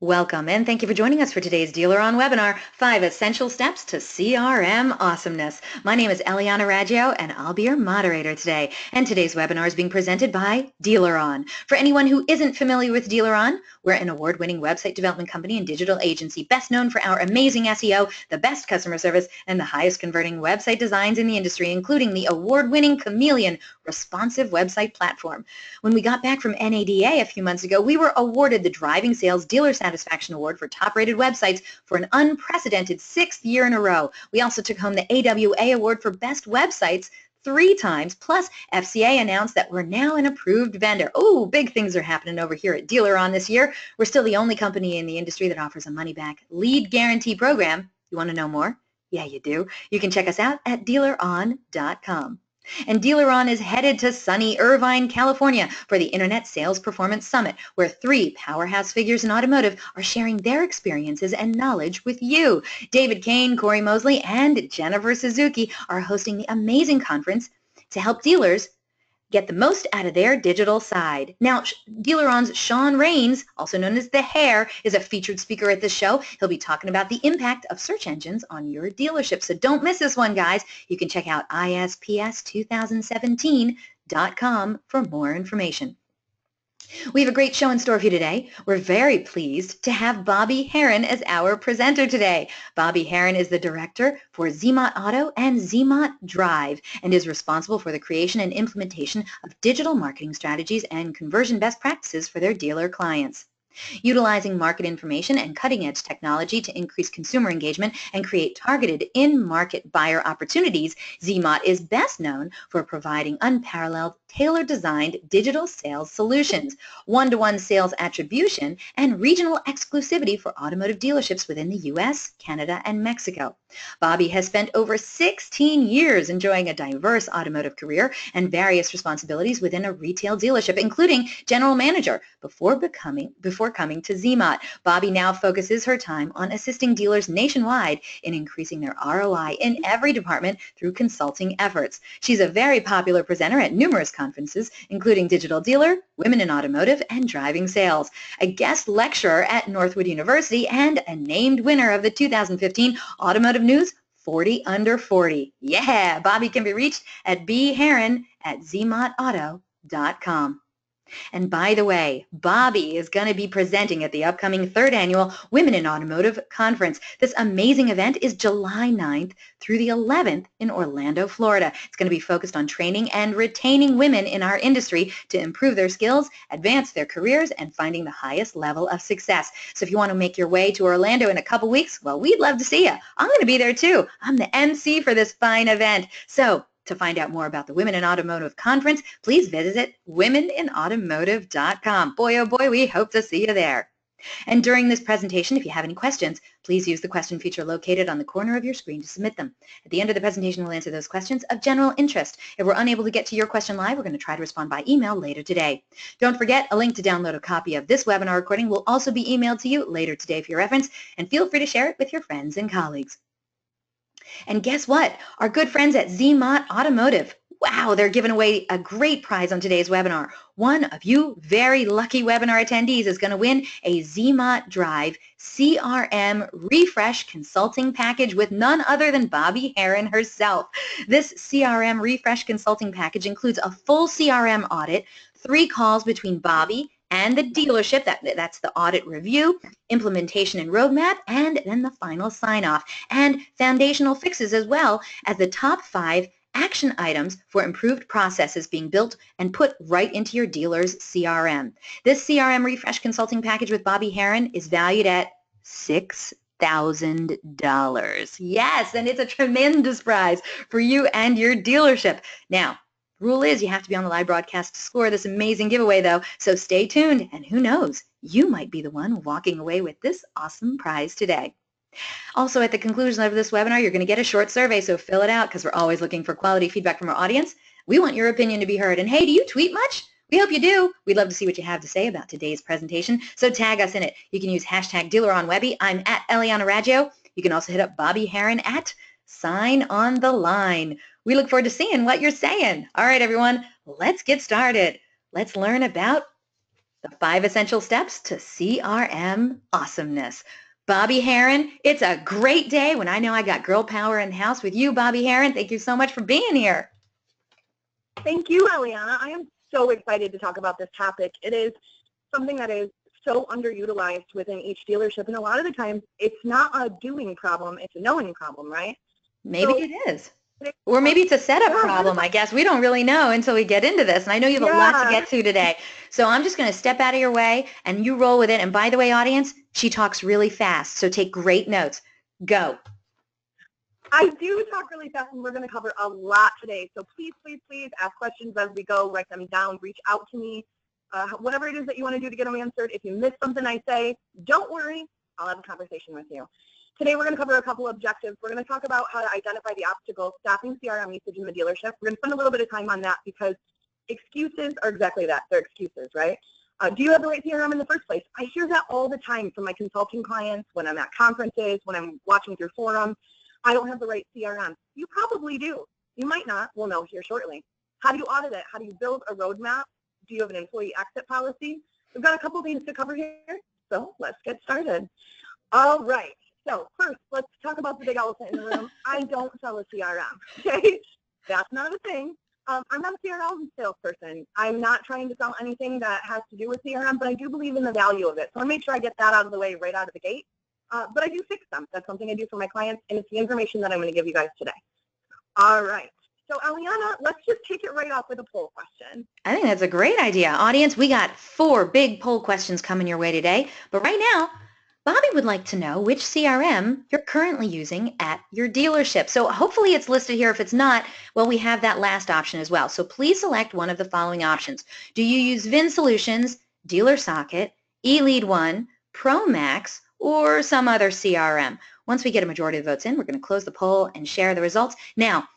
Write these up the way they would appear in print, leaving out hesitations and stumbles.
Welcome, and thank you for joining us for today's DealerOn webinar, 5 Essential Steps to CRM Awesomeness. My name is Eliana Raggio, and I'll be your moderator today. And today's webinar is being presented by DealerOn. For anyone who isn't familiar with DealerOn, we're an award-winning website development company and digital agency, best known for our amazing SEO, the best customer service, and the highest converting website designs in the industry, including the award-winning Chameleon responsive website platform. When we got back from NADA a few months ago, we were awarded the Driving Sales Dealer Satisfaction Award for top-rated websites for an unprecedented 6th year in a row. We also took home the AWA Award for Best Websites 3 times, plus FCA announced that we're now an approved vendor. Oh, big things are happening over here at DealerOn this year. We're still the only company in the industry that offers a money-back lead guarantee program. You want to know more? Yeah, you do. You can check us out at DealerOn.com. And DealerOn is headed to sunny Irvine, California for the Internet Sales Performance Summit, where 3 powerhouse figures in automotive are sharing their experiences and knowledge with you. David Kane, Corey Mosley, and Jennifer Suzuki are hosting the amazing conference to help dealers get the most out of their digital side. Now, DealerOn's Sean Rains, also known as The Hare, is a featured speaker at this show. He'll be talking about the impact of search engines on your dealership. So don't miss this one, guys. You can check out isps2017.com for more information. We have a great show in store for you today. We're very pleased to have Bobbie Herron as our presenter today. Bobbie Herron is the director for ZMOT Auto and ZMOT Drive and is responsible for the creation and implementation of digital marketing strategies and conversion best practices for their dealer clients. Utilizing market information and cutting-edge technology to increase consumer engagement and create targeted in-market buyer opportunities, ZMOT is best known for providing unparalleled, tailor-designed digital sales solutions, one-to-one sales attribution, and regional exclusivity for automotive dealerships within the U.S., Canada, and Mexico. Bobbie has spent over 16 years enjoying a diverse automotive career and various responsibilities within a retail dealership, including general manager, before coming to ZMOT. Bobbie now focuses her time on assisting dealers nationwide in increasing their ROI in every department through consulting efforts. She's a very popular presenter at numerous conferences, including Digital Dealer, Women in Automotive, and Driving Sales, a guest lecturer at Northwood University, and a named winner of the 2015 Automotive News 40 Under 40. Yeah, Bobbie can be reached at bherron@zmotauto.com. And by the way, Bobbie is going to be presenting at the upcoming 3rd Annual Women in Automotive Conference. This amazing event is July 9th through the 11th in Orlando, Florida. It's going to be focused on training and retaining women in our industry to improve their skills, advance their careers, and finding the highest level of success. So if you want to make your way to Orlando in a couple weeks, well, we'd love to see you. I'm going to be there too. I'm the MC for this fine event. So to find out more about the Women in Automotive Conference, please visit womeninautomotive.com. Boy, oh boy, we hope to see you there. And during this presentation, if you have any questions, please use the question feature located on the corner of your screen to submit them. At the end of the presentation, we'll answer those questions of general interest. If we're unable to get to your question live, we're going to try to respond by email later today. Don't forget, a link to download a copy of this webinar recording will also be emailed to you later today for your reference, and feel free to share it with your friends and colleagues. And guess what? Our good friends at ZMOT Automotive, wow, they're giving away a great prize on today's webinar. One of you very lucky webinar attendees is going to win a ZMOT Drive CRM Refresh Consulting Package with none other than Bobbie Herron herself. This CRM Refresh Consulting Package includes a full CRM audit, 3 calls between Bobbie and the dealership, that's the audit review, implementation and roadmap, and then the final sign-off, and foundational fixes as well as the top 5 action items for improved processes being built and put right into your dealer's CRM. This CRM Refresh Consulting Package with Bobbie Herron is valued at $6,000. Yes, and it's a tremendous prize for you and your dealership. Now, rule is you have to be on the live broadcast to score this amazing giveaway, though, so stay tuned, and who knows, you might be the one walking away with this awesome prize today. Also, at the conclusion of this webinar, you're going to get a short survey, so fill it out because we're always looking for quality feedback from our audience. We want your opinion to be heard. And hey, do you tweet much? We hope you do. We'd love to see what you have to say about today's presentation, so tag us in it. You can use hashtag DealerOnWebby. I'm at Eliana Raggio. You can also hit up Bobbie Herron at Sign on the Line. We look forward to seeing what you're saying. All right, everyone, let's get started. Let's learn about The 5 essential steps to CRM awesomeness. Bobbie Herron, it's a great day when I know I got girl power in the house with you, Bobbie Herron. Thank you so much for being here. Thank you, Eliana. I am so excited to talk about this topic. It is something that is so underutilized within each dealership, and a lot of the times it's not a doing problem, it's a knowing problem, right? Maybe it is. Or maybe it's a setup problem, I guess. We don't really know until we get into this. And I know you have a lot to get to today. So I'm just going to step out of your way and you roll with it. And by the way, audience, she talks really fast. So take great notes. Go. I do talk really fast, and we're going to cover a lot today. So please, please, please ask questions as we go. Write them down. Reach out to me. Whatever it is that you want to do to get them answered. If you miss something I say, don't worry. I'll have a conversation with you. Today we're going to cover a couple of objectives. We're going to talk about how to identify the obstacles stopping CRM usage in the dealership. We're going to spend a little bit of time on that because excuses are exactly that. They're excuses, right? Do you have the right CRM in the first place? I hear that all the time from my consulting clients, when I'm at conferences, when I'm watching through forums. I don't have the right CRM. You probably do. You might not. We'll know here shortly. How do you audit it? How do you build a roadmap? Do you have an employee exit policy? We've got a couple things to cover here, so let's get started. All right. So first, let's talk about the big elephant in the room. I don't sell a CRM, okay? That's not a thing. I'm not a CRM salesperson. I'm not trying to sell anything that has to do with CRM, but I do believe in the value of it. So I'll make sure I get that out of the way right out of the gate. But I do fix them. That's something I do for my clients, and it's the information that I'm going to give you guys today. All right. So, Eliana, let's just take it right off with a poll question. I think that's a great idea. Audience, we got 4 big poll questions coming your way today. But right now, Bobbie would like to know which CRM you're currently using at your dealership. So hopefully it's listed here. If it's not, well, we have that last option as well. So please select one of the following options. Do you use VIN Solutions, Dealer Socket, eLead One, ProMax, or some other CRM? Once we get a majority of the votes in, we're going to close the poll and share the results. Now,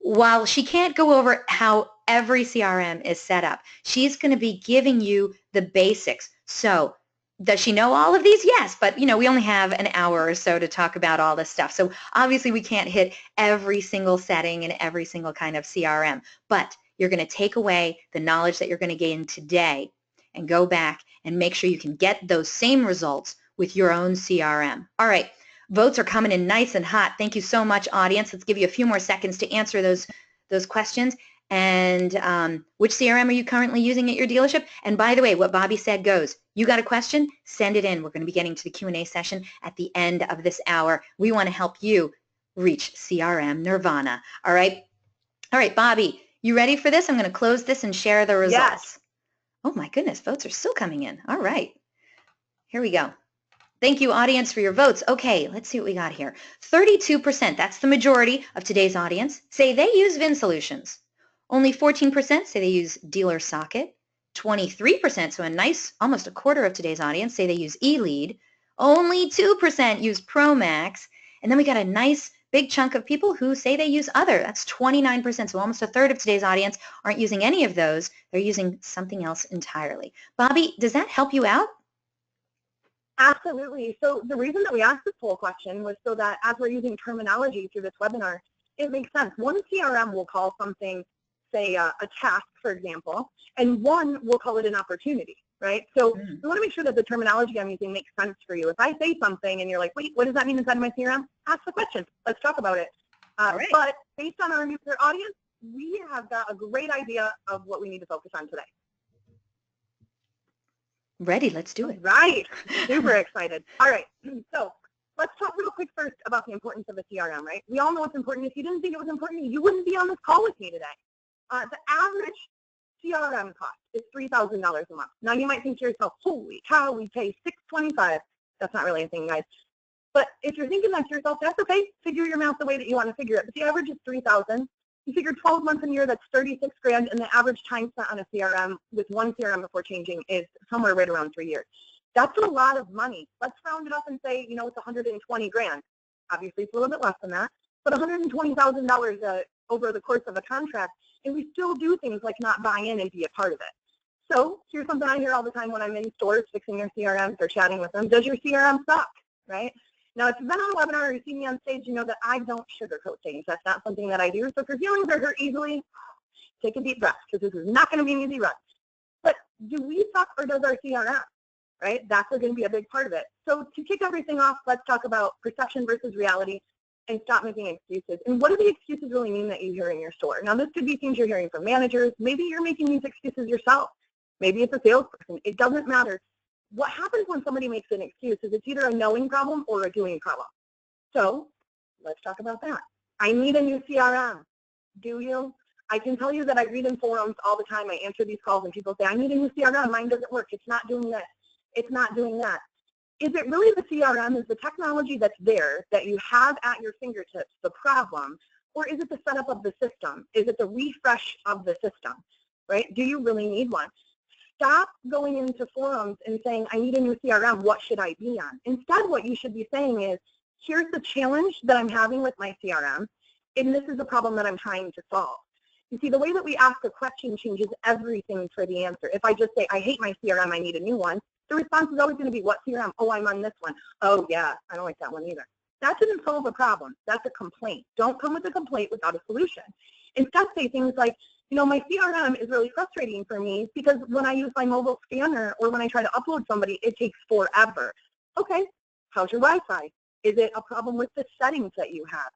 while she can't go over how every CRM is set up, she's going to be giving you the basics. So does she know all of these? Yes, but we only have an hour or so to talk about all this stuff. So obviously we can't hit every single setting and every single kind of CRM, but you're going to take away the knowledge that you're going to gain today and go back and make sure you can get those same results with your own CRM. All right, votes are coming in nice and hot. Thank you so much, audience. Let's give you a few more seconds to answer those questions. And which CRM are you currently using at your dealership? And by the way, what Bobbie said goes. You got a question? Send it in. We're going to be getting to the Q&A session at the end of this hour. We want to help you reach CRM Nirvana. All right, Bobbie, you ready for this? I'm going to close this and share the results. Yes. Oh my goodness, votes are still coming in. All right, here we go. Thank you, audience, for your votes. Okay, let's see what we got here. 32%, that's the majority of today's audience, say they use VIN Solutions. Only 14% say they use Dealer Socket. 23%, so a nice, almost a quarter of today's audience, say they use eLead. Only 2% use ProMax. And then we got a nice big chunk of people who say they use other. That's 29%, so almost a third of today's audience aren't using any of those. They're using something else entirely. Bobbie, does that help you out? Absolutely. So the reason that we asked this poll question was so that as we're using terminology through this webinar, it makes sense. One CRM will call something, say, a task, for example, and one will call it an opportunity, right? So we want to make sure that the terminology I'm using makes sense for you. If I say something and you're like, wait, what does that mean inside of my CRM? Ask the question. Let's talk about it. Right. But based on our user audience, we have got a great idea of what we need to focus on today. Ready, let's do it. Right, super excited. All right, so let's talk real quick first about the importance of a CRM, right? We all know it's important. If you didn't think it was important, you wouldn't be on this call with me today. The average CRM cost is $3,000 a month. Now you might think to yourself, holy cow, we pay $625. That's not really a thing, guys. But if you're thinking that to yourself, that's okay. Figure your math the way that you want to figure it. But the average is $3,000. You figure 12 months in a year, that's 36 grand, and the average time spent on a CRM with one CRM before changing is somewhere right around 3 years. That's a lot of money. Let's round it up and say, it's 120 grand. Obviously, it's a little bit less than that, but $120,000 over the course of a contract, and we still do things like not buy in and be a part of it. So here's something I hear all the time when I'm in stores fixing their CRMs or chatting with them. Does your CRM suck, right? Now, if you've been on a webinar or you see me on stage, you know that I don't sugarcoat things. That's not something that I do. So if your feelings are hurt easily, take a deep breath, because this is not going to be an easy run. But do we suck or does our CRM, right? That's going to be a big part of it. So to kick everything off, let's talk about perception versus reality and stop making excuses. And what do the excuses really mean that you hear in your store? Now, this could be things you're hearing from managers. Maybe you're making these excuses yourself. Maybe it's a salesperson. It doesn't matter. What happens when somebody makes an excuse is it's either a knowing problem or a doing problem. So let's talk about that. I need a new CRM. Do you? I can tell you that I read in forums all the time. I answer these calls and people say, I need a new CRM. Mine doesn't work. It's not doing this. It's not doing that. Is it really the CRM? Is the technology that's there that you have at your fingertips the problem? Or is it the setup of the system? Is it the refresh of the system, right? Do you really need one? Stop going into forums and saying, I need a new CRM. What should I be on? Instead, what you should be saying is, here's the challenge that I'm having with my CRM, and this is the problem that I'm trying to solve. You see, the way that we ask a question changes everything for the answer. If I just say, I hate my CRM, I need a new one, the response is always going to be, what CRM? Oh, I'm on this one. Oh, yeah, I don't like that one either. That doesn't solve a problem. That's a complaint. Don't come with a complaint without a solution. Instead, say things like, you know, my CRM is really frustrating for me because when I use my mobile scanner or when I try to upload somebody, it takes forever. Okay, how's your Wi-Fi? Is it a problem with the settings that you have?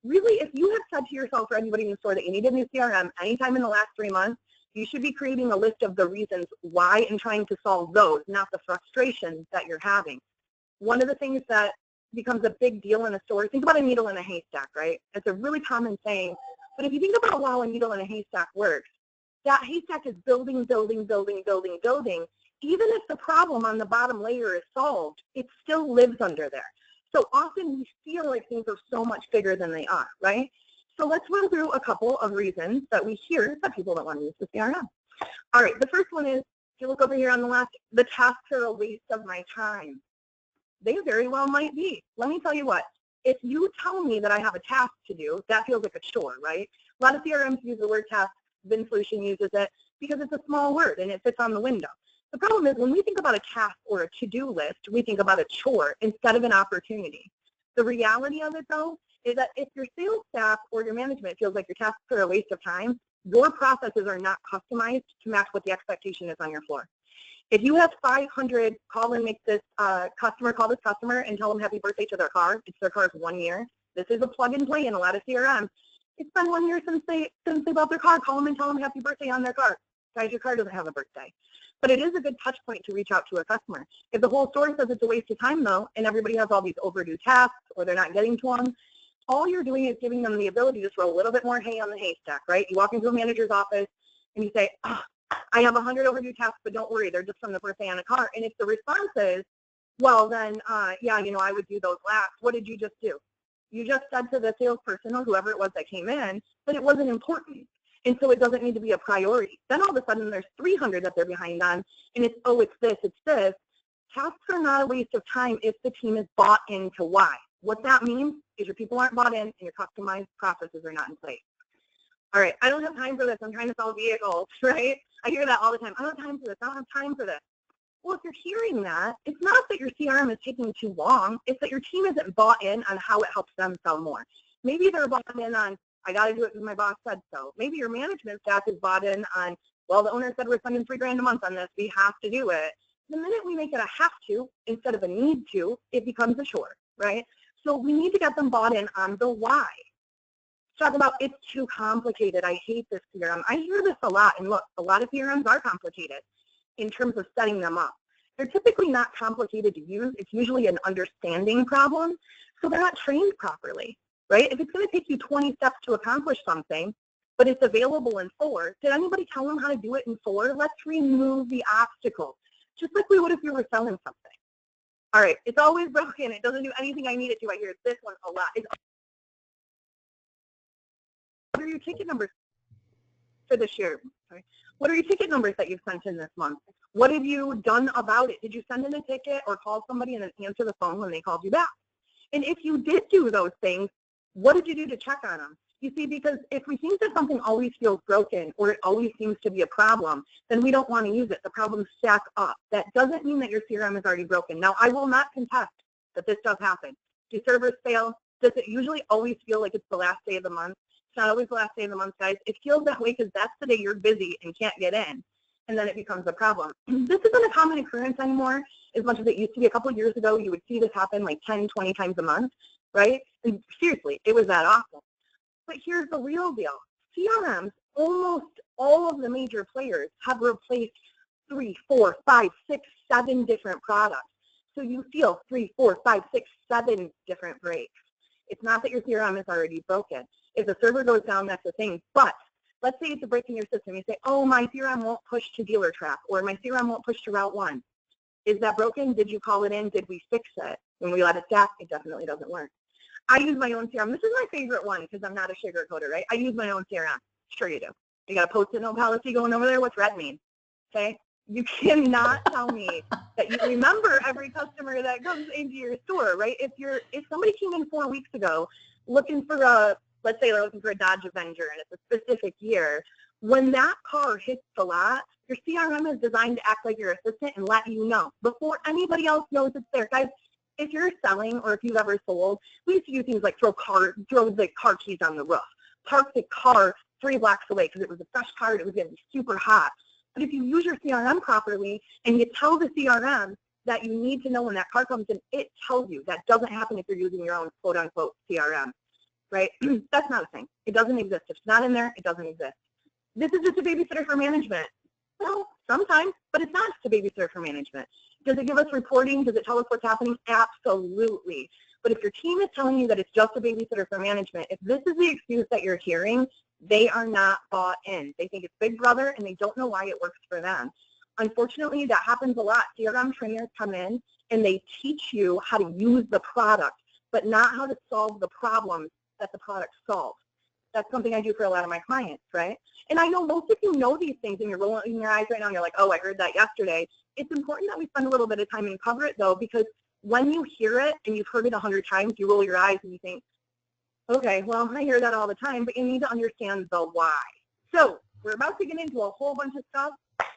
Really, if you have said to yourself or anybody in the store that you need a new CRM anytime in the last 3 months, you should be creating a list of the reasons why and trying to solve those, not the frustrations that you're having. One of the things that becomes a big deal in a store, think about a needle in a haystack, right? It's a really common saying, but if you think about how a needle in a haystack works, that haystack is building, building, building, building, building. Even if the problem on the bottom layer is solved, it still lives under there. So often we feel like things are so much bigger than they are, right? So let's run through a couple of reasons that we hear that people don't want to use the CRM. All right, the first one is, if you look over here on the left, the tasks are a waste of my time. They very well might be. Let me tell you what, if you tell me that I have a task to do, that feels like a chore, right? A lot of CRMs use the word task. Vin Solution uses it because it's a small word and it fits on the window. The problem is when we think about a task or a to-do list, we think about a chore instead of an opportunity. The reality of it, though, is that if your sales staff or your management feels like your tasks are a waste of time, your processes are not customized to match what the expectation is on your floor. If you have 500 call and make this customer call this customer and tell them happy birthday to their car, it's their car's 1 year. This is a plug and play in a lot of CRMs. It's been 1 year since they bought their car. Call them and tell them happy birthday on their car. Guys, your car doesn't have a birthday. But it is a good touch point to reach out to a customer. If the whole store says it's a waste of time, though, and everybody has all these overdue tasks or they're not getting to them, all you're doing is giving them the ability to throw a little bit more hay on the haystack, right? You walk into a manager's office and you say, oh, I have 100 overdue tasks, but don't worry, they're just from the birthday on a car. And if the response is, well, then, yeah, you know, I would do those last. What did you just do? You just said to the salesperson or whoever it was that came in that it wasn't important. And so it doesn't need to be a priority. Then all of a sudden there's 300 that they're behind on, and it's, oh, it's this, it's this. Tasks are not a waste of time if the team is bought into why. What that means is your people aren't bought in and your customized processes are not in place. All right, I don't have time for this. I'm trying to sell vehicles, right? I hear that all the time. I don't have time for this. I don't have time for this. Well, if you're hearing that, it's not that your CRM is taking too long. It's that your team isn't bought in on how it helps them sell more. Maybe they're bought in on, I got to do it because my boss said so. Maybe your management staff is bought in on, well, the owner said we're spending $3,000 a month on this. We have to do it. The minute we make it a have to instead of a need to, it becomes a chore, right? So we need to get them bought in on the why. Talk about it's too complicated. I hate this CRM. I hear this a lot. And look, a lot of CRMs are complicated in terms of setting them up. They're typically not complicated to use. It's usually an understanding problem. So they're not trained properly, right? If it's going to take you 20 steps to accomplish something, but it's available in 4, did anybody tell them how to do it in 4? Let's remove the obstacles, just like we would if we were selling something. All right, it's always broken. It doesn't do anything I need it to. I hear this one a lot. What are your ticket numbers for this year? Sorry. What are your ticket numbers that you've sent in this month? What have you done about it? Did you send in a ticket or call somebody and then answer the phone when they called you back? And if you did do those things, what did you do to check on them? You see, because if we think that something always feels broken or it always seems to be a problem, then we don't want to use it. The problems stack up. That doesn't mean that your CRM is already broken. Now, I will not contest that this does happen. Do servers fail? Does it usually always feel like it's the last day of the month? It's not always the last day of the month, guys. It feels that way because that's the day you're busy and can't get in. and then it becomes a problem. This isn't a common occurrence anymore as much as it used to be. A couple of years ago, you would see this happen like 10, 20 times a month, right? And seriously, it was that awful. But here's the real deal. CRMs, almost all of the major players have replaced 3, 4, 5, 6, 7 different products. So you feel 3, 4, 5, 6, 7 different breaks. It's not that your CRM is already broken. If the server goes down, that's the thing. But let's say it's a break in your system. You say, oh, my CRM won't push to DealerTrack, or my CRM won't push to Route 1. Is that broken? Did you call it in? Did we fix it? When we let it stack, it definitely doesn't work. I use my own CRM. This is my favorite one because I'm not a sugarcoater, right? I use my own CRM. Sure you do. You got a post-it note policy going over there? What's red mean? Okay? You cannot tell me that you remember every customer that comes into your store, right? If somebody came in 4 weeks ago looking for let's say they're looking for a Dodge Avenger and it's a specific year, when that car hits the lot, your CRM is designed to act like your assistant and let you know before anybody else knows it's there. Guys, if you're selling or if you've ever sold, we used to do things like throw the car keys on the roof, park the car 3 blocks away because it was a fresh car and it was going to be super hot. But if you use your CRM properly and you tell the CRM that you need to know when that car comes in, it tells you. That doesn't happen if you're using your own quote-unquote CRM, right? That's not a thing. It doesn't exist. If it's not in there, it doesn't exist. This is just a babysitter for management. Well, sometimes, but it's not just a babysitter for management. Does it give us reporting? Does it tell us what's happening? Absolutely. But if your team is telling you that it's just a babysitter for management, if this is the excuse that you're hearing, they are not bought in. They think it's Big Brother, and they don't know why it works for them. Unfortunately, that happens a lot. CRM trainers come in, and they teach you how to use the product, but not how to solve the problems that the product solves. That's something I do for a lot of my clients, right? And I know most of you know these things, and you're rolling your eyes right now, and you're like, oh, I heard that yesterday. It's important that we spend a little bit of time and cover it, though, because when you hear it, and you've heard it 100 times, you roll your eyes and you think, okay, well, I hear that all the time, but you need to understand the why. So we're about to get into a whole bunch of stuff.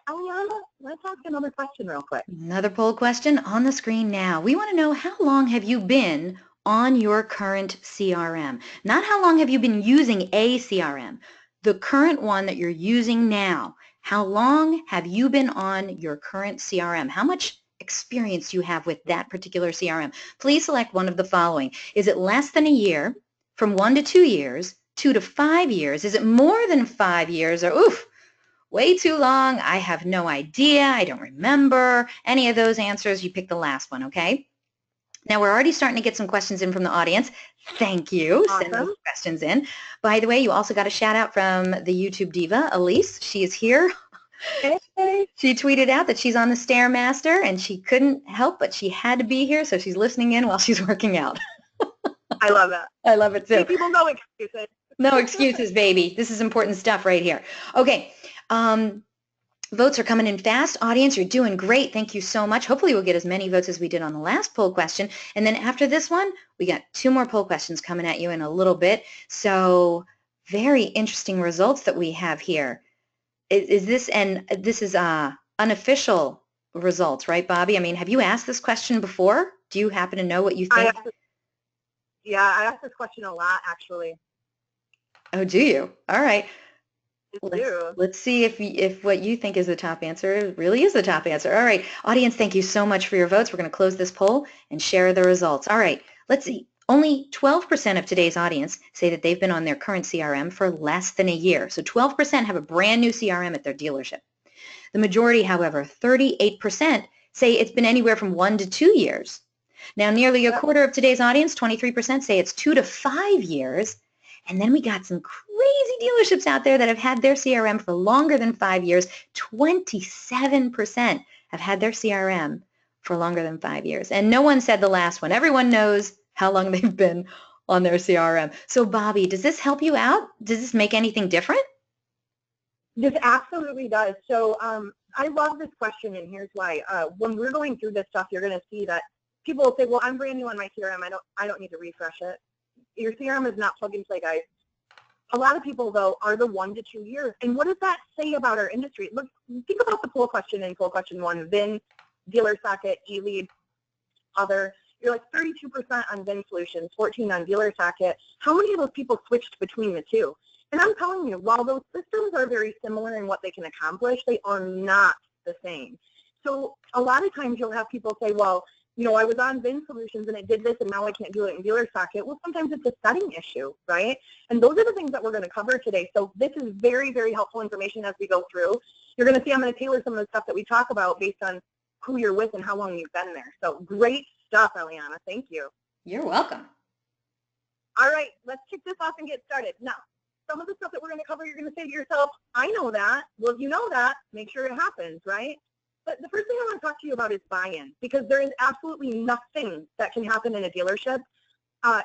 Eliana, let's ask another question real quick. Another poll question on the screen now. We want to know, how long have you been on your current CRM? Not how long have you been using a CRM. The current one that you're using now. How long have you been on your current CRM? How much experience do you have with that particular CRM? Please select one of the following. Is it less than a year? From 1 to 2 years? 2 to 5 years? Is it more than 5 years? Or oof, way too long, I have no idea, I don't remember any of those answers? You pick the last one, okay? Now we're already starting to get some questions in from the audience. Thank you. Awesome. Send those questions in. By the way, you also got a shout out from the YouTube diva, Elise. She is here. Hey. She tweeted out that she's on the Stairmaster and she couldn't help but she had to be here, so she's listening in while she's working out. I love that. I love it too. Hey, people, no excuses. No excuses, baby. This is important stuff right here. Okay. Votes are coming in fast. Audience, you're doing great. Thank you so much. Hopefully we'll get as many votes as we did on the last poll question. And then after this one, we got 2 more poll questions coming at you in a little bit. So very interesting results that we have here. Is this, and this is unofficial results, right, Bobbie? I mean, have you asked this question before? Do you happen to know what you think? I ask this question a lot, actually. Oh, do you? All right. do. Let's see if what you think is the top answer really is the top answer. All right, audience, thank you so much for your votes. We're going to close this poll and share the results. All right, let's see. Only 12% of today's audience say that they've been on their current CRM for less than a year. So 12% have a brand new CRM at their dealership. The majority, however, 38%, say it's been anywhere from 1 to 2 years. Now, nearly a quarter of today's audience, 23%, say it's 2 to 5 years. And then we got some crazy dealerships out there that have had their CRM for longer than 5 years. 27% have had their CRM for longer than 5 years. And no one said the last one. Everyone knows how long they've been on their CRM. So, Bobbie, does this help you out? Does this make anything different? This absolutely does. So I love this question, and here's why. When we're going through this stuff, you're going to see that people will say, well, I'm brand new on my CRM. I don't need to refresh it. Your CRM is not plug and play, guys. A lot of people, though, are the 1 to 2 years. And what does that say about our industry? Look, think about the poll question in poll question 1, VIN, dealer socket, e-lead, other. You're like 32% on VIN solutions, 14 on dealer socket. How many of those people switched between the two? And I'm telling you, while those systems are very similar in what they can accomplish, they are not the same. So a lot of times you'll have people say, well, I was on VIN Solutions and it did this and now I can't do it in Dealer Socket. Well, sometimes it's a setting issue, right? And those are the things that we're going to cover today. So this is very, very helpful information as we go through. You're going to see I'm going to tailor some of the stuff that we talk about based on who you're with and how long you've been there. So great stuff, Eliana. Thank you. You're welcome. All right, let's kick this off and get started. Now, some of the stuff that we're going to cover, you're going to say to yourself, I know that. Well, if you know that, make sure it happens, right? But the first thing I want to talk to you about is buy-in, because there is absolutely nothing that can happen in a dealership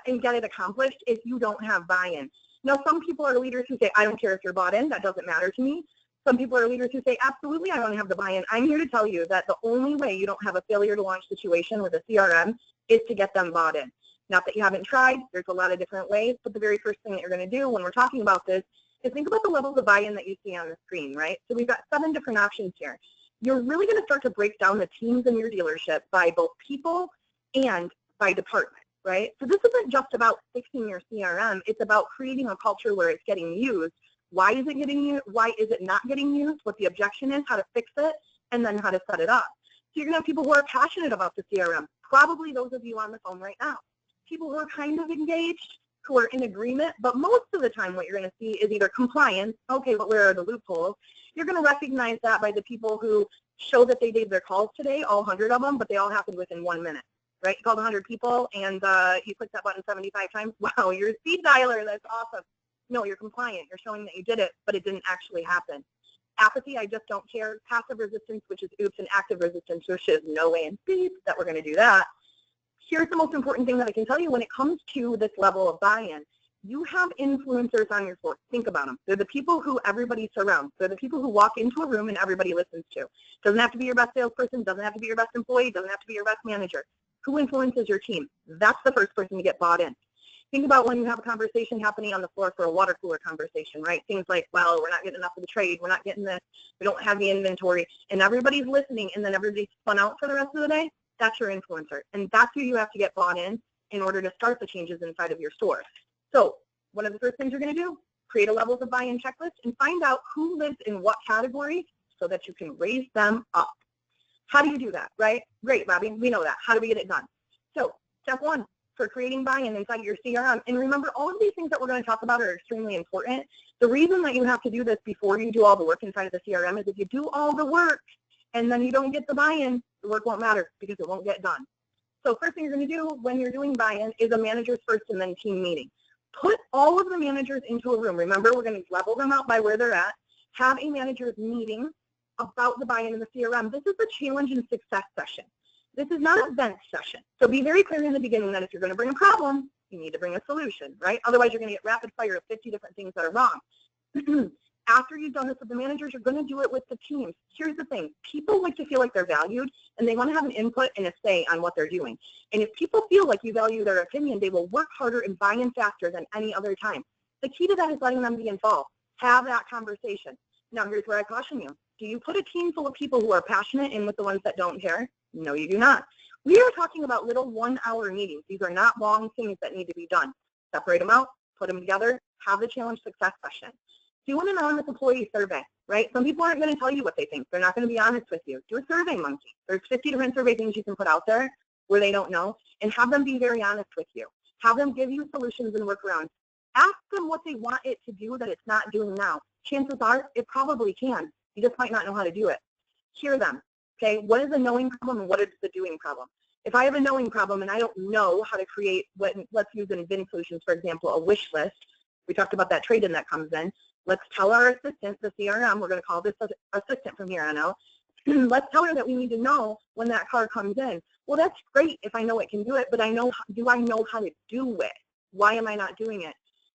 and get it accomplished if you don't have buy-in. Now, some people are leaders who say, I don't care if you're bought in, that doesn't matter to me. Some people are leaders who say, absolutely, I want to have the buy-in. I'm here to tell you that the only way you don't have a failure to launch situation with a CRM is to get them bought in. Not that you haven't tried, there's a lot of different ways, but the very first thing that you're going to do when we're talking about this is think about the levels of buy-in that you see on the screen, right? So we've got 7 different options here. You're really going to start to break down the teams in your dealership by both people and by department, right? So this isn't just about fixing your CRM, it's about creating a culture where it's getting used. Why is it getting used? Why is it not getting used? What the objection is, how to fix it, and then how to set it up. So you're going to have people who are passionate about the CRM, probably those of you on the phone right now. People who are kind of engaged, who are in agreement, but most of the time what you're going to see is either compliance, okay, but where are the loopholes? You're going to recognize that by the people who show that they did their calls today, all 100 of them, but they all happened within 1 minute, right? You called 100 people and you clicked that button 75 times. Wow, you're a speed dialer, that's awesome. No, you're compliant, you're showing that you did it, but it didn't actually happen. Apathy, I just don't care. Passive resistance, which is oops, and active resistance, which is no way in beep that we're going to do that. Here's the most important thing that I can tell you when it comes to this level of buy-in. You have influencers on your force. Think about them. They're the people who everybody surrounds. They're the people who walk into a room and everybody listens to. Doesn't have to be your best salesperson. Doesn't have to be your best employee. Doesn't have to be your best manager. Who influences your team? That's the first person to get bought in. Think about when you have a conversation happening on the floor for a water cooler conversation, right? Things like, well, we're not getting enough of the trade. We're not getting this. We don't have the inventory. And everybody's listening and then everybody's spun out for the rest of the day. That's your influencer, and that's who you have to get bought in order to start the changes inside of your store. So one of the first things you're going to do, create a levels of buy-in checklist and find out who lives in what category so that you can raise them up. How do you do that, right? Great, Bobbie, we know that. How do we get it done? So step 1 for creating buy-in inside of your CRM, and remember all of these things that we're going to talk about are extremely important. The reason that you have to do this before you do all the work inside of the CRM is if you do all the work and then you don't get the buy-in, the work won't matter because it won't get done. So first thing you're going to do when you're doing buy-in is a manager's first and then team meeting. Put all of the managers into a room. Remember, we're going to level them out by where they're at. Have a manager's meeting about the buy-in in the CRM. This is the challenge and success session. This is not an event session. So be very clear in the beginning that if you're going to bring a problem, you need to bring a solution, right? Otherwise, you're going to get rapid fire of 50 different things that are wrong. After you've done this with the managers, you're going to do it with the teams. Here's the thing. People like to feel like they're valued, and they want to have an input and a say on what they're doing. And if people feel like you value their opinion, they will work harder and buy in faster than any other time. The key to that is letting them be involved. Have that conversation. Now, here's where I caution you. Do you put a team full of people who are passionate in with the ones that don't care? No, you do not. We are talking about little 1-hour meetings. These are not long things that need to be done. Separate them out, put them together, have the challenge success session. Do an anonymous employee survey, right? Some people aren't going to tell you what they think. They're not going to be honest with you. Do a survey monkey. There's 50 different survey things you can put out there where they don't know, and have them be very honest with you. Have them give you solutions and workarounds. Ask them what they want it to do that it's not doing now. Chances are it probably can. You just might not know how to do it. Hear them, okay? What is the knowing problem and what is the doing problem? If I have a knowing problem and I don't know how to create what, let's use in VIN Solutions, for example, a wish list. We talked about that trade-in that comes in. Let's tell our assistant, the CRM, we're going to call this assistant from here on out. Let's tell her that we need to know when that car comes in. Well, that's great if I know it can do it, but do I know how to do it? Why am I not doing it?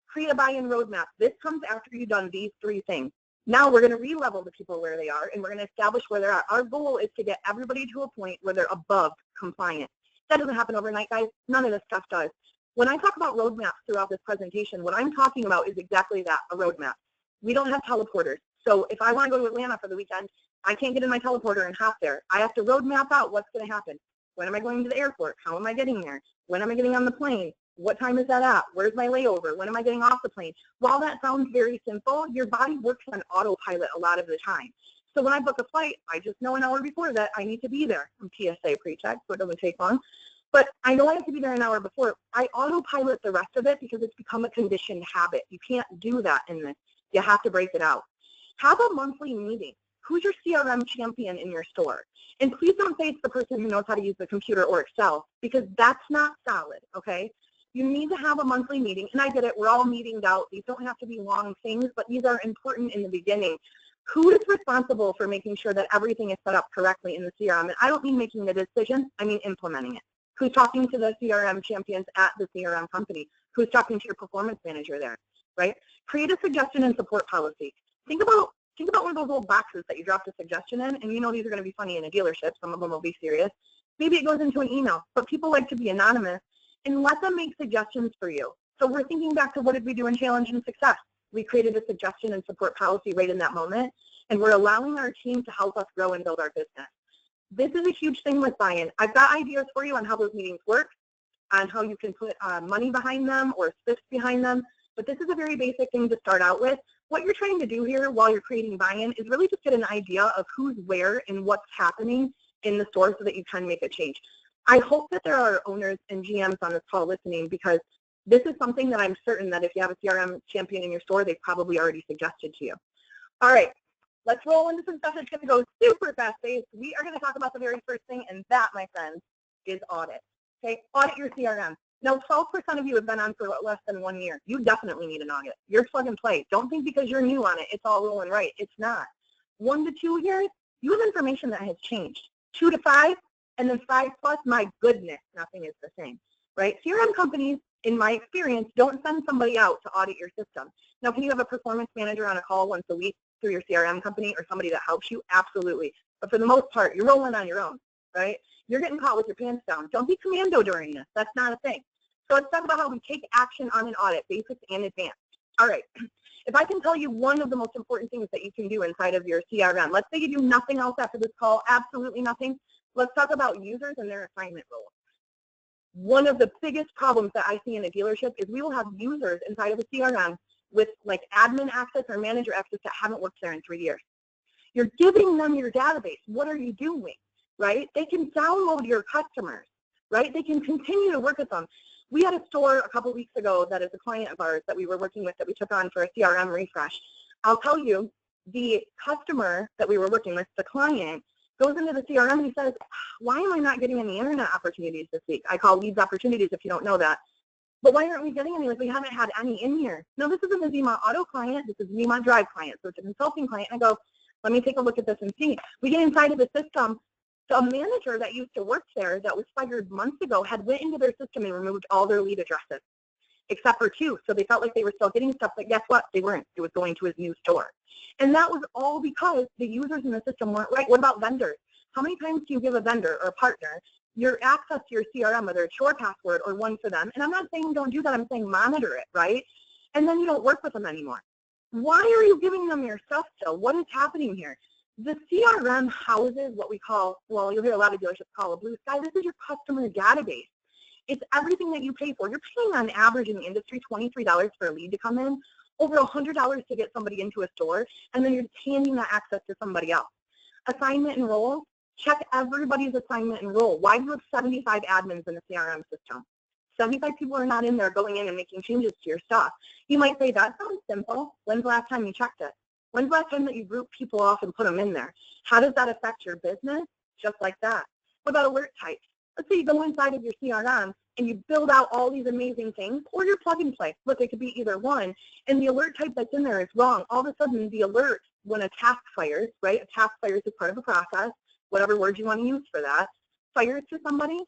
Create a buy-in roadmap. This comes after you've done these 3 things. Now we're going to re-level the people where they are, and we're going to establish where they're at. Our goal is to get everybody to a point where they're above compliant. That doesn't happen overnight, guys. None of this stuff does. When I talk about roadmaps throughout this presentation, what I'm talking about is exactly that, a roadmap. We don't have teleporters. So if I want to go to Atlanta for the weekend, I can't get in my teleporter and hop there. I have to roadmap out what's going to happen. When am I going to the airport? How am I getting there? When am I getting on the plane? What time is that at? Where's my layover? When am I getting off the plane? While that sounds very simple, your body works on autopilot a lot of the time. So when I book a flight, I just know an hour before that I need to be there. I'm TSA pre-check, so it doesn't take long. But I know I have to be there an hour before. I autopilot the rest of it because it's become a conditioned habit. You can't do that in this. You have to break it out. Have a monthly meeting. Who's your CRM champion in your store? And please don't say it's the person who knows how to use the computer or Excel, because that's not solid, okay? You need to have a monthly meeting, and I get it, we're all meetinged out. These don't have to be long things, but these are important in the beginning. Who is responsible for making sure that everything is set up correctly in the CRM? And I don't mean making the decision, I mean implementing it. Who's talking to the CRM champions at the CRM company? Who's talking to your performance manager there, right? Create a suggestion and support policy. Think about one of those old boxes that you dropped a suggestion in, and you know these are going to be funny in a dealership. Some of them will be serious. Maybe it goes into an email, but people like to be anonymous, and let them make suggestions for you. So we're thinking back to what did we do in Challenge and Success? We created a suggestion and support policy right in that moment, and we're allowing our team to help us grow and build our business. This is a huge thing with buy-in. I've got ideas for you on how those meetings work, on how you can put money behind them or spiffs behind them, but this is a very basic thing to start out with. What you're trying to do here while you're creating buy-in is really just get an idea of who's where and what's happening in the store so that you can make a change. I hope that there are owners and GMs on this call listening, because this is something that I'm certain that if you have a CRM champion in your store, they've probably already suggested to you. All right, let's roll into some stuff that's going to go super fast-paced. We are going to talk about the very first thing, and that, my friends, is audit. Okay, audit your CRM. Now, 12% of you have been on for less than 1 year. You definitely need an audit. You're plug and play. Don't think because you're new on it, it's all rolling right. It's not. 1 to 2 years, you have information that has changed. 2 to 5, and then 5+, my goodness, nothing is the same, right? CRM companies, in my experience, don't send somebody out to audit your system. Now, can you have a performance manager on a call once a week through your CRM company or somebody that helps you? Absolutely. But for the most part, you're rolling on your own, right? You're getting caught with your pants down. Don't be commando during this. That's not a thing. So let's talk about how we take action on an audit, basics and advanced. All right. If I can tell you one of the most important things that you can do inside of your CRM, let's say you do nothing else after this call, absolutely nothing. Let's talk about users and their assignment roles. One of the biggest problems that I see in a dealership is we will have users inside of a CRM with like admin access or manager access that haven't worked there in 3 years. You're giving them your database. What are you doing, right? They can download your customers, right? They can continue to work with them. We had a store a couple weeks ago that is a client of ours that we were working with that we took on for a CRM refresh. I'll tell you, the customer that we were working with, the client, goes into the CRM and he says, why am I not getting any internet opportunities this week? I call leads opportunities if you don't know that. But why aren't we getting any? Like, we haven't had any in here. No, this isn't a Zima Auto client. This is a Zima Drive client. So it's a consulting client. And I go, let me take a look at this and see. We get inside of the system. The manager that used to work there that was fired months ago had went into their system and removed all their lead addresses, except for 2. So they felt like they were still getting stuff, but guess what? They weren't. It was going to his new store. And that was all because the users in the system weren't right. What about vendors? How many times do you give a vendor or a partner your access to your CRM, whether it's your password or one for them? And I'm not saying don't do that. I'm saying monitor it, right? And then you don't work with them anymore. Why are you giving them your stuff still? What is happening here? The CRM houses what we call, well, you'll hear a lot of dealerships call a blue sky. This is your customer database. It's everything that you pay for. You're paying on average in the industry $23 for a lead to come in, over $100 to get somebody into a store, and then you're handing that access to somebody else. Assignment and roles, check everybody's assignment and role. Why do you have 75 admins in the CRM system? 75 people are not in there going in and making changes to your stuff. You might say, that sounds simple. When's the last time you checked it? When's the last time that you group people off and put them in there? How does that affect your business? Just like that. What about alert types? Let's say you go inside of your CRM and you build out all these amazing things, or your plug and play. Look, it could be either one, and the alert type that's in there is wrong. All of a sudden, the alert, when a task fires, right? A task fires is part of a process, whatever word you want to use for that, fires to somebody,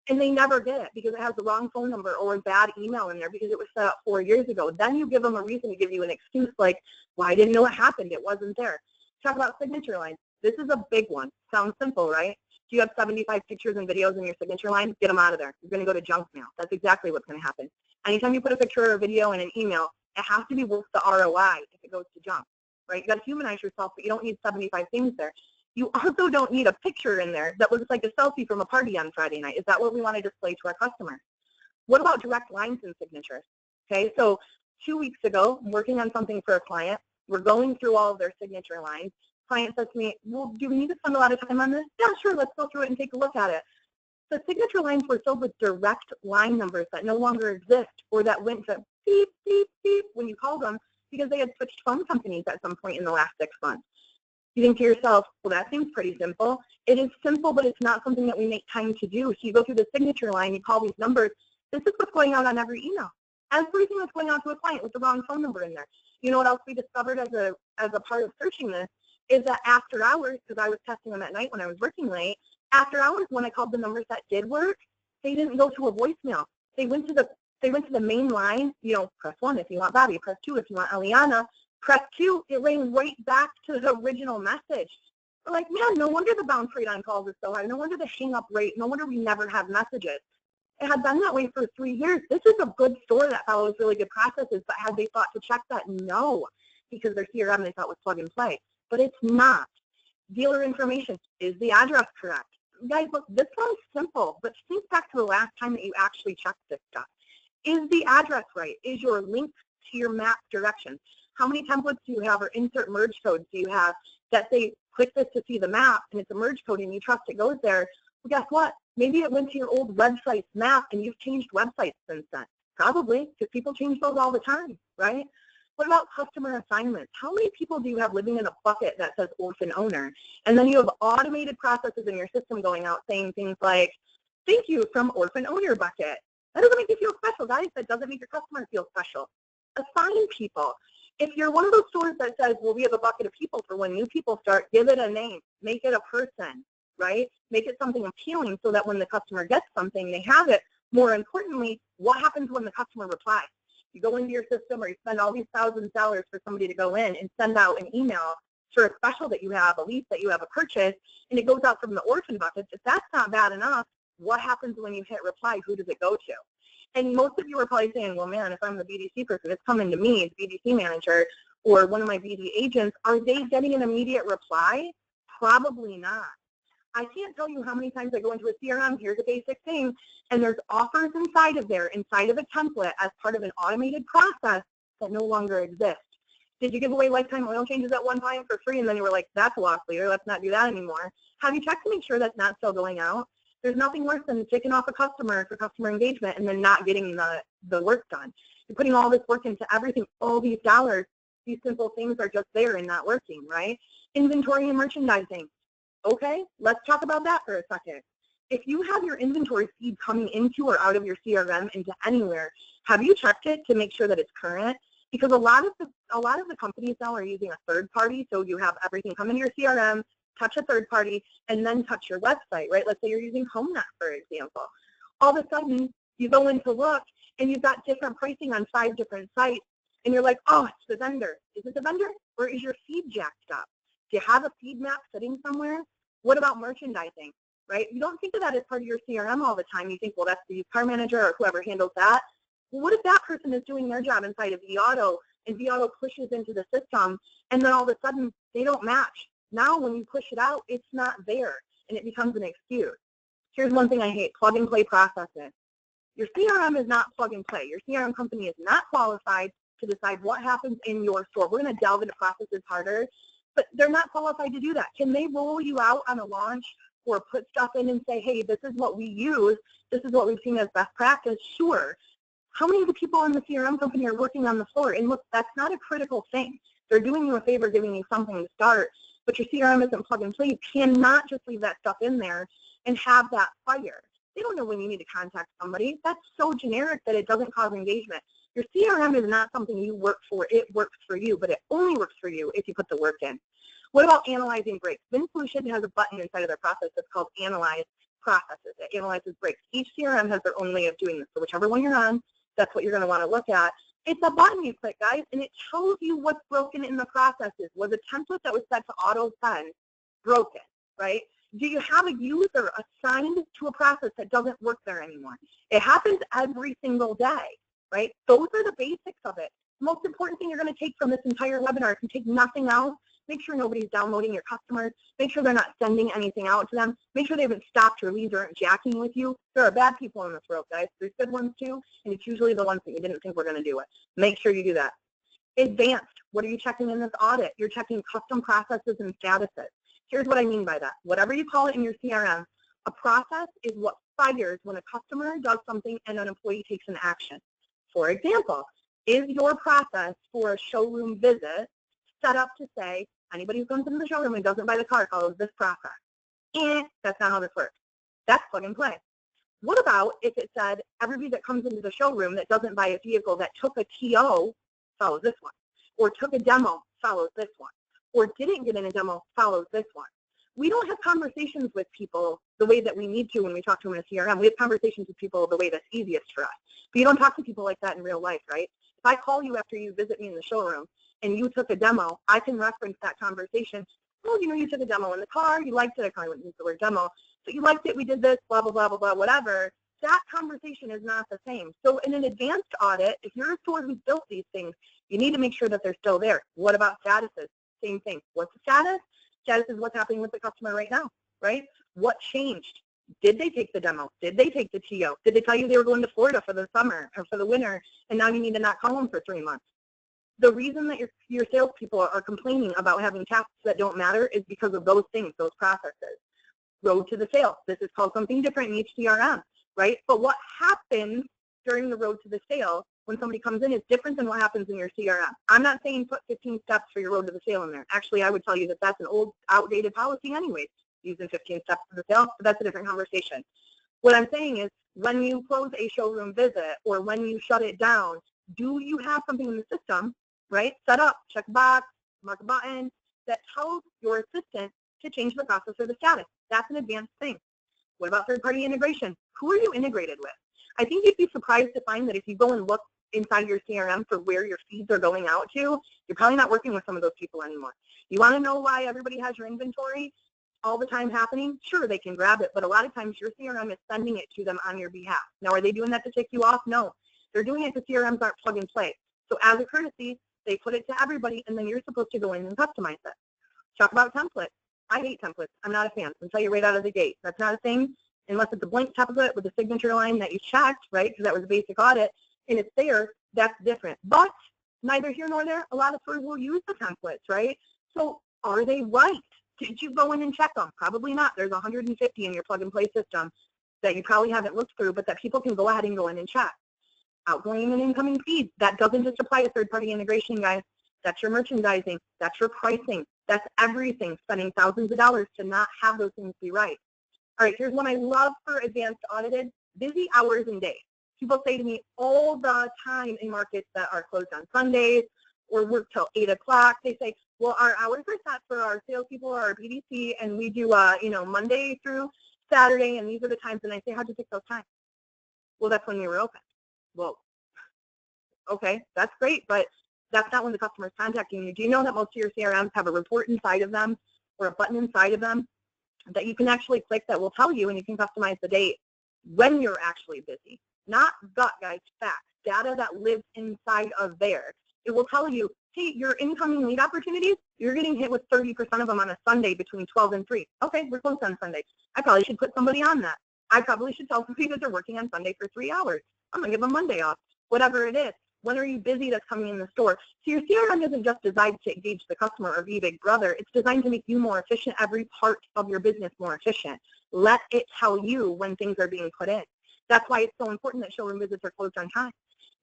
and they never get it because it has the wrong phone number or a bad email in there because it was set up 4 years ago. Then you give them a reason to give you an excuse like, well, I didn't know it happened. It wasn't there. Talk about signature lines. This is a big one. Sounds simple, right? Do you have 75 pictures and videos in your signature line? Get them out of there. You're going to go to junk mail. That's exactly what's going to happen. Anytime you put a picture or a video in an email, it has to be worth the ROI if it goes to junk, right? You got to humanize yourself, but you don't need 75 things there. You also don't need a picture in there that looks like a selfie from a party on Friday night. Is that what we want to display to our customers? What about direct lines and signatures? Okay, so 2 weeks ago, I'm working on something for a client. We're going through all of their signature lines. Client says to me, well, do we need to spend a lot of time on this? Yeah, sure, let's go through it and take a look at it. The signature lines were filled with direct line numbers that no longer exist or that went to beep, beep, beep when you called them because they had switched phone companies at some point in the last 6 months. You think to yourself, well, that seems pretty simple. It is simple, but it's not something that we make time to do. So you go through the signature line, you call these numbers. This is what's going on every email. Everything that's going on to a client with the wrong phone number in there. You know what else we discovered as a part of searching this is that after hours, because I was testing them at night when I was working late, after hours when I called the numbers that did work, they didn't go to a voicemail. They went to the main line, you know, press 1 if you want Bobbie, press 2 if you want Eliana, press 2, it rang right back to the original message. We're like, man, no wonder the bounce rate on calls is so high. No wonder the hang up rate, no wonder we never have messages. It had been that way for 3 years. This is a good store that follows really good processes, but had they thought to check that? No, because their CRM they thought was plug and play, but it's not. Dealer information, is the address correct? Guys, look, this sounds simple, but think back to the last time that you actually checked this stuff. Is the address right? Is your link to your map directions? How many templates do you have or insert merge codes do you have that say, click this to see the map and it's a merge code and you trust it goes there? Well, guess what? Maybe it went to your old website's map and you've changed websites since then. Probably, because people change those all the time, right? What about customer assignments? How many people do you have living in a bucket that says orphan owner? And then you have automated processes in your system going out saying things like, thank you from orphan owner bucket. That doesn't make you feel special, guys. That doesn't make your customer feel special. Assign people. If you're one of those stores that says, well, we have a bucket of people for when new people start, give it a name. Make it a person, right? Make it something appealing so that when the customer gets something, they have it. More importantly, what happens when the customer replies? You go into your system or you spend all these thousands of dollars for somebody to go in and send out an email for a special that you have, a lease that you have, a purchase, and it goes out from the orphan bucket. If that's not bad enough, what happens when you hit reply? Who does it go to? And most of you are probably saying, well, man, if I'm the BDC person, it's coming to me, the BDC manager, or one of my BD agents. Are they getting an immediate reply? Probably not. I can't tell you how many times I go into a CRM, here's a basic thing, and there's offers inside of there, inside of a template as part of an automated process that no longer exist. Did you give away lifetime oil changes at one time for free and then you were like, that's a loss leader, let's not do that anymore? Have you checked to make sure that's not still going out? There's nothing worse than taking off a customer for customer engagement and then not getting the work done. You're putting all this work into everything, all these dollars, these simple things are just there and not working, right? Inventory and merchandising. Okay, let's talk about that for a second. If you have your inventory feed coming into or out of your CRM into anywhere, have you checked it to make sure that it's current? Because a lot of the companies now are using a third party, so you have everything come into your CRM, touch a third party, and then touch your website, right? Let's say you're using HomeNet, for example. All of a sudden, you go in to look, and you've got different pricing on 5 different sites, and you're like, oh, it's the vendor. Is it the vendor, or is your feed jacked up? Do you have a feed map sitting somewhere? What about merchandising, right? You don't think of that as part of your CRM all the time. You think, well, that's the used car manager or whoever handles that. Well, what if that person is doing their job inside of vAuto and vAuto pushes into the system and then all of a sudden they don't match? Now when you push it out, it's not there and it becomes an excuse. Here's one thing I hate, plug and play processes. Your CRM is not plug and play. Your CRM company is not qualified to decide what happens in your store. We're going to delve into processes harder, but they're not qualified to do that. Can they roll you out on a launch or put stuff in and say, hey, this is what we use, this is what we've seen as best practice? Sure. How many of the people in the CRM company are working on the floor? And look, that's not a critical thing. They're doing you a favor, giving you something to start, but your CRM isn't plug and play. You cannot just leave that stuff in there and have that fire. They don't know when you need to contact somebody. That's so generic that it doesn't cause engagement. Your CRM is not something you work for. It works for you, but it only works for you if you put the work in. What about analyzing breaks? VinSolution has a button inside of their process that's called Analyze Processes. It analyzes breaks. Each CRM has their own way of doing this. So whichever one you're on, that's what you're going to want to look at. It's a button you click, guys, and it tells you what's broken in the processes. Was a template that was set to auto send broken, right? Do you have a user assigned to a process that doesn't work there anymore? It happens every single day, right? Those are the basics of it. The most important thing you're going to take from this entire webinar, if you take nothing else, Make sure nobody's downloading your customers. Make sure they're not sending anything out to them. Make sure they haven't stopped your leads or aren't jacking with you. There are bad people in this world, guys. There's good ones too, and it's usually the ones that you didn't think were going to do it. Make sure you do that. Advanced, what are you checking in this audit? You're checking custom processes and statuses. Here's what I mean by that. Whatever you call it in your CRM, a process is what fires when a customer does something and an employee takes an action. For example, is your process for a showroom visit set up to say, anybody who comes into the showroom and doesn't buy the car follows this process? That's not how this works. That's plug and play. What about if it said, everybody that comes into the showroom that doesn't buy a vehicle that took a TO follows this one, or took a demo follows this one, or didn't get in a demo follows this one? We don't have conversations with people the way that we need to when we talk to them in a CRM. We have conversations with people the way that's easiest for us. But you don't talk to people like that in real life, right? If I call you after you visit me in the showroom and you took a demo, I can reference that conversation. Oh, you took a demo in the car. You liked it. I probably wouldn't use the word demo. But you liked it. We did this, blah, blah, blah, blah, blah, whatever. That conversation is not the same. So in an advanced audit, if you're a store who's built these things, you need to make sure that they're still there. What about statuses? Same thing. What's the status? Status is what's happening with the customer right now, right? What changed? Did they take the demo? Did they take the TO? Did they tell you they were going to Florida for the summer or for the winter, and now you need to not call them for 3 months? The reason that your salespeople are complaining about having tasks that don't matter is because of those things, those processes. Road to the sale. This is called something different in each CRM, right? But what happens during the road to the sale when somebody comes in is different than what happens in your CRM. I'm not saying put 15 steps for your road to the sale in there. Actually, I would tell you that that's an old, outdated policy anyways, using 15 steps to the sale, but that's a different conversation. What I'm saying is when you close a showroom visit or when you shut it down, do you have something in the system, right, set up, check a box, mark a button, that tells your assistant to change the process or the status? That's an advanced thing. What about third-party integration? Who are you integrated with? I think you'd be surprised to find that if you go and look inside your CRM for where your feeds are going out to, you're probably not working with some of those people anymore. You want to know why everybody has your inventory all the time happening? Sure, they can grab it, but a lot of times your CRM is sending it to them on your behalf. Now, are they doing that to tick you off? No. They're doing it because CRMs aren't plug and play. So as a courtesy, they put it to everybody, and then you're supposed to go in and customize it. Talk about templates. I hate templates. I'm not a fan. I'll tell you right out of the gate. That's not a thing unless it's a blank template with a signature line that you checked, right, because that was a basic audit, and it's there. That's different. But neither here nor there, a lot of stores will use the templates, right? So are they right? Did you go in and check them? Probably not. There's 150 in your plug-and-play system that you probably haven't looked through, but that people can go ahead and go in and check. Outgoing and incoming feeds. That doesn't just apply to third-party integration, guys. That's your merchandising. That's your pricing. That's everything. Spending thousands of dollars to not have those things be right. All right, here's one I love for advanced audited. Busy hours and days. People say to me all the time in markets that are closed on Sundays or work till 8 o'clock, they say, well, our hours are set for our salespeople or our BDC, and we do, Monday through Saturday, and these are the times. And I say, how'd you pick those times? Well, that's when we were open. Well, okay, that's great, but that's not when the customer is contacting you. Do you know that most of your CRMs have a report inside of them or a button inside of them that you can actually click that will tell you, and you can customize the date when you're actually busy? Not gut, guys, facts, data that lives inside of there. It will tell you, hey, your incoming lead opportunities, you're getting hit with 30% of them on a Sunday between 12 and 3. Okay, we're closed on Sunday. I probably should put somebody on that. I probably should tell somebody that they're working on Sunday for 3 hours. I'm going to give them Monday off, whatever it is. When are you busy that's coming in the store? So your CRM isn't just designed to engage the customer or be Big Brother. It's designed to make you more efficient, every part of your business more efficient. Let it tell you when things are being put in. That's why it's so important that showroom visits are closed on time.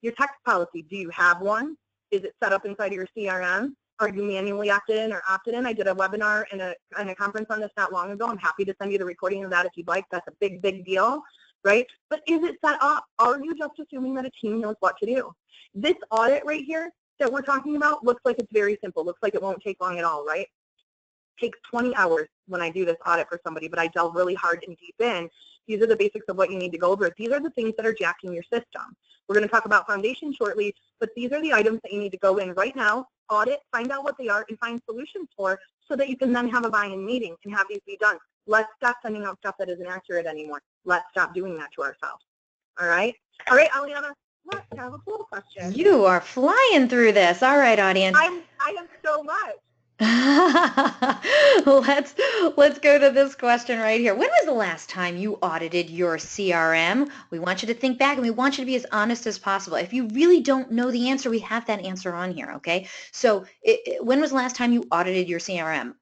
Your text policy, do you have one? Is it set up inside of your CRM? Are you manually opted in or opted in? I did a webinar and a conference on this not long ago. I'm happy to send you the recording of that if you'd like. That's a big, big deal, right? But is it set up? Are you just assuming that a team knows what to do? This audit right here that we're talking about looks like it's very simple. Looks like it won't take long at all, right? It takes 20 hours when I do this audit for somebody, but I delve really hard and deep in. These are the basics of what you need to go over. These are the things that are jacking your system. We're going to talk about foundation shortly, but these are the items that you need to go in right now, audit, find out what they are, and find solutions for so that you can then have a buy-in meeting and have these be done. Let's stop sending out stuff that isn't accurate anymore. Let's stop doing that to ourselves. All right? All right, Aliana, let's have a poll question. You are flying through this. All right, audience. I am so much. Let's go to this question right here. When was the last time you audited your CRM? We want you to think back and we want you to be as honest as possible. If you really don't know the answer, we have that answer on here, okay? So when was the last time you audited your CRM?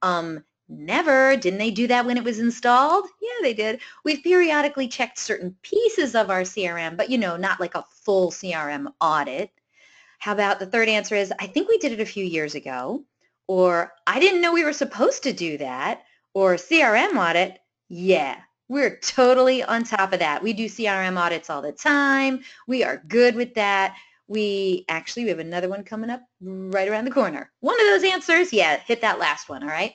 Never. Didn't they do that when it was installed? Yeah, they did. We've periodically checked certain pieces of our CRM, but not like a full CRM audit. How about the third answer is, I think we did it a few years ago, or I didn't know we were supposed to do that, or CRM audit. Yeah, we're totally on top of that. We do CRM audits all the time. We are good with that. We have another one coming up right around the corner. One of those answers, yeah, hit that last one, all right?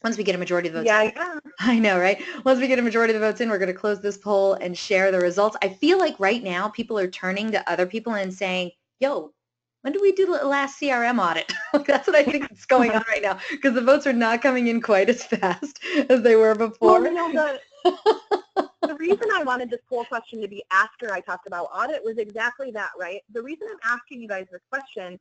Once we get a majority of the votes. Yeah. I know, right? Once we get a majority of the votes in, we're going to close this poll and share the results. I feel like right now people are turning to other people and saying, yo, when did we do the last CRM audit? That's what I think is going on right now, because the votes are not coming in quite as fast as they were before. Well, the reason I wanted this poll question to be after I talked about audit was exactly that, right? The reason I'm asking you guys this question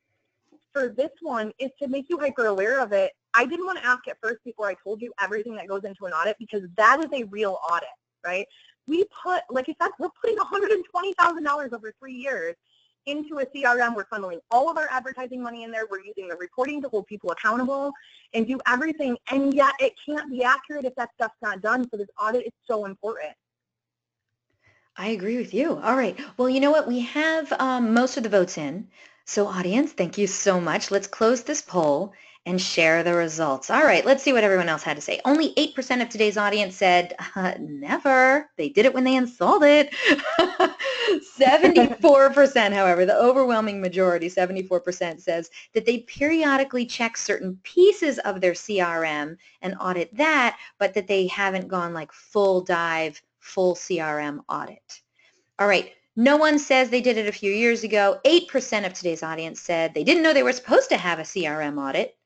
for this one is to make you hyper aware of it. I didn't want to ask it first before I told you everything that goes into an audit, because that is a real audit, right? We put, like I said, we're putting $120,000 over 3 years into a CRM. We're funneling all of our advertising money in there. We're using the reporting to hold people accountable and do everything. And yet it can't be accurate if that stuff's not done. So this audit is so important. I agree with you. All right. Well, you know what? We have most of the votes in. So audience, thank you so much. Let's close this poll and share the results. All right. Let's see what everyone else had to say. Only 8% of today's audience said never. They did it when they installed it. 74%, however, the overwhelming majority, 74%, says that they periodically check certain pieces of their CRM and audit that, but that they haven't gone like full dive, full CRM audit. All right. No one says they did it a few years ago. 8% of today's audience said they didn't know they were supposed to have a CRM audit.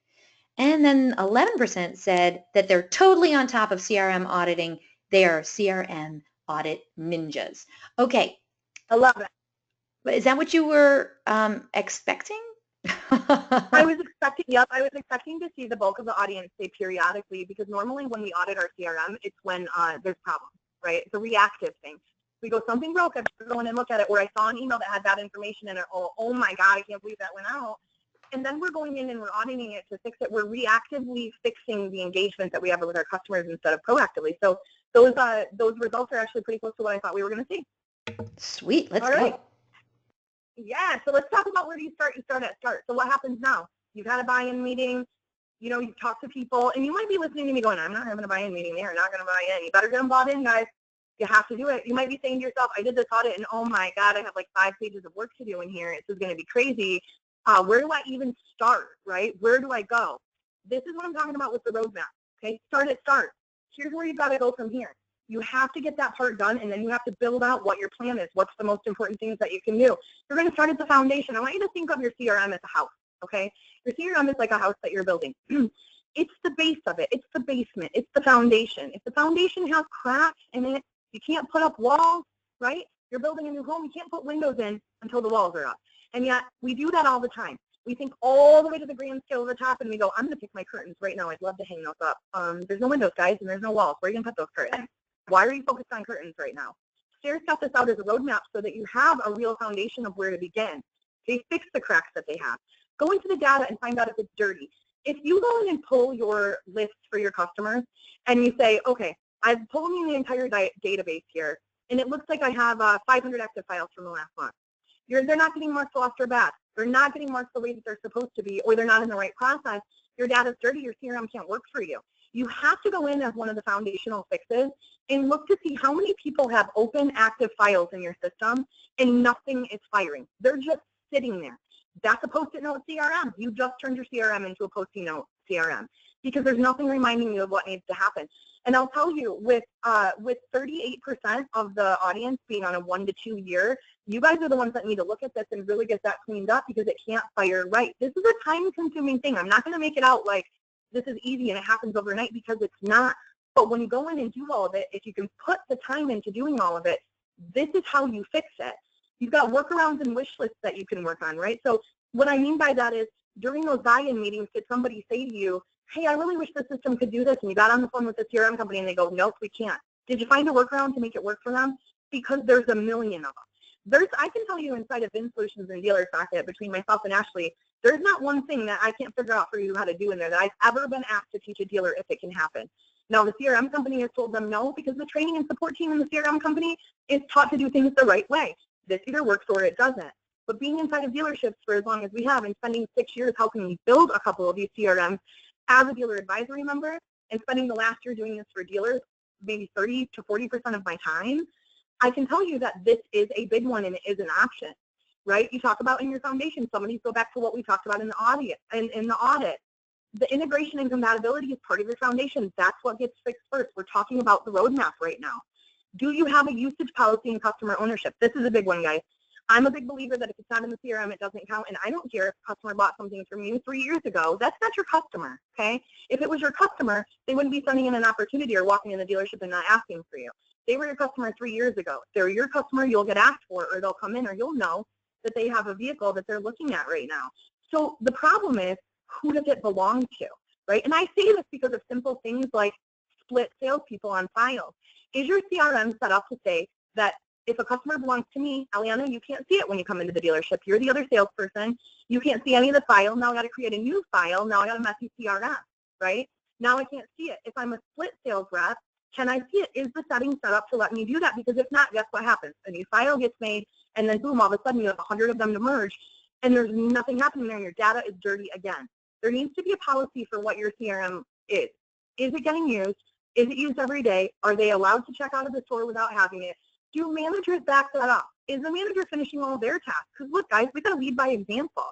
And then 11% said that they're totally on top of CRM auditing. They are CRM audit ninjas. Okay. I love it. But is that what you were expecting? I was expecting to see the bulk of the audience say periodically, because normally when we audit our CRM, it's when there's problems, right? It's a reactive thing. We go, something broke, I have to go in and look at it, or I saw an email that had that information in it, oh my God, I can't believe that went out. And then we're going in and we're auditing it to fix it. We're reactively fixing the engagement that we have with our customers instead of proactively. So those results are actually pretty close to what I thought we were going to see. Sweet, let's go. Yeah, so let's talk about where do you start? You start at start. So what happens now? You've had a buy-in meeting, you've talked to people, and you might be listening to me going, I'm not having a buy-in meeting. They are not going to buy in. You better get them bought in, guys. You have to do it. You might be saying to yourself, I did this audit, and oh my God, I have like 5 pages of work to do in here. This is going to be crazy. Where do I even start, right? Where do I go? This is what I'm talking about with the roadmap, okay? Start at start. Here's where you've got to go from here. You have to get that part done, and then you have to build out what your plan is. What's the most important things that you can do? You're going to start at the foundation. I want you to think of your CRM as a house, okay? Your CRM is like a house that you're building. It's the base of it. It's the basement. It's the foundation. If the foundation has cracks in it, you can't put up walls, right? You're building a new home. You can't put windows in until the walls are up. And yet we do that all the time. We think all the way to the grand scale of the top, and we go, I'm going to pick my curtains right now. I'd love to hang those up. There's no windows, guys, and there's no walls. Where are you going to put those curtains? Why are you focused on curtains right now? Stair step this out as a roadmap so that you have a real foundation of where to begin. They fix the cracks that they have. Go into the data and find out if it's dirty. If you go in and pull your list for your customers and you say, okay, I've pulled in the entire database here, and it looks like I have 500 active files from the last month. They're not getting marked lost or bad. They're not getting marked the way that they're supposed to be, or they're not in the right process. Your data's dirty. Your CRM can't work for you. You have to go in as one of the foundational fixes and look to see how many people have open active files in your system and nothing is firing. They're just sitting there. That's a Post-it note CRM. You just turned your CRM into a Post-it note CRM because there's nothing reminding you of what needs to happen. And I'll tell you, with 38% of the audience being on a 1 to 2 year, you guys are the ones that need to look at this and really get that cleaned up because it can't fire right. This is a time-consuming thing. I'm not going to make it out like this is easy and it happens overnight because it's not. But when you go in and do all of it, if you can put the time into doing all of it, this is how you fix it. You've got workarounds and wish lists that you can work on, right? So what I mean by that is during those buy-in meetings, did somebody say to you, hey, I really wish the system could do this, and you got on the phone with the CRM company and they go, nope, we can't. Did you find a workaround to make it work for them? Because there's a million of them. I can tell you inside of Vin Solutions and Dealer Socket, between myself and Ashley, there's not one thing that I can't figure out for you how to do in there that I've ever been asked to teach a dealer if it can happen. Now, the CRM company has told them no, because the training and support team in the CRM company is taught to do things the right way. This either works or it doesn't. But being inside of dealerships for as long as we have and spending 6 years helping build a couple of these CRMs as a dealer advisory member and spending the last year doing this for dealers, maybe 30 to 40% of my time, I can tell you that this is a big one and it is an option, right? You talk about in your foundation, some of these go back to what we talked about in the audit. The integration and compatibility is part of your foundation. That's what gets fixed first. We're talking about the roadmap right now. Do you have a usage policy and customer ownership? This is a big one, guys. I'm a big believer that if it's not in the CRM, it doesn't count, and I don't care if a customer bought something from you 3 years ago. That's not your customer, okay? If it was your customer, they wouldn't be sending in an opportunity or walking in the dealership and not asking for you. They were your customer 3 years ago. If they're your customer, you'll get asked for, or they'll come in, or you'll know that they have a vehicle that they're looking at right now. So the problem is, who does it belong to, right? And I say this because of simple things like split salespeople on files. Is your CRM set up to say that if a customer belongs to me, Eliana, you can't see it when you come into the dealership. You're the other salesperson. You can't see any of the file. Now I got to create a new file. Now I got a messy CRM, right? Now I can't see it. If I'm a split sales rep, can I see it? Is the setting set up to let me do that? Because if not, guess what happens? A new file gets made, and then boom, all of a sudden you have 100 of them to merge, and there's nothing happening there, and your data is dirty again. There needs to be a policy for what your CRM is. Is it getting used? Is it used every day? Are they allowed to check out of the store without having it? Do managers back that up? Is the manager finishing all their tasks? Because look, guys, we got to lead by example.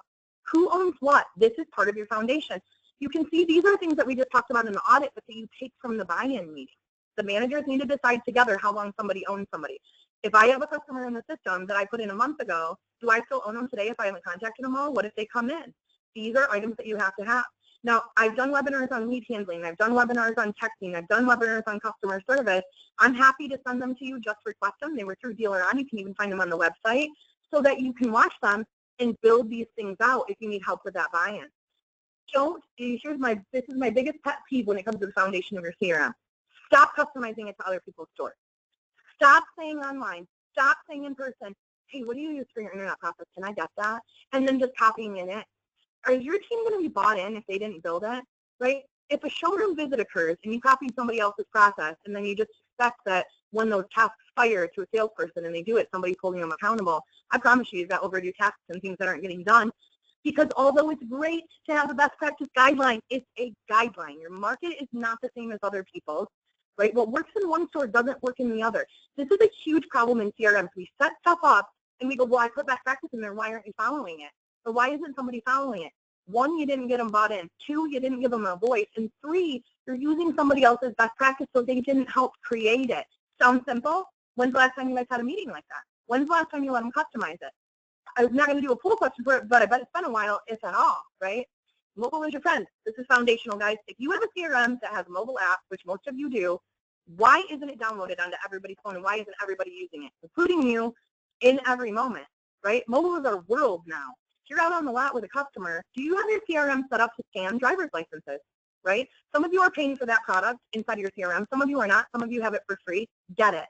Who owns what? This is part of your foundation. You can see these are things that we just talked about in the audit, but that you take from the buy-in meeting. The managers need to decide together how long somebody owns somebody. If I have a customer in the system that I put in a month ago, do I still own them today if I haven't contacted them all? What if they come in? These are items that you have to have. Now, I've done webinars on lead handling. I've done webinars on texting. I've done webinars on customer service. I'm happy to send them to you. Just request them. They were through DealerOn. You can even find them on the website so that you can watch them and build these things out if you need help with that buy-in. This is my biggest pet peeve when it comes to the foundation of your CRM. Stop customizing it to other people's stores. Stop saying online. Stop saying in person, hey, what do you use for your internet process? Can I get that? And then just copying in it. Is your team going to be bought in if they didn't build it, right? If a showroom visit occurs and you copy somebody else's process and then you just expect that when those tasks fire to a salesperson and they do it, somebody's holding them accountable, I promise you've got overdue tasks and things that aren't getting done. Because although it's great to have a best practice guideline, it's a guideline. Your market is not the same as other people's, right? What works in one store doesn't work in the other. This is a huge problem in CRMs. We set stuff up and we go, well, I put best practice in there. Why aren't you following it? Or why isn't somebody following it? 1, you didn't get them bought in. 2, you didn't give them a voice. And 3, you're using somebody else's best practice so they didn't help create it. Sounds simple? When's the last time you guys had a meeting like that? When's the last time you let them customize it? I'm not going to do a poll question for it, but I bet it's been a while, if at all, right? Mobile is your friend. This is foundational, guys. If you have a CRM that has a mobile app, which most of you do, why isn't it downloaded onto everybody's phone, and why isn't everybody using it, including you, in every moment, right? Mobile is our world now. If you're out on the lot with a customer, do you have your CRM set up to scan driver's licenses, right? Some of you are paying for that product inside of your CRM. Some of you are not. Some of you have it for free. Get it.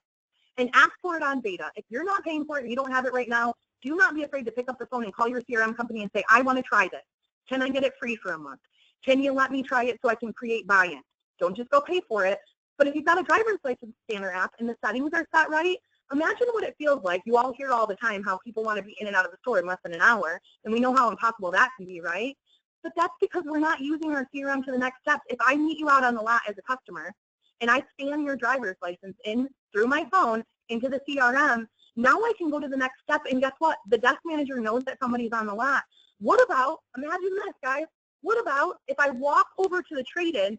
And ask for it on beta. If you're not paying for it and you don't have it right now, do not be afraid to pick up the phone and call your CRM company and say, I want to try this. Can I get it free for a month? Can you let me try it so I can create buy-in? Don't just go pay for it. But if you've got a driver's license scanner app and the settings are set right, imagine what it feels like. You all hear all the time how people want to be in and out of the store in less than an hour, and we know how impossible that can be, right? But that's because we're not using our CRM to the next step. If I meet you out on the lot as a customer and I scan your driver's license in through my phone into the CRM, now I can go to the next step, and guess what? The desk manager knows that somebody's on the lot. What about, imagine this, guys, what about if I walk over to the trade-in,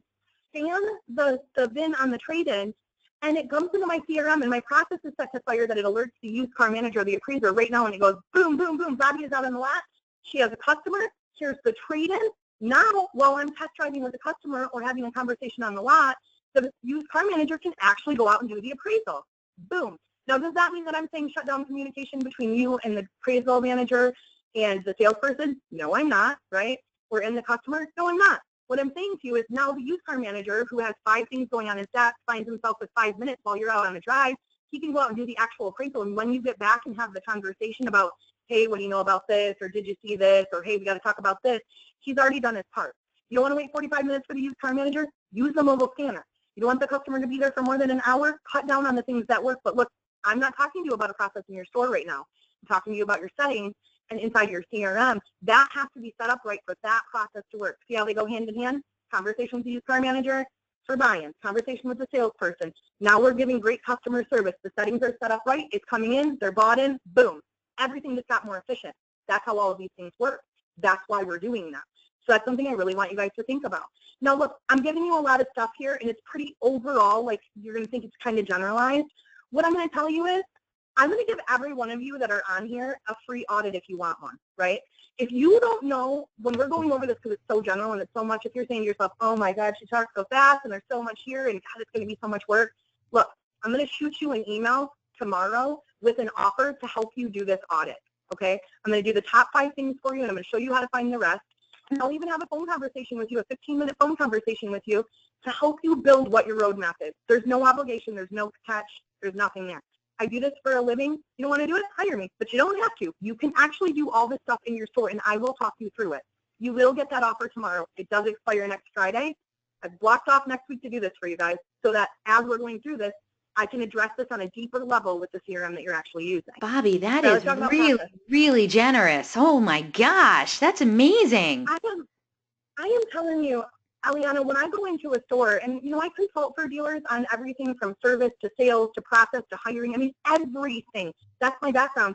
scan the VIN on the trade-in, and it comes into my CRM, and my process is set to fire that it alerts the used car manager or the appraiser right now, and it goes boom, boom, boom. Bobbie is out on the lot. She has a customer. Here's the trade-in. Now, while I'm test driving with the customer or having a conversation on the lot, the used car manager can actually go out and do the appraisal. Boom. Now, does that mean that I'm saying shut down communication between you and the appraisal manager and the salesperson? No, I'm not, right? or in the customer? No, I'm not. What I'm saying to you is now the used car manager who has 5 things going on his desk finds himself with 5 minutes while you're out on a drive. He can go out and do the actual appraisal. And when you get back and have the conversation about, hey, what do you know about this? Or did you see this? Or hey, we got to talk about this. He's already done his part. You don't want to wait 45 minutes for the used car manager? Use the mobile scanner. You don't want the customer to be there for more than an hour? Cut down on the things that work. But look, I'm not talking to you about a process in your store right now. I'm talking to you about your settings and inside your CRM. That has to be set up right for that process to work. See how they go hand in hand? Conversation with the used car manager for buy-in, conversation with the salesperson. Now we're giving great customer service. The settings are set up right. It's coming in. They're bought in. Boom. Everything just got more efficient. That's how all of these things work. That's why we're doing that. So that's something I really want you guys to think about. Now, look, I'm giving you a lot of stuff here, and it's pretty overall, like you're going to think it's kind of generalized. What I'm going to tell you is I'm going to give every one of you that are on here a free audit if you want one, right? If you don't know, when we're going over this, because it's so general and it's so much, if you're saying to yourself, oh my God, she talks so fast and there's so much here and God, it's going to be so much work. Look, I'm going to shoot you an email tomorrow with an offer to help you do this audit, okay? I'm going to do the top 5 things for you and I'm going to show you how to find the rest. And I'll even have a phone conversation with you, a 15-minute phone conversation with you to help you build what your roadmap is. There's no obligation. There's no catch. There's nothing there. I do this for a living. You don't want to do it? Hire me. But you don't have to. You can actually do all this stuff in your store, and I will talk you through it. You will get that offer tomorrow. It does expire next Friday. I've blocked off next week to do this for you guys so that as we're going through this, I can address this on a deeper level with the CRM that you're actually using. Bobbie, that is really, really generous. Oh my gosh, that's amazing. I am telling you, Eliana, when I go into a store, and I consult for dealers on everything from service to sales to process to hiring. I mean, everything. That's my background.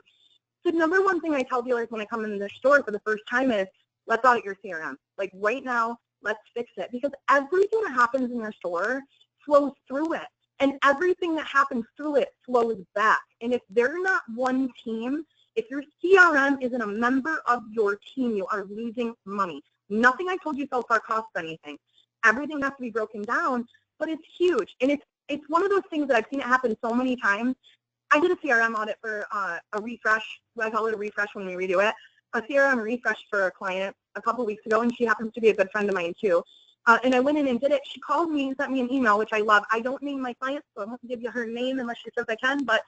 The number one thing I tell dealers when I come into their store for the first time is, let's audit your CRM. Like right now, let's fix it. Because everything that happens in your store flows through it. And everything that happens through it flows back. And if they're not one team, if your CRM isn't a member of your team, you are losing money. Nothing I told you so far costs anything. Everything has to be broken down, but it's huge. And it's one of those things that I've seen it happen so many times. I did a CRM audit for a refresh. I call it a refresh when we redo it. A CRM refresh for a client a couple weeks ago, and she happens to be a good friend of mine too. And I went in and did it. She called me and sent me an email, which I love. I don't name my clients, so I won't give you her name unless she says I can, but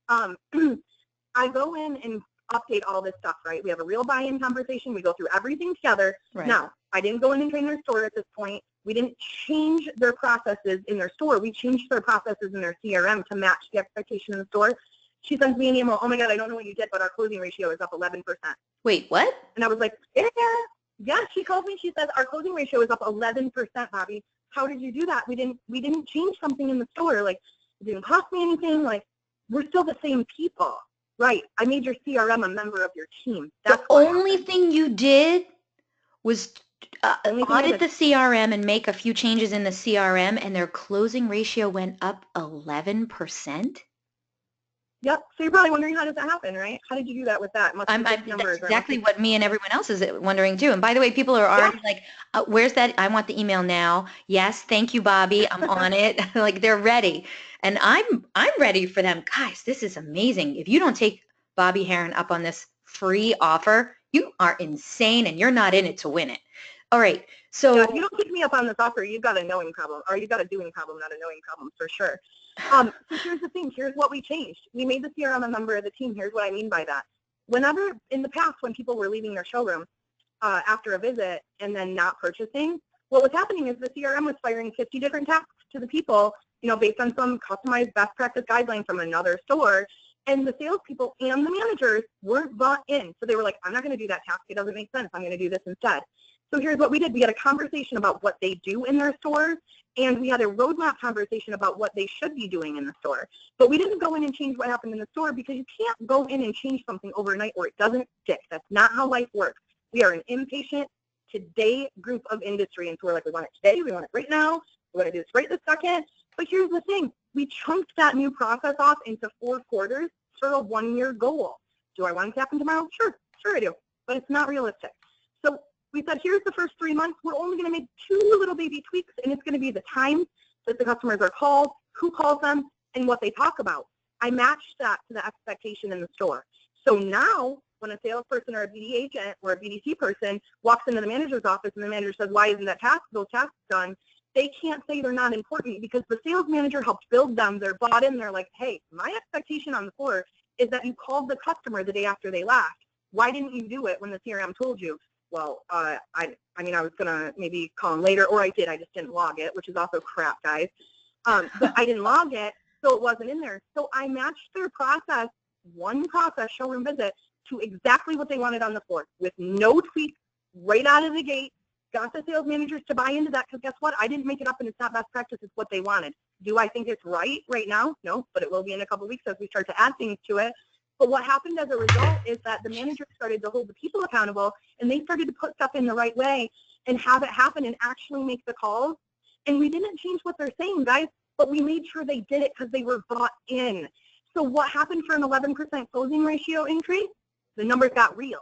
I go in and update all this stuff, right? We have a real buy-in conversation. We go through everything together. Right. Now, I didn't go in and train their store at this point. We didn't change their processes in their store. We changed their processes in their CRM to match the expectation in the store. She sends me an email, oh my God, I don't know what you did, but our closing ratio is up 11%. Wait, what? And I was like, yeah, she called me. She says, our closing ratio is up 11%, Bobbie. How did you do that? We didn't change something in the store. Like, it didn't cost me anything. Like, we're still the same people. Right. I made your CRM a member of your team. That's the only thing you did was audit the CRM and make a few changes in the CRM, and their closing ratio went up 11%? Yep. So you're probably wondering, how does that happen, right? How did you do that with that? That's exactly what me and everyone else is wondering too. And by the way, people are already like, where's that? I want the email now. Yes, thank you, Bobbie. I'm on it. Like they're ready. And I'm ready for them. Guys, this is amazing. If you don't take Bobbie Herron up on this free offer, you are insane and you're not in it to win it. All right. So if you don't pick me up on this offer, you've got a knowing problem, or you've got a doing problem, not a knowing problem for sure. So here's the thing. Here's what we changed. We made the CRM a member of the team. Here's what I mean by that. Whenever in the past, when people were leaving their showroom after a visit and then not purchasing, what was happening is the CRM was firing 50 different tasks to the people, based on some customized best practice guideline from another store. And the salespeople and the managers weren't bought in. So they were like, I'm not going to do that task. It doesn't make sense. I'm going to do this instead. So here's what we did. We had a conversation about what they do in their stores, and we had a roadmap conversation about what they should be doing in the store. But we didn't go in and change what happened in the store, because you can't go in and change something overnight or it doesn't stick. That's not how life works. We are an impatient today group of industry, and so we're like, we want it today. We want it right now. We want to do this right this second. But here's the thing. We chunked that new process off into 4 quarters for a 1-year goal. Do I want it to happen tomorrow? Sure I do. But it's not realistic. So we said, here's the first 3 months. We're only going to make 2 little baby tweaks, and it's going to be the time that the customers are called, who calls them, and what they talk about. I matched that to the expectation in the store. So now when a salesperson or a BD agent or a BDC person walks into the manager's office and the manager says, why isn't those tasks done? They can't say they're not important because the sales manager helped build them. They're bought in. They're like, hey, my expectation on the floor is that you called the customer the day after they left. Why didn't you do it when the CRM told you? Well, I mean, I was going to maybe call them later, or I did. I just didn't log it, which is also crap, guys. But I didn't log it, so it wasn't in there. So I matched their process, one process, showroom visit, to exactly what they wanted on the floor with no tweak right out of the gate. Got the sales managers to buy into that because guess what? I didn't make it up and it's not best practice. It's what they wanted. Do I think it's right now? No, but it will be in a couple of weeks as we start to add things to it. But what happened as a result is that the manager started to hold the people accountable and they started to put stuff in the right way and have it happen and actually make the calls. And we didn't change what they're saying, guys, but we made sure they did it because they were bought in. So what happened for an 11% closing ratio increase? The numbers got real.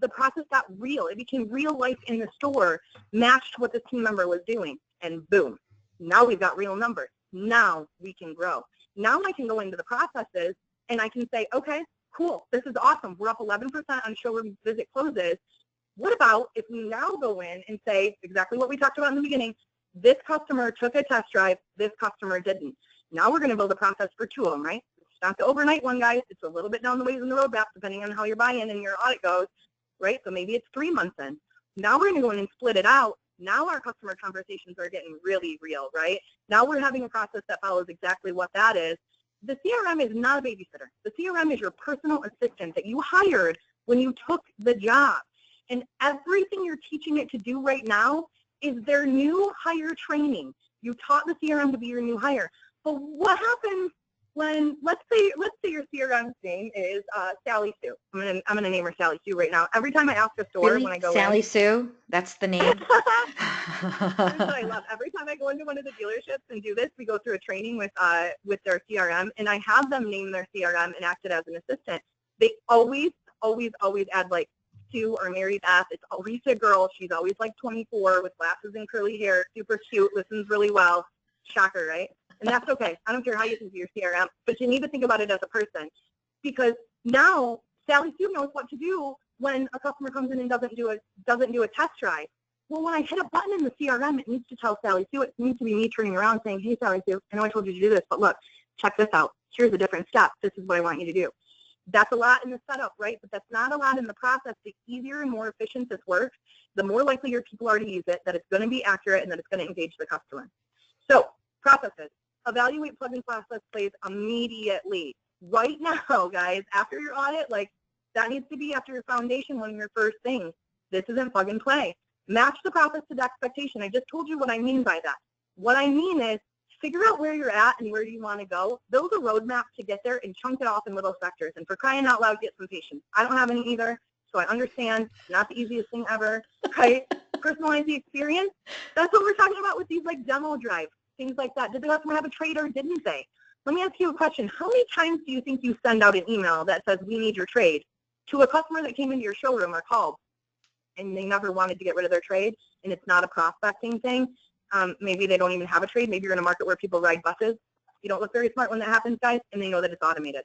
The process got real. It became real life in the store, matched what the team member was doing, and boom. Now we've got real numbers. Now we can grow. Now I can go into the processes and I can say, okay, cool, this is awesome. We're up 11% on showroom visit closes. What about if we now go in and say exactly what we talked about in the beginning, this customer took a test drive, this customer didn't. Now we're going to build a process for two of them, right? It's not the overnight one, guys. It's a little bit down the ways in the roadmap, depending on how your buy-in and your audit goes, right? So maybe it's 3 months in. Now we're going to go in and split it out. Now our customer conversations are getting really real, right? Now we're having a process that follows exactly what that is. The CRM is not a babysitter. The CRM is your personal assistant that you hired when you took the job. And everything you're teaching it to do right now is their new hire training. You taught the CRM to be your new hire. But what happens when, let's say your CRM's name is Sally Sue. I'm gonna name her Sally Sue right now. Every time I ask a store Really? when I go Sally in, Sue? That's the name? Here's what I love. Every time I go into one of the dealerships and do this, we go through a training with their CRM, and I have them name their CRM and act it as an assistant. They always add like Sue or Mary Beth. It's always a girl. She's always like 24 with glasses and curly hair, super cute, listens really well. Shocker, right? And that's okay. I don't care how you think of your CRM, but you need to think about it as a person, because now Sally Sue knows what to do when a customer comes in and doesn't do a test drive. Well, when I hit a button in the CRM, it needs to tell Sally Sue. It needs to be me turning around saying, hey, Sally Sue, I know I told you to do this, but look, check this out. Here's a different step. This is what I want you to do. That's a lot in the setup, right? But that's not a lot in the process. The easier and more efficient this works, the more likely your people are to use it, that it's going to be accurate, and that it's going to engage the customer. So processes. Evaluate plug-in process plays immediately. Right now, guys, after your audit, like that needs to be after your foundation, one of your first things. This isn't plug and play. Match the process to the expectation. I just told you what I mean by that. What I mean is figure out where you're at and where you want to go. Build a roadmap to get there and chunk it off in little sectors. And for crying out loud, get some patience. I don't have any either, so I understand. It's not the easiest thing ever, right? Personalize the experience. That's what we're talking about with these like demo drives, things like that. Did the customer have a trade or didn't they? Let me ask you a question. How many times do you think you send out an email that says, we need your trade, to a customer that came into your showroom or called and they never wanted to get rid of their trade, and it's not a prospecting thing? Maybe they don't even have a trade. Maybe you're in a market where people ride buses. You don't look very smart when that happens, guys, and they know that it's automated.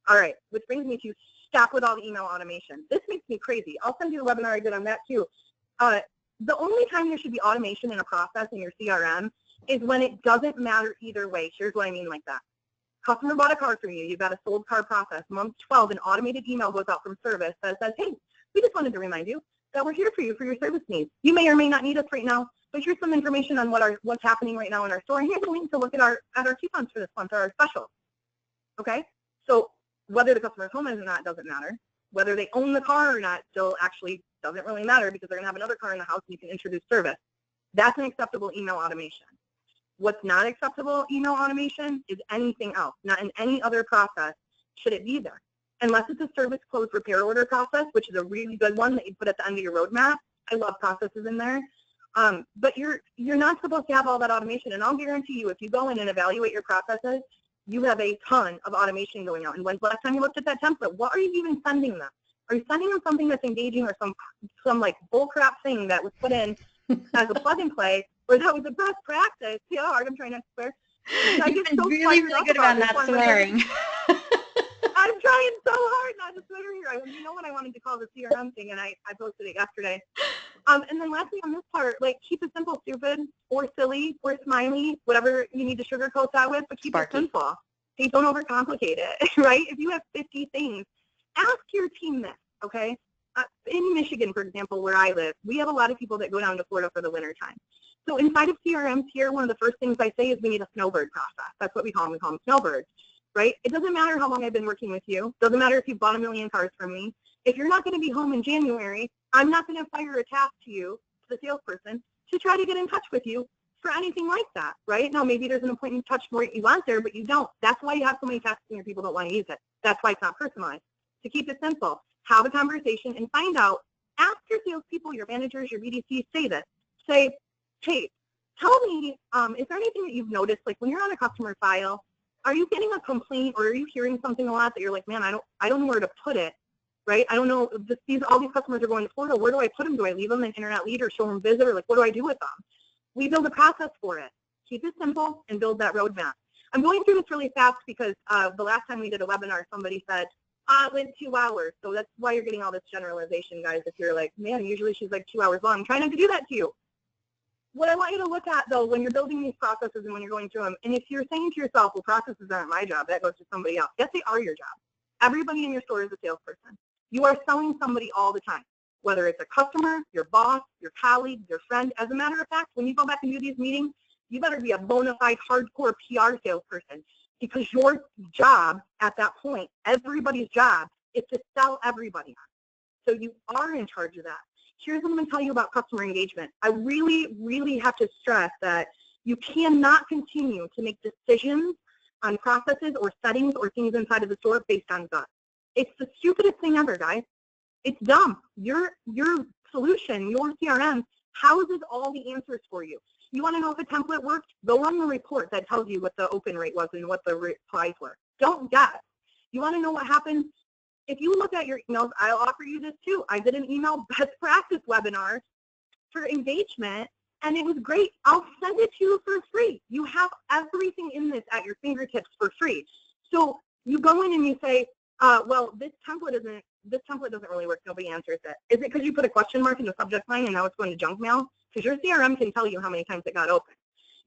All right, which brings me to stop with all the email automation. This makes me crazy. I'll send you the webinar I did on that too. The only time there should be automation in a process in your CRM is when it doesn't matter either way. Here's what I mean like that. Customer bought a car from you. You've got a sold car process. Month 12, an automated email goes out from service that says, hey, we just wanted to remind you that we're here for you for your service needs. You may or may not need us right now, but here's some information on what's happening right now in our store. And here's a link to look at our coupons for this month or our specials. Okay? So whether the customer's home is or not doesn't matter. Whether they own the car or not still actually doesn't really matter, because they're going to have another car in the house and you can introduce service. That's an acceptable email automation. What's not acceptable email automation is anything else. Not in any other process should it be there. Unless it's a service close repair order process, which is a really good one that you put at the end of your roadmap. I love processes in there. But you're not supposed to have all that automation. And I'll guarantee you, if you go in and evaluate your processes, you have a ton of automation going on. And when's the last time you looked at that template? What are you even sending them? Are you sending them something that's engaging, or some like bullcrap thing that was put in as a plug and play, or that was a best practice? See how hard I'm trying not to swear? You've been really good about not swearing. I'm trying so hard not to swear here. You know what I wanted to call the CRM thing, and I posted it yesterday. And then lastly on this part, like keep it simple, stupid, or silly, or smiley, whatever you need to sugarcoat that with, but keep Sparky. it simple. Hey, don't overcomplicate it, right? If you have 50 things, ask your team this, okay? In Michigan, for example, where I live, we have a lot of people that go down to Florida for the winter time. So inside of CRMs here, one of the first things I say is we need a snowbird process. That's what we call them. We call them snowbirds, right? It doesn't matter how long I've been working with you. Doesn't matter if you've bought a million cars from me. If you're not going to be home in January, I'm not going to fire a task to you, to the salesperson, to try to get in touch with you for anything like that, right? Now, maybe there's an appointment touch point you want there, but you don't. That's why you have so many tasks and your people don't want to use it. That's why it's not personalized. To keep it simple, have a conversation and find out, ask your salespeople, your managers, your BDCs, say this. Say, hey, tell me, is there anything that you've noticed, like when you're on a customer file, are you getting a complaint or are you hearing something a lot that you're like, man, I don't know where to put it, right? I don't know, all these customers are going to Florida. Where do I put them? Do I leave them in internet lead or showroom visit, or like, what do I do with them? We build a process for it. Keep it simple and build that roadmap. I'm going through this really fast because the last time we did a webinar, somebody said, it went 2 hours. So that's why you're getting all this generalization, guys. If you're like, man, usually she's like 2 hours long. I'm trying not to do that to you. What I want you to look at, though, when you're building these processes and when you're going through them, and if you're saying to yourself, well, processes aren't my job, that goes to somebody else. Yes, they are your job. Everybody in your store is a salesperson. You are selling somebody all the time, whether it's a customer, your boss, your colleague, your friend. As a matter of fact, when you go back and do these meetings, you better be a bona fide hardcore PR salesperson, because your job at that point, everybody's job, is to sell everybody. So you are in charge of that. Here's what I'm going to tell you about customer engagement. I really, really have to stress that you cannot continue to make decisions on processes or settings or things inside of the store based on gut. It's the stupidest thing ever, guys. It's dumb. Your solution, your CRM, houses all the answers for you. You want to know if a template worked? Go run the report that tells you what the open rate was and what the replies were. Don't guess. You want to know what happens? If you look at your emails, I'll offer you this too. I did an email best practice webinar for engagement, and it was great. I'll send it to you for free. You have everything in this at your fingertips for free. So you go in and you say, well, this template doesn't really work. Nobody answers it. Is it because you put a question mark in the subject line and now it's going to junk mail? Because your CRM can tell you how many times it got open.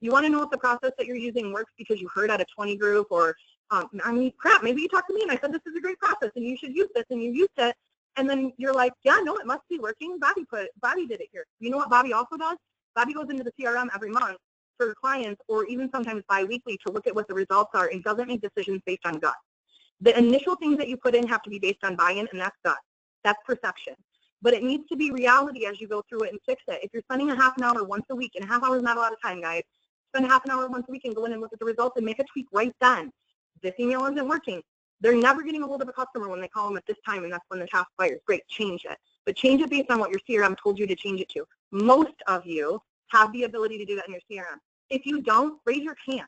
You want to know if the process that you're using works because you heard at a 20 group, or I mean, crap, maybe you talked to me and I said this is a great process and you should use this, and you used it, and then you're like, yeah, no, it must be working. Bobbie did it here. You know what Bobbie also does? Bobbie goes into the CRM every month for clients, or even sometimes bi-weekly, to look at what the results are, and doesn't make decisions based on gut. The initial things that you put in have to be based on buy-in, and that's gut. That's perception. But it needs to be reality as you go through it and fix it. If you're spending a half an hour once a week, and a half hour is not a lot of time, guys, spend a half an hour once a week and go in and look at the results and make a tweak right then. This email isn't working. They're never getting a hold of a customer when they call them at this time, and that's when the task fires. Great, change it. But change it based on what your CRM told you to change it to. Most of you have the ability to do that in your CRM. If you don't, raise your hand.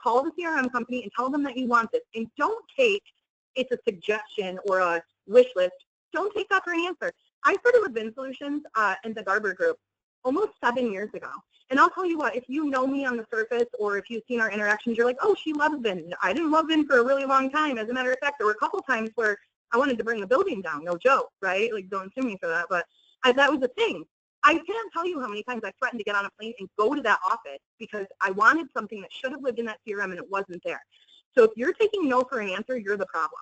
Call the CRM company and tell them that you want this. And don't take it's a suggestion or a wish list. Don't take that for an answer. I started with VIN Solutions in the Garber Group almost 7 years ago. And I'll tell you what, if you know me on the surface, or if you've seen our interactions, you're like, oh, she loves VIN. I didn't love VIN for a really long time. As a matter of fact, there were a couple times where I wanted to bring the building down. No joke, right? Like, don't sue me for that. But that was a thing. I can't tell you how many times I threatened to get on a plane and go to that office because I wanted something that should have lived in that CRM and it wasn't there. So if you're taking no for an answer, you're the problem.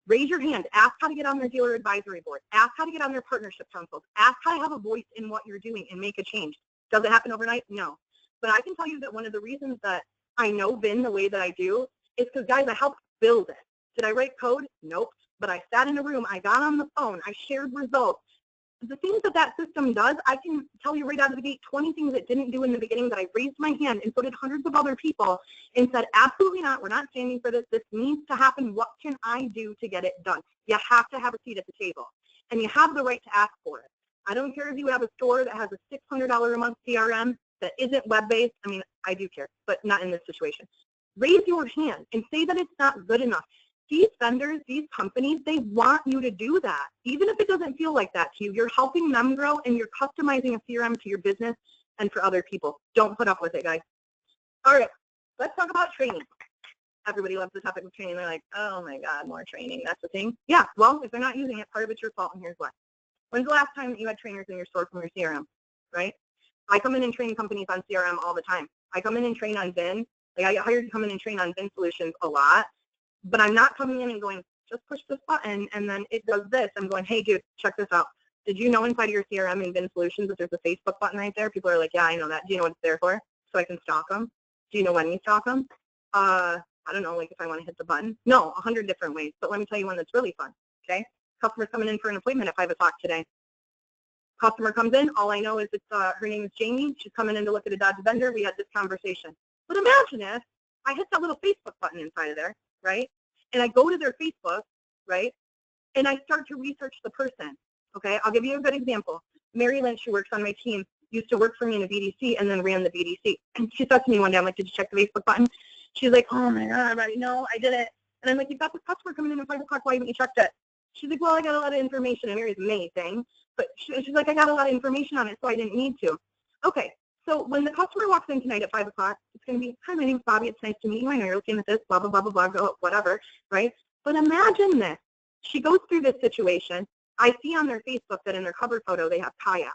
Raise your hand. Ask how to get on their dealer advisory board. Ask how to get on their partnership councils. Ask how to have a voice in what you're doing and make a change. Does it happen overnight? No. But I can tell you that one of the reasons that I know VIN the way that I do is because, guys, I helped build it. Did I write code? Nope. But I sat in a room. I got on the phone. I shared results. The things that that system does, I can tell you right out of the gate, 20 things it didn't do in the beginning that I raised my hand, and so did hundreds of other people, and said, absolutely not, we're not standing for this. This needs to happen. What can I do to get it done? You have to have a seat at the table, and you have the right to ask for it. I don't care if you have a store that has a $600 a month CRM that isn't web-based. I mean, I do care, but not in this situation. Raise your hand and say that it's not good enough. These vendors, these companies, they want you to do that. Even if it doesn't feel like that to you, you're helping them grow and you're customizing a CRM to your business and for other people. Don't put up with it, guys. All right, let's talk about training. everybody loves the topic of training. They're like, oh my God, more training. That's the thing. Yeah, well, if they're not using it, part of it's your fault, and here's why. When's the last time that you had trainers in your store from your CRM, right? I come in and train companies on CRM all the time. I come in and train on VIN. Like, I get hired to come in and train on VIN solutions a lot, but I'm not coming in and going, just push this button and then it does this. I'm going, hey, dude, check this out. Did you know inside of your CRM and VIN solutions that there's a Facebook button right there? People are like, yeah, I know that. Do you know what it's there for? So I can stalk them. Do you know when you stalk them? I don't know, like if I want to hit the button. No, 100 different ways. But let me tell you one that's really fun, okay? Customer's coming in for an appointment at 5 o'clock today. Customer comes in. All I know is it's her name is Jamie. She's coming in to look at a Dodge vendor. We had this conversation. But imagine if I hit that little Facebook button inside of there, right? And I go to their Facebook, right? And I start to research the person, okay? I'll give you a good example. Mary Lynch, who works on my team, used to work for me in a BDC and then ran the BDC. And she said to me one day, I'm like, did you check the Facebook button? She's like, oh my God, right? No, I didn't. And I'm like, you've got this customer coming in at 5 o'clock. Why haven't you checked it? She's like, well, I got a lot of information. And Mary's amazing. But she's like, I got a lot of information on it, so I didn't need to. Okay, so when the customer walks in tonight at 5 o'clock, it's going to be, hi, my name's Bobbie. It's nice to meet you. I know you're looking at this, blah, blah, blah, blah, blah, whatever, right? But imagine this. She goes through this situation. I see on their Facebook that in their cover photo, they have kayaks.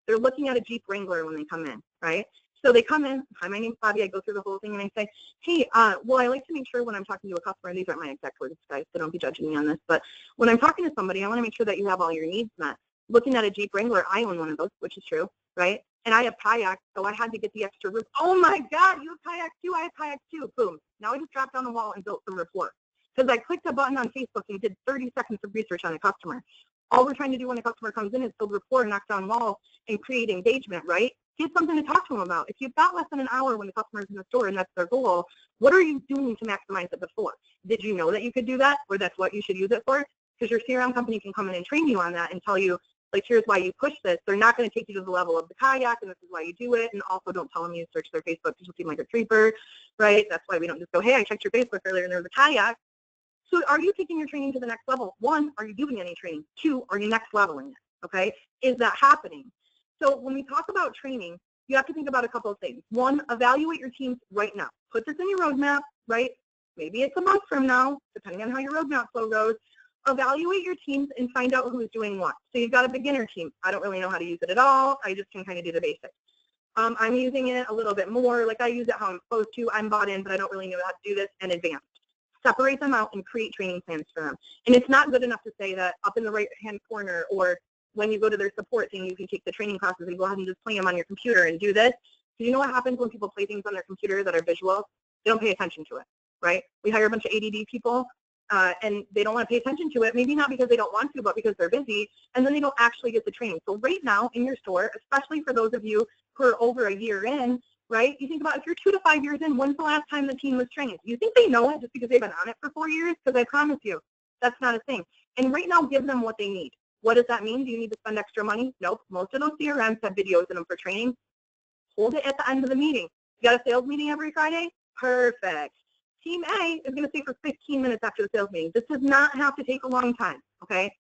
They're looking at a Jeep Wrangler when they come in, right? So they come in, hi, my name's Bobbie. I go through the whole thing and I say, hey, well, I like to make sure when I'm talking to a customer, these aren't my exact words, guys, so don't be judging me on this, but when I'm talking to somebody, I want to make sure that you have all your needs met. Looking at a Jeep Wrangler, I own one of those, which is true, right? And I have kayaks, so I had to get the extra roof. Oh my God, you have kayaks too? I have kayaks too. Boom. Now I just dropped down the wall and built some rapport. Because I clicked a button on Facebook and did 30 seconds of research on a customer. All we're trying to do when a customer comes in is build rapport, knock down walls, and create engagement, right? Get something to talk to them about. If you've got less than an hour when the customer's in the store and that's their goal, what are you doing to maximize it before? Did you know that you could do that, or that's what you should use it for? Because your CRM company can come in and train you on that and tell you, like, here's why you push this. They're not going to take you to the level of the kayak, and this is why you do it. And also don't tell them you search their Facebook because you'll seem like a creeper, right? That's why we don't just go, hey, I checked your Facebook earlier and there was a kayak. So are you taking your training to the next level? One, are you doing any training? Two, are you next leveling it? Okay? Is that happening? So when we talk about training, you have to think about a couple of things. One, evaluate your teams right now. Put this in your roadmap, right? Maybe it's a month from now, depending on how your roadmap flow goes. Evaluate your teams and find out who's doing what. So you've got a beginner team. I don't really know how to use it at all. I just can kind of do the basics. I'm using it a little bit more. Like, I use it how I'm supposed to. I'm bought in, but I don't really know how to do this, and advanced. Separate them out and create training plans for them. And it's not good enough to say that up in the right-hand corner, or when you go to their support thing, you can take the training classes and go ahead and just play them on your computer and do this. Do you know what happens when people play things on their computer that are visual? They don't pay attention to it, right? We hire a bunch of ADD people, and they don't want to pay attention to it, maybe not because they don't want to, but because they're busy, and then they don't actually get the training. So right now in your store, especially for those of you who are over a year in, right, you think about if you're 2 to 5 years in, when's the last time the team was trained? You think they know it just because they've been on it for 4 years? Because I promise you, that's not a thing. And right now, give them what they need. What does that mean? Do you need to spend extra money? Nope. Most of those CRMs have videos in them for training. Hold it at the end of the meeting. You got a sales meeting every Friday? Perfect. Team A is going to stay for 15 minutes after the sales meeting. This does not have to take a long time, okay?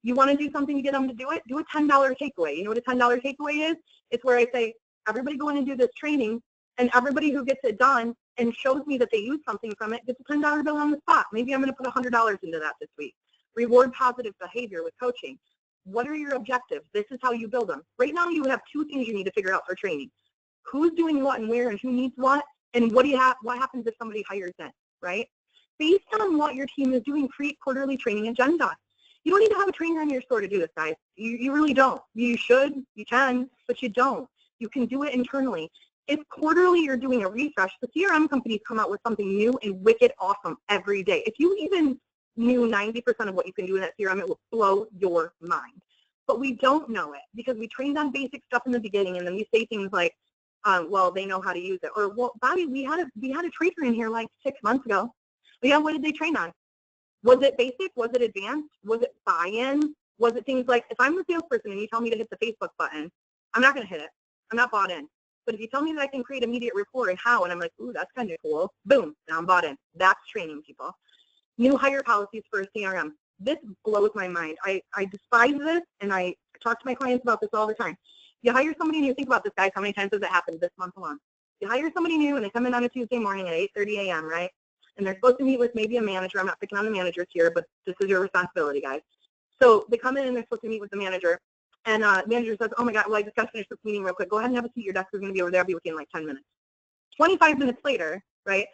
You want to do something to get them to do it? Do a $10 takeaway. You know what a $10 takeaway is? It's where I say, everybody go in and do this training, and everybody who gets it done and shows me that they use something from it gets a $10 bill on the spot. Maybe I'm going to put $100 into that this week. Reward positive behavior with coaching. What are your objectives? This is how you build them. Right now, you have 2 things you need to figure out for training. Who's doing what and where, and who needs what, and what happens if somebody hires in, right? Based on what your team is doing, create quarterly training agendas. You don't need to have a trainer in your store to do this, guys. You really don't. You should, you can, but you don't. You can do it internally. If quarterly you're doing a refresh, the CRM companies come out with something new and wicked awesome every day. If you even knew 90% of what you can do in that CRM, it will blow your mind. But we don't know it because we trained on basic stuff in the beginning, and then we say things like, well, they know how to use it. Or, well, Bobbie, we had a trainer in here like 6 months ago. Yeah, what did they train on? Was it basic? Was it advanced? Was it buy-in? Was it things like, if I'm the salesperson and you tell me to hit the Facebook button, I'm not going to hit it. I'm not bought in. But if you tell me that I can create immediate rapport and how, and I'm like, ooh, that's kind of cool, boom, now I'm bought in. That's training people. New hire policies for a CRM. This blows my mind. I despise this, and I talk to my clients about this all the time. You hire somebody and you think about this, guys, how many times has it happened this month alone? You hire somebody new and they come in on a Tuesday morning at 8:30 a.m., right? and they're supposed to meet with maybe a manager. I'm not picking on the managers here, but this is your responsibility, guys. So they come in and they're supposed to meet with the manager, and the manager says, oh my God, well, I just got to finish this meeting real quick. Go ahead and have a seat. Your desk is going to be over there. I'll be with you in like 10 minutes. 25 minutes later, right?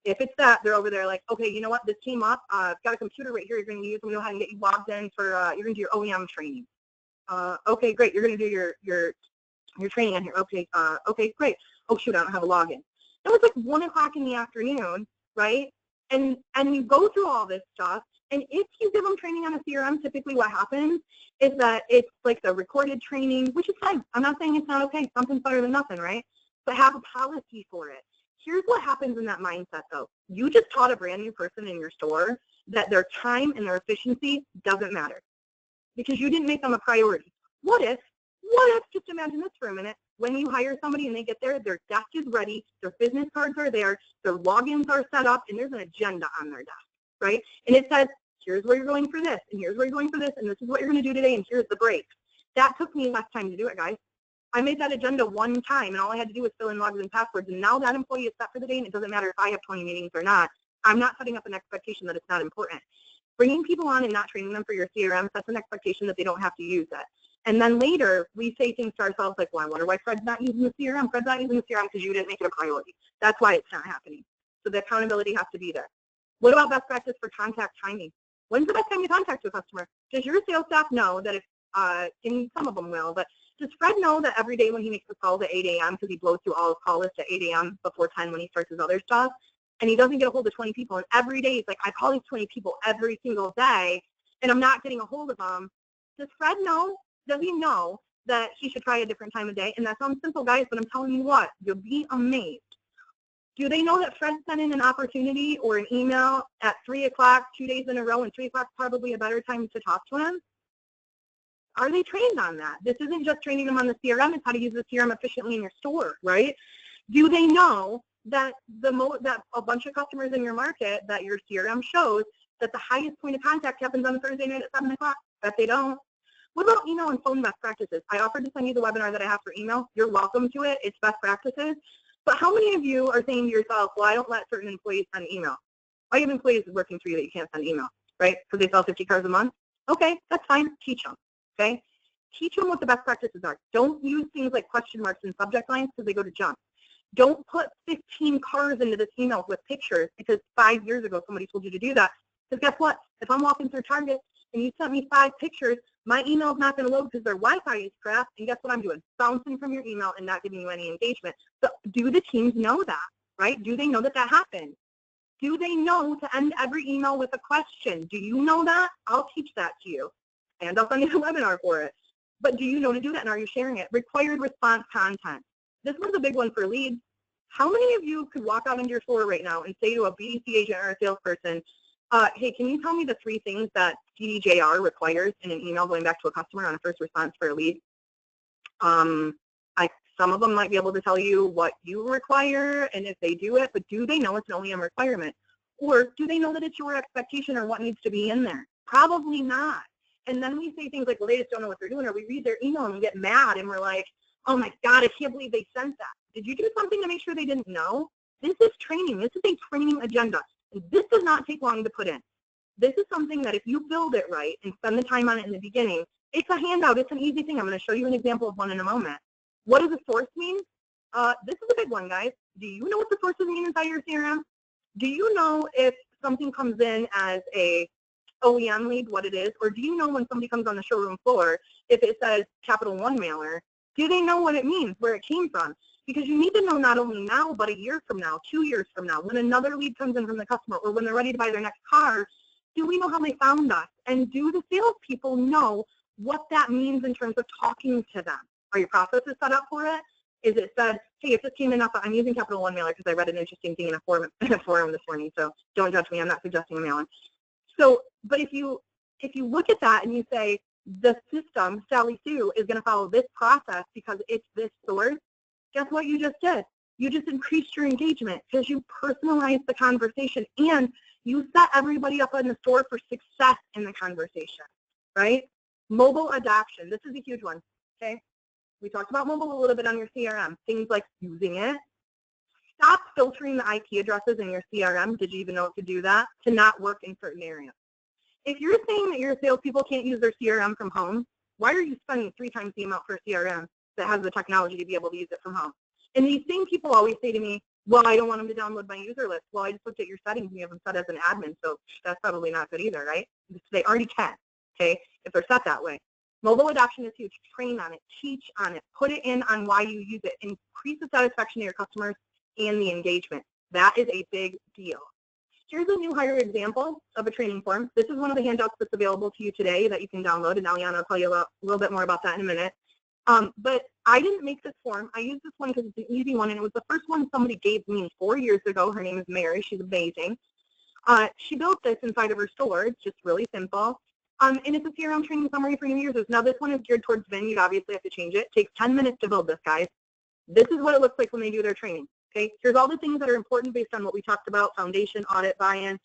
If it's that, they're over there like, okay, you know what? This came up. I've got a computer right here. You're going to use. I'm going to go ahead and get you logged in for, you're going to do your OEM training. Okay, great. You're going to do your training on here. Okay, okay, great. Oh, shoot, I don't have a login. It was like 1 o'clock in the afternoon, right? And you go through all this stuff. And if you give them training on a CRM, typically what happens is that it's like the recorded training, which is fine. I'm not saying it's not okay. Something's better than nothing, right? But have a policy for it. Here's what happens in that mindset, though. You just taught a brand new person in your store that their time and their efficiency doesn't matter because you didn't make them a priority. What if, just imagine this for a minute, when you hire somebody and they get there, their desk is ready, their business cards are there, their logins are set up, and there's an agenda on their desk, right? And it says, here's where you're going for this, and here's where you're going for this, and this is what you're going to do today, and here's the break. That took me less time to do it, guys. I made that agenda one time, and all I had to do was fill in logins and passwords, and now that employee is set for the day, and it doesn't matter if I have 20 meetings or not. I'm not setting up an expectation that it's not important. Bringing people on and not training them for your CRM sets an expectation that they don't have to use it. And then later, we say things to ourselves like, well, I wonder why Fred's not using the CRM. Fred's not using the CRM because you didn't make it a priority. That's why it's not happening. So the accountability has to be there. What about best practice for contact timing? When's the best time to contact a customer? Does your sales staff know that if, and some of them will, but does Fred know that every day when he makes the calls at 8 a.m., because he blows through all his call lists at 8 a.m. before 10 when he starts his other stuff, and he doesn't get a hold of 20 people, and every day he's like, I call these 20 people every single day, and I'm not getting a hold of them. Does Fred know? Does he know that he should try a different time of day? And that sounds simple, guys, but I'm telling you what, you'll be amazed. Do they know that Fred sent in an opportunity or an email at 3 o'clock 2 days in a row, and 3 o'clock is probably a better time to talk to him? Are they trained on that? This isn't just training them on the CRM, it's how to use the CRM efficiently in your store, right? Do they know that that a bunch of customers in your market that your CRM shows that the highest point of contact happens on a Thursday night at 7 o'clock? Bet they don't. What about email and phone best practices? I offered to send you the webinar that I have for email. You're welcome to it. It's best practices. But how many of you are saying to yourself, well, I don't let certain employees send email? I have employees working for you that you can't send email, right? Because they sell 50 cars a month. Okay, that's fine. Teach them, okay? Teach them what the best practices are. Don't use things like question marks and subject lines because they go to junk. Don't put 15 cars into this email with pictures because 5 years ago somebody told you to do that. Because guess what? If I'm walking through Target and you sent me 5 pictures, my email's not going to load because their Wi-Fi is crap, and guess what I'm doing? Bouncing from your email and not giving you any engagement. So do the teams know that, right? Do they know that that happens? Do they know to end every email with a question? Do you know that? I'll teach that to you, and I'll send you a webinar for it. But do you know to do that, and are you sharing it? Required response content. This was a big one for leads. How many of you could walk out into your store right now and say to a BDC agent or a salesperson, hey, can you tell me the 3 things that CDJR requires in an email going back to a customer on a first response for a lead? Some of them might be able to tell you what you require and if they do it, but do they know it's an OEM requirement? Or do they know that it's your expectation or what needs to be in there? Probably not. And then we say things like, well, they just don't know what they're doing, or we read their email and we get mad and we're like, oh my God, I can't believe they sent that. Did you do something to make sure they didn't know? This is training. This is a training agenda. This does not take long to put in. This is something that if you build it right and spend the time on it in the beginning, it's a handout. It's an easy thing. I'm going to show you an example of one in a moment. What does a source mean? This is a big one, guys. Do you know what the sources mean inside your CRM? Do you know if something comes in as a OEM lead, what it is? Or do you know when somebody comes on the showroom floor, if it says Capital One mailer, do they know what it means, where it came from? Because you need to know not only now, but a year from now, 2 years from now, when another lead comes in from the customer or when they're ready to buy their next car, do we know how they found us? And do the salespeople know what that means in terms of talking to them? Are your processes set up for it? Is it said, hey, if this came in, I'm using Capital One mailer because I read an interesting thing in a forum this morning, so don't judge me. I'm not suggesting a mailing. So, but if you look at that and you say, the system, Sally Sue, is going to follow this process because it's this source, guess what you just did? You just increased your engagement because you personalized the conversation and you set everybody up in the store for success in the conversation, right? Mobile adoption. This is a huge one, okay? We talked about mobile a little bit on your CRM. Things like using it, stop filtering the IP addresses in your CRM. Did you even know it could do that? To not work in certain areas. If you're saying that your salespeople can't use their CRM from home, why are you spending 3 times the amount for a CRM that has the technology to be able to use it from home? And these same people always say to me, well, I don't want them to download my user list. Well, I just looked at your settings and you have them set as an admin, so that's probably not good either, right? They already can, okay, if they're set that way. Mobile adoption is huge. Train on it, teach on it, put it in on why you use it, increase the satisfaction of your customers and the engagement. That is a big deal. Here's a new hire example of a training form. This is one of the handouts that's available to you today that you can download, and Eliana will tell you a little bit more about that in a minute. But I didn't make this form. I used this one because it's an easy one, and it was the first one somebody gave me 4 years ago. Her name is Mary. She's amazing. She built this inside of her store. It's just really simple. And it's a CRM training summary for new users. Now, this one is geared towards Vin. You'd obviously have to change it. It takes 10 minutes to build this, guys. This is what it looks like when they do their training. Okay, here's all the things that are important based on what we talked about, foundation, audit, buy-in,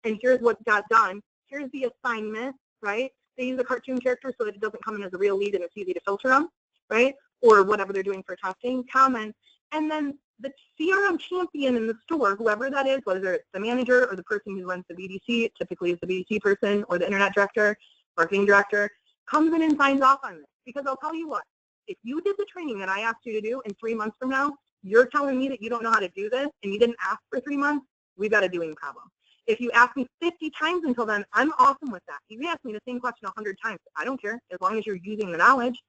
and here's what got done. Here's the assignment, right? They use a cartoon character so that it doesn't come in as a real lead and it's easy to filter them, right? Or whatever they're doing for testing, comments. And then the CRM champion in the store, whoever that is, whether it's the manager or the person who runs the BDC, typically it's the BDC person or the internet director, marketing director, comes in and signs off on this. Because I'll tell you what, if you did the training that I asked you to do in 3 months from now, you're telling me that you don't know how to do this and you didn't ask for 3 months, we've got a doing problem. If you ask me 50 times until then, I'm awesome with that. If you ask me the same question 100 times, I don't care. As long as you're using the knowledge,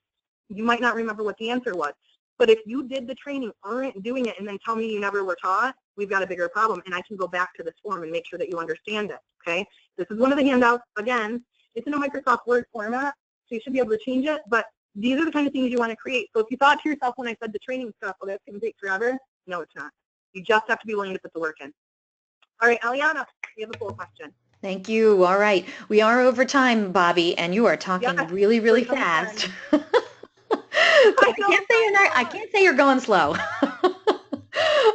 you might not remember what the answer was. But if you did the training, aren't doing it, and then tell me you never were taught, we've got a bigger problem, and I can go back to this form and make sure that you understand it, okay? This is one of the handouts. Again, it's in a Microsoft Word format, so you should be able to change it, but these are the kind of things you want to create. So if you thought to yourself when I said the training stuff, well, that's going to take forever, no, it's not. You just have to be willing to put the work in. All right, Eliana, you have a full question. Thank you. All right. We are over time, Bobbie, and you are talking really, really fast. I can't say you're going slow.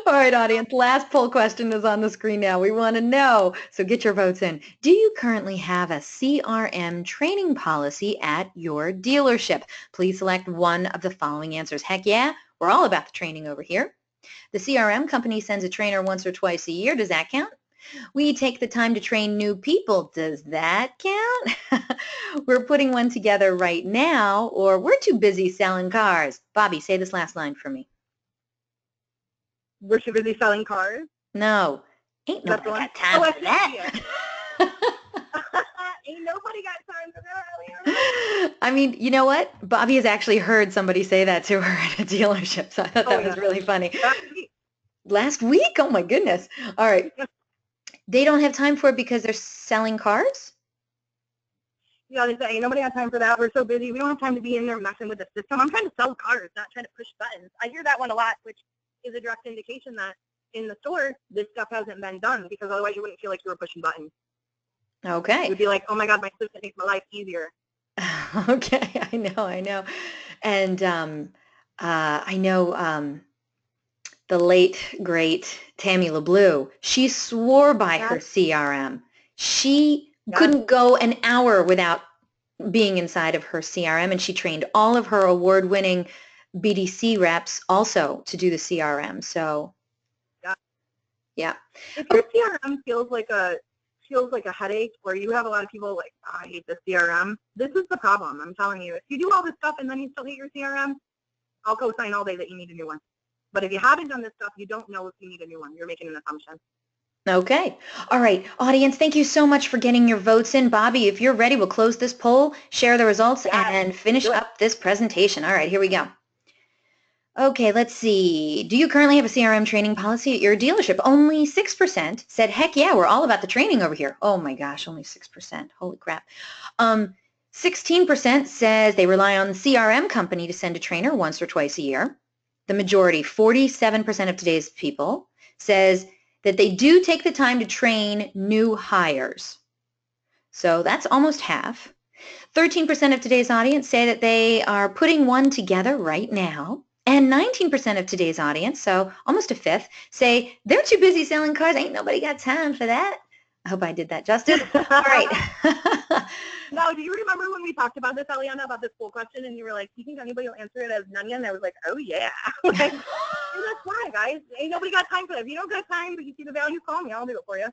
All right, audience, last poll question is on the screen now. We want to know, so get your votes in. Do you currently have a CRM training policy at your dealership? Please select one of the following answers. Heck yeah, we're all about the training over here. The CRM company sends a trainer once or twice a year. Does that count? We take the time to train new people. Does that count? We're putting one together right now, or we're too busy selling cars. Bobbie, say this last line for me. We're too busy selling cars? No. Ain't nobody got time for that. Ain't nobody got time for that. I mean, you know what? Bobbie has actually heard somebody say that to her at a dealership, so I thought that was really funny. Last week? Oh, my goodness. All right. They don't have time for it because they're selling cars? Yeah, they say, ain't nobody got time for that. We're so busy. We don't have time to be in there messing with the system. I'm trying to sell cars, not trying to push buttons. I hear that one a lot, which is a direct indication that in the store, this stuff hasn't been done, because otherwise you wouldn't feel like you were pushing buttons. Okay. You'd be like, oh my God, my assistant makes my life easier. Okay, I know. And I know the late, great Tammy LeBlue, she swore by her CRM. She couldn't go an hour without being inside of her CRM, and she trained all of her award-winning BDC reps also to do the CRM. So, yeah. If your CRM feels like a headache, or you have a lot of people like, oh, I hate the CRM, this is the problem. I'm telling you. If you do all this stuff and then you still hate your CRM, I'll co-sign all day that you need a new one. But if you haven't done this stuff, you don't know if you need a new one. You're making an assumption. Okay. All right. Audience, thank you so much for getting your votes in. Bobbie, if you're ready, we'll close this poll, share the results, and finish up this presentation. All right, here we go. Okay, let's see. Do you currently have a CRM training policy at your dealership? Only 6% said, heck yeah, we're all about the training over here. Oh my gosh, only 6%. Holy crap. 16% says they rely on the CRM company to send a trainer once or twice a year. The majority, 47% of today's people, says that they do take the time to train new hires. So that's almost half. 13% of today's audience say that they are putting one together right now. And 19% of today's audience, so almost a fifth, say they're too busy selling cars. Ain't nobody got time for that. I hope I did that justice. All right. Now, do you remember when we talked about this, Eliana, about this poll question, and you were like, "Do you think anybody will answer it as none?" And I was like, "Oh yeah." Like, and that's why, guys. Ain't nobody got time for that. If you don't got time, but you see the value, call me. I'll do it for you.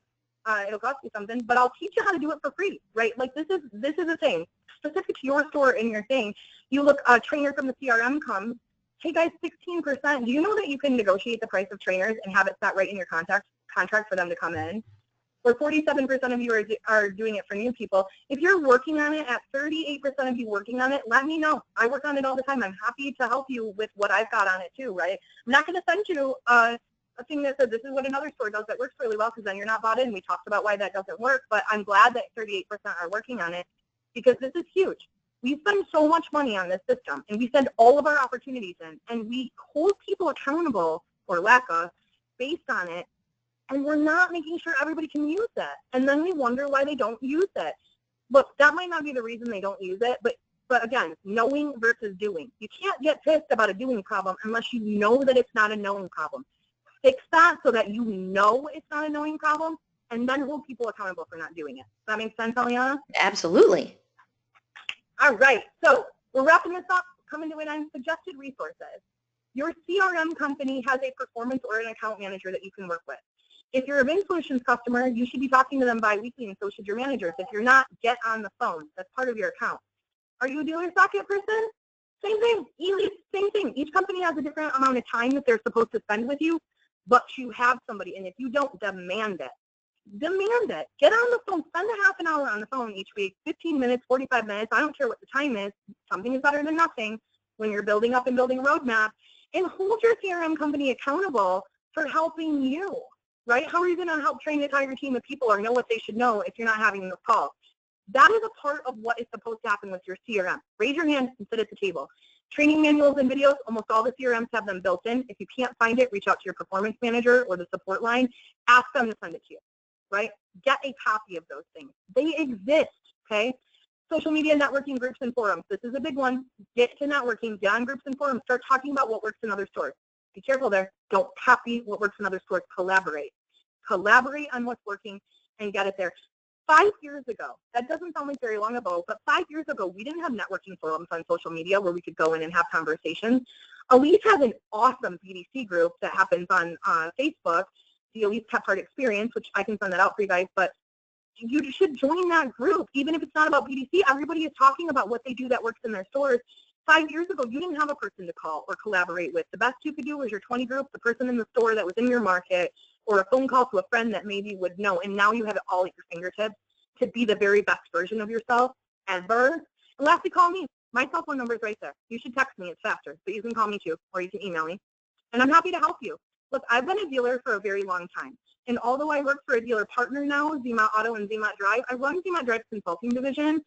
It'll cost you something, but I'll teach you how to do it for free, right? Like this is a thing specific to your store and your thing. You look, a trainer from the CRM comes. Hey guys, 16%. Do you know that you can negotiate the price of trainers and have it set right in your contract for them to come in? Or 47% of you are doing it for new people. If you're working on it, at 38% of you working on it, let me know. I work on it all the time. I'm happy to help you with what I've got on it too, right? I'm not going to send you a thing that says this is what another store does that works really well, because then you're not bought in. We talked about why that doesn't work, but I'm glad that 38% are working on it, because this is huge. We spend so much money on this system, and we send all of our opportunities in, and we hold people accountable, or lack of, based on it, and we're not making sure everybody can use it. And then we wonder why they don't use it. Look, that might not be the reason they don't use it, but again, knowing versus doing. You can't get pissed about a doing problem unless you know that it's not a knowing problem. Fix that so that you know it's not a knowing problem, and then hold people accountable for not doing it. Does that make sense, Eliana? Absolutely. All right, so we're wrapping this up, coming to an end. Suggested resources. Your CRM company has a performance or an account manager that you can work with. If you're a Vin Solutions customer, you should be talking to them bi-weekly, and so should your managers. If you're not, get on the phone. That's part of your account. Are you a dealer socket person? Same thing. Same thing. Each company has a different amount of time that they're supposed to spend with you, but you have somebody, and if you don't, demand it. Demand it. Get on the phone. Spend a half an hour on the phone each week, 15 minutes, 45 minutes. I don't care what the time is. Something is better than nothing when you're building up and building a roadmap. And hold your CRM company accountable for helping you, right? How are you going to help train the entire team of people or know what they should know if you're not having those calls? That is a part of what is supposed to happen with your CRM. Raise your hand and sit at the table. Training manuals and videos, almost all the CRMs have them built in. If you can't find it, reach out to your performance manager or the support line. Ask them to send it to you, right? Get a copy of those things. They exist, okay? Social media networking groups and forums. This is a big one. Get to networking, get on groups and forums. Start talking about what works in other stores. Be careful there. Don't copy what works in other stores. Collaborate. Collaborate on what's working and get it there. 5 years ago, that doesn't sound like very long ago, but 5 years ago, we didn't have networking forums on social media where we could go in and have conversations. Elise has an awesome BDC group that happens on Facebook, the Elise Pep Heart Experience, which I can send that out for you guys, but you should join that group. Even if it's not about BDC, everybody is talking about what they do that works in their stores. 5 years ago, you didn't have a person to call or collaborate with. The best you could do was your 20 group, the person in the store that was in your market, or a phone call to a friend that maybe would know. And now you have it all at your fingertips to be the very best version of yourself ever. And lastly, call me. My cell phone number is right there. You should text me. It's faster. But you can call me too, or you can email me. And I'm happy to help you. Look, I've been a dealer for a very long time. And although I work for a dealer partner now, Zima Auto and Zima Drive, I run Zima Drive's consulting division.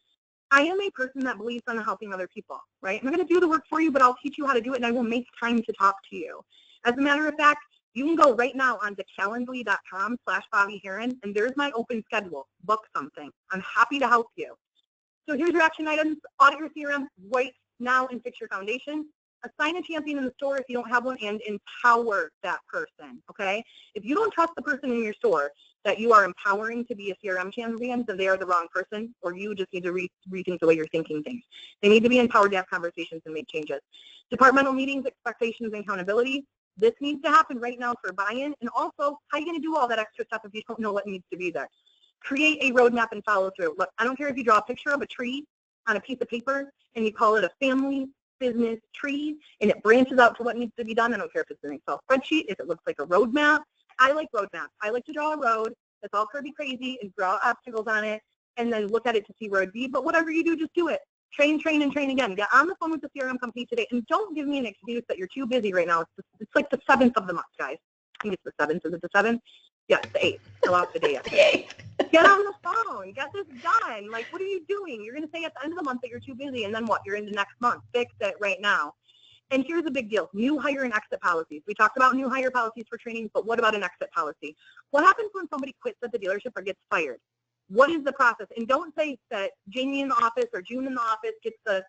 I am a person that believes in helping other people, right? I'm going to do the work for you, but I'll teach you how to do it, and I will make time to talk to you. As a matter of fact, you can go right now onto calendly.com/Bobbie Herron, and there's my open schedule. Book something. I'm happy to help you. So here's your action items. Audit your CRM right now and fix your foundation. Assign a champion in the store if you don't have one, and empower that person, okay? If you don't trust the person in your store that you are empowering to be a CRM champion, then they are the wrong person, or you just need to rethink the way you're thinking things. They need to be empowered to have conversations and make changes. Departmental meetings, expectations, and accountability. This needs to happen right now for buy-in, and also, how are you going to do all that extra stuff if you don't know what needs to be there? Create a roadmap and follow through. Look, I don't care if you draw a picture of a tree on a piece of paper and you call it a family business tree, and it branches out to what needs to be done. I don't care if it's an Excel spreadsheet, if it looks like a roadmap. I like roadmaps. I like to draw a road that's all curvy crazy and draw obstacles on it and then look at it to see where it'd be. But whatever you do, just do it. Train, train, and train again. Get on the phone with the CRM company today, and don't give me an excuse that you're too busy right now. It's like the 7th of the month, guys. I think it's the 7th. Is it the 7th? Yeah, it's the 8th. I lost the day yesterday. Get on the phone. Get this done. Like, what are you doing? You're going to say at the end of the month that you're too busy, and then what? You're in the next month. Fix it right now. And here's a big deal. New hire and exit policies. We talked about new hire policies for training, but what about an exit policy? What happens when somebody quits at the dealership or gets fired? What is the process? And don't say that Jamie in the office or June in the office gets the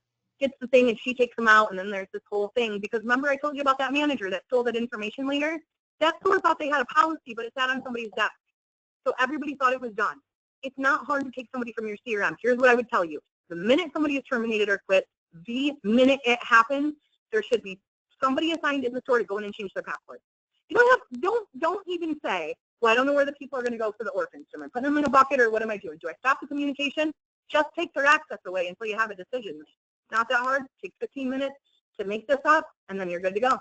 thing and she takes them out, and then there's this whole thing. Because remember I told you about that manager that stole that information later? That store thought they had a policy, but it sat on somebody's desk. So everybody thought it was done. It's not hard to take somebody from your CRM. Here's what I would tell you. The minute somebody is terminated or quit, the minute it happens, there should be somebody assigned in the store to go in and change their password. You don't even say, well, I don't know where the people are going to go for the orphans. Am I putting them in a bucket or what am I doing? Do I stop the communication? Just take their access away until you have a decision. It's not that hard. Take 15 minutes to make this up, and then you're good to go.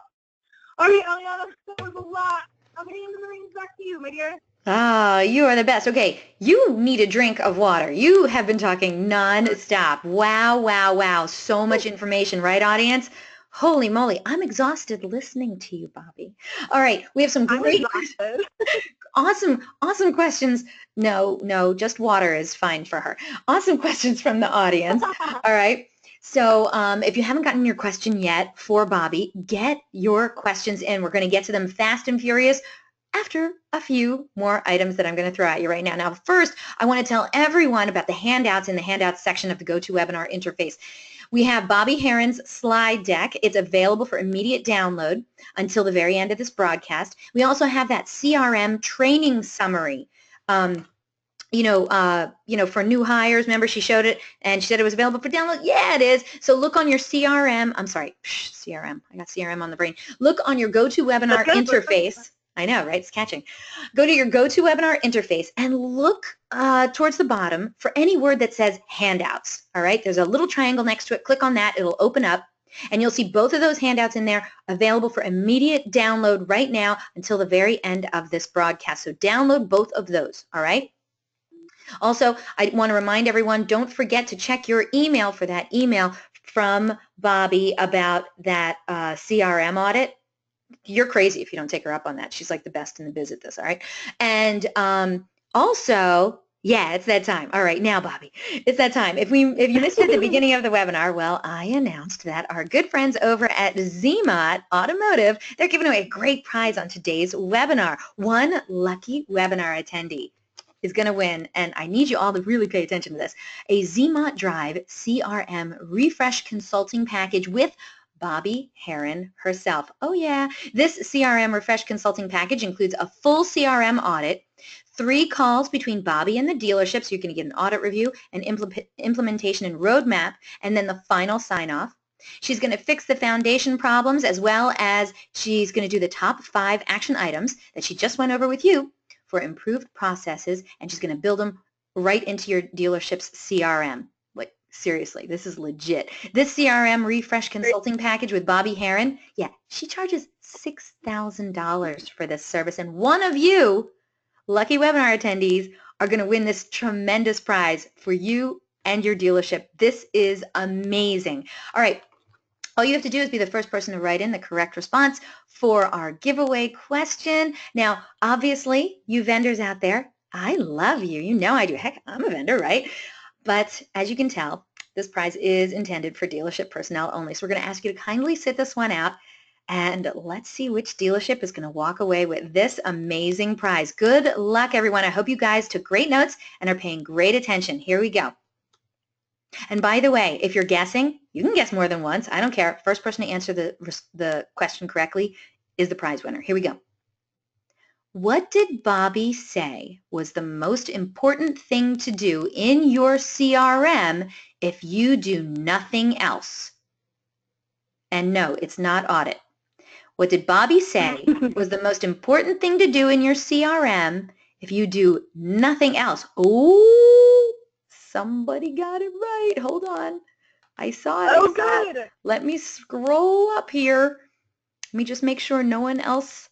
All right, Eliana, that was a lot. I'm handing the reins back to you, my dear. Ah, you are the best. Okay, you need a drink of water. You have been talking non-stop. Wow, wow, wow. So much information, right, audience? Holy moly, I'm exhausted listening to you, Bobbie. All right, we have some great, awesome questions. No, just water is fine for her. Awesome questions from the audience. All right. So if you haven't gotten your question yet for Bobbie, get your questions in. We're going to get to them fast and furious after a few more items that I'm going to throw at you right now. Now, first, I want to tell everyone about the handouts in the handouts section of the GoToWebinar interface. We have Bobbie Herron's slide deck. It's available for immediate download until the very end of this broadcast. We also have that CRM training summary. For new hires, remember she showed it and she said it was available for download. Yeah, it is. So look on your CRM. I'm sorry, CRM. I got CRM on the brain. Look on your GoToWebinar interface. I know, right? It's catching. Go to your GoToWebinar interface and look towards the bottom for any word that says handouts. All right? There's a little triangle next to it. Click on that. It'll open up. And you'll see both of those handouts in there available for immediate download right now until the very end of this broadcast. So download both of those. All right? Also, I want to remind everyone, don't forget to check your email for that email from Bobbie about that CRM audit. You're crazy if you don't take her up on that. She's like the best in the biz at this, all right? And also, yeah, it's that time. All right, now, Bobbie, it's that time. If you missed it at the beginning of the webinar, well, I announced that our good friends over at Zmot Automotive, they're giving away a great prize on today's webinar. One lucky webinar attendee is going to win, and I need you all to really pay attention to this, a Zmot Drive CRM Refresh Consulting Package with Bobbie Herron herself. Oh yeah, this CRM Refresh Consulting Package includes a full CRM audit, 3 calls between Bobbie and the dealership, so you're going to get an audit review, an implementation and roadmap, and then the final sign-off. She's going to fix the foundation problems as well as she's going to do the top 5 action items that she just went over with you for improved processes, and she's going to build them right into your dealership's CRM. Like, seriously, this is legit. This CRM Refresh Consulting Package with Bobbie Herron, yeah, she charges $6,000 for this service, and one of you lucky webinar attendees are going to win this tremendous prize for you and your dealership. This is amazing. All right. All you have to do is be the first person to write in the correct response for our giveaway question. Now, obviously, you vendors out there, I love you. You know I do. Heck, I'm a vendor, right? But as you can tell, this prize is intended for dealership personnel only. So we're going to ask you to kindly sit this one out, and let's see which dealership is going to walk away with this amazing prize. Good luck, everyone. I hope you guys took great notes and are paying great attention. Here we go. And by the way, if you're guessing, you can guess more than once. I don't care. First person to answer the question correctly is the prize winner. Here we go. What did Bobbie say was the most important thing to do in your CRM if you do nothing else? And no, it's not audit. What did Bobbie say was the most important thing to do in your CRM if you do nothing else? Oh, somebody got it right. Hold on. I saw it. Oh, good. Let me scroll up here. Let me just make sure no one else.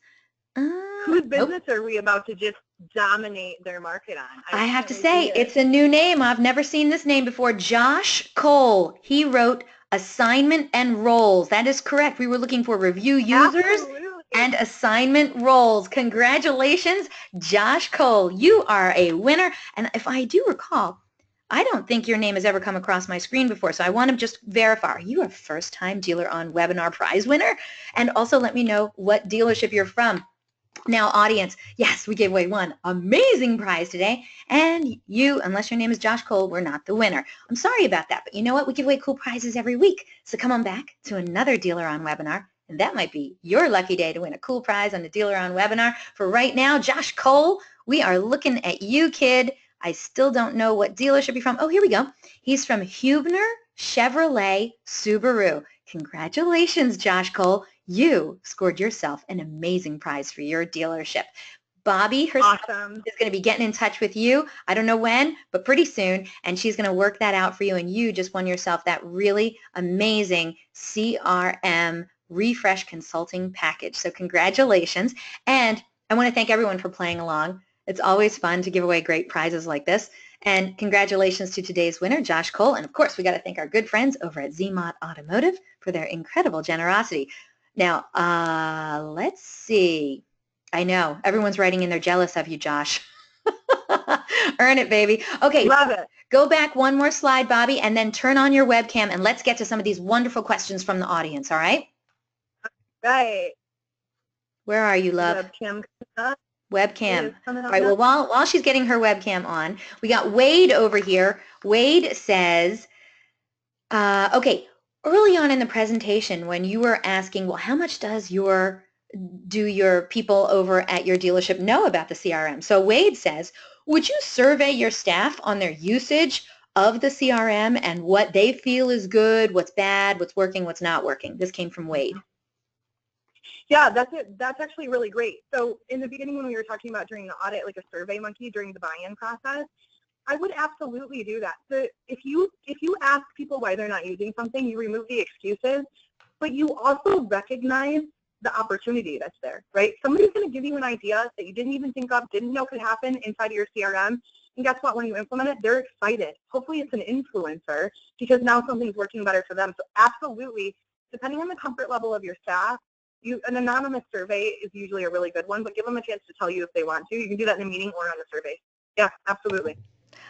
Whose business are we about to just dominate their market on? I have to say, it's a new name. I've never seen this name before. Josh Cole. He wrote assignment and roles. That is correct. We were looking for review users. Absolutely. And assignment roles. Congratulations, Josh Cole. You are a winner. And if I do recall, I don't think your name has ever come across my screen before, so I want to just verify. Are you a first-time DealerOn webinar prize winner? And also let me know what dealership you're from. Now, audience, yes, we gave away one amazing prize today, and you, unless your name is Josh Cole, were not the winner. I'm sorry about that, but you know what? We give away cool prizes every week, so come on back to another DealerOn webinar, and that might be your lucky day to win a cool prize on the DealerOn webinar. For right now, Josh Cole, we are looking at you, kid. I still don't know what dealership you're from. Oh, here we go. He's from Hubner Chevrolet Subaru. Congratulations, Josh Cole. You scored yourself an amazing prize for your dealership. Bobbie herself is going to be getting in touch with you. I don't know when, but pretty soon, and she's going to work that out for you, and you just won yourself that really amazing CRM refresh consulting package. So congratulations, and I want to thank everyone for playing along. It's always fun to give away great prizes like this, and congratulations to today's winner, Josh Cole, and of course, we got to thank our good friends over at ZMOT Automotive for their incredible generosity. Now, let's see. I know. Everyone's writing in they're jealous of you, Josh. Earn it, baby. Okay. Love it. Go back one more slide, Bobbie, and then turn on your webcam, and let's get to some of these wonderful questions from the audience, all right? Right. Where are you, love? Webcam. Webcam. All right, well, while she's getting her webcam on, we got Wade over here. Wade says, okay, early on in the presentation when you were asking, well, how much do your people over at your dealership know about the CRM? So Wade says, would you survey your staff on their usage of the CRM and what they feel is good, what's bad, what's working, what's not working? This came from Wade. Yeah, that's it. That's actually really great. So in the beginning when we were talking about during the audit, like a survey monkey during the buy-in process, I would absolutely do that. So if you ask people why they're not using something, you remove the excuses, but you also recognize the opportunity that's there, right? Somebody's going to give you an idea that you didn't even think of, didn't know could happen inside of your CRM, and guess what? When you implement it, they're excited. Hopefully it's an influencer because now something's working better for them. So absolutely, depending on the comfort level of your staff, an anonymous survey is usually a really good one, but give them a chance to tell you if they want to. You can do that in a meeting or on a survey. Yeah, absolutely.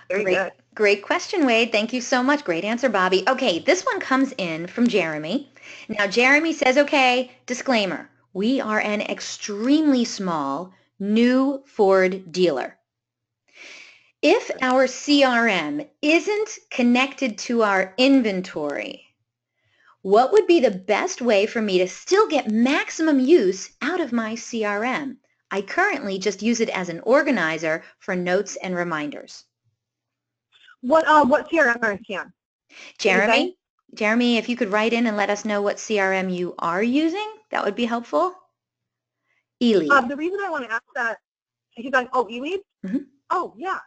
Very good. Great question, Wade. Thank you so much. Great answer, Bobbie. Okay, this one comes in from Jeremy. Now, Jeremy says, okay, disclaimer, we are an extremely small new Ford dealer. If our CRM isn't connected to our inventory, what would be the best way for me to still get maximum use out of my CRM? I currently just use it as an organizer for notes and reminders. What CRM are you on? Jeremy, if you could write in and let us know what CRM you are using, that would be helpful. eLead. The reason I want to ask that, he's like, oh, eLead? Mm-hmm. Oh, yeah.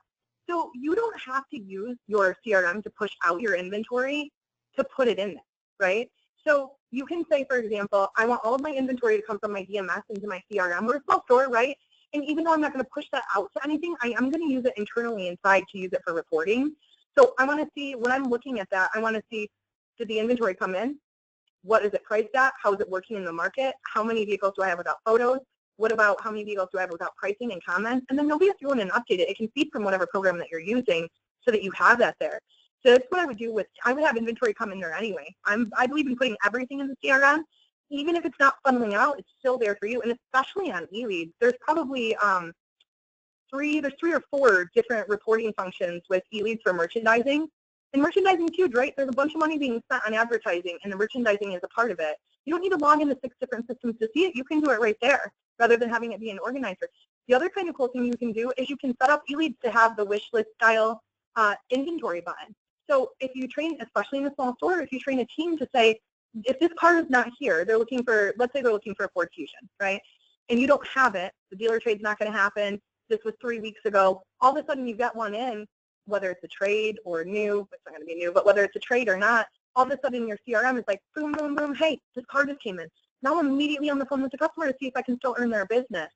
So you don't have to use your CRM to push out your inventory to put it in there, right? So you can say, for example, I want all of my inventory to come from my DMS into my CRM. We're a small store, right? And even though I'm not going to push that out to anything, I am going to use it internally inside to use it for reporting. So I want to see, when I'm looking at that, I want to see, did the inventory come in? What is it priced at? How is it working in the market? How many vehicles do I have without photos? What about how many vehicles do I have without pricing and comments? And then nobody has to go in and update it. It can feed from whatever program that you're using so that you have that there. So that's what I would do with, I would have inventory come in there anyway. I believe in putting everything in the CRM. Even if it's not funneling out, it's still there for you. And especially on eLead, there's probably three or four different reporting functions with eLeads for merchandising. And merchandising is huge, right? There's a bunch of money being spent on advertising, and the merchandising is a part of it. You don't need to log into 6 different systems to see it. You can do it right there, rather than having it be an organizer. The other kind of cool thing you can do is you can set up eLeads to have the wish list style inventory button. So if you train, especially in a small store, if you train a team to say, if this car is not here, they're looking for, let's say they're looking for a Ford Fusion, right? And you don't have it, the dealer trade's not going to happen. This was 3 weeks ago. All of a sudden you've got one in, whether it's a trade or new, it's not going to be new, but whether it's a trade or not, all of a sudden your CRM is like, boom, boom, boom, hey, this car just came in. Now I'm immediately on the phone with the customer to see if I can still earn their business.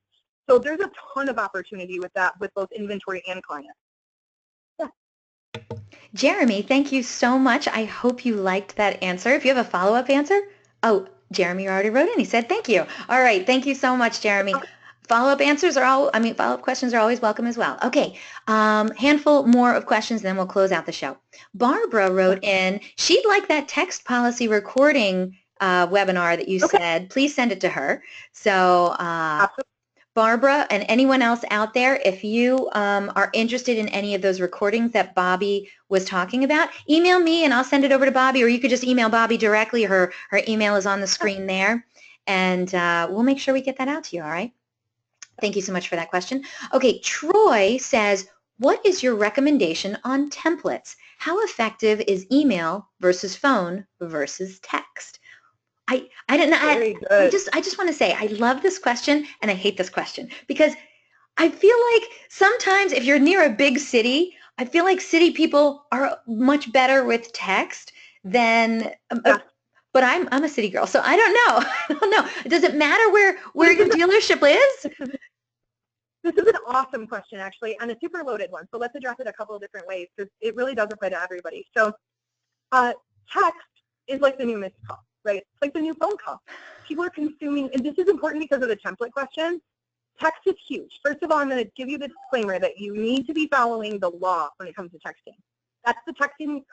So there's a ton of opportunity with that, with both inventory and client. Yeah. Jeremy, thank you so much. I hope you liked that answer. If you have a follow-up answer, oh, Jeremy already wrote in. He said, thank you. All right. Thank you so much, Jeremy. Follow-up questions are always welcome as well. Okay. Handful more of questions, then we'll close out the show. Barbara wrote in, she'd like that text policy recording webinar that you said. Please send it to her. So Barbara and anyone else out there, if you are interested in any of those recordings that Bobbie was talking about, email me and I'll send it over to Bobbie, or you could just email Bobbie directly. Her email is on the screen there, and we'll make sure we get that out to you, all right? Thank you so much for that question. Okay, Troy says, What is your recommendation on templates? How effective is email versus phone versus text? I didn't Very good. I just want to say I love this question and I hate this question because I feel like sometimes if you're near a big city, I feel like city people are much better with text than Yeah. but I'm a city girl, so I don't know. I don't know. Does it matter where your dealership is? This is an awesome question, actually, and a super loaded one. So let's address it a couple of different ways because it really does apply to everybody. So text is like the new missed call, right? It's like the new phone call. People are consuming, and this is important because of the template question. Text is huge. First of all, I'm going to give you the disclaimer that you need to be following the law when it comes to texting. That's the texting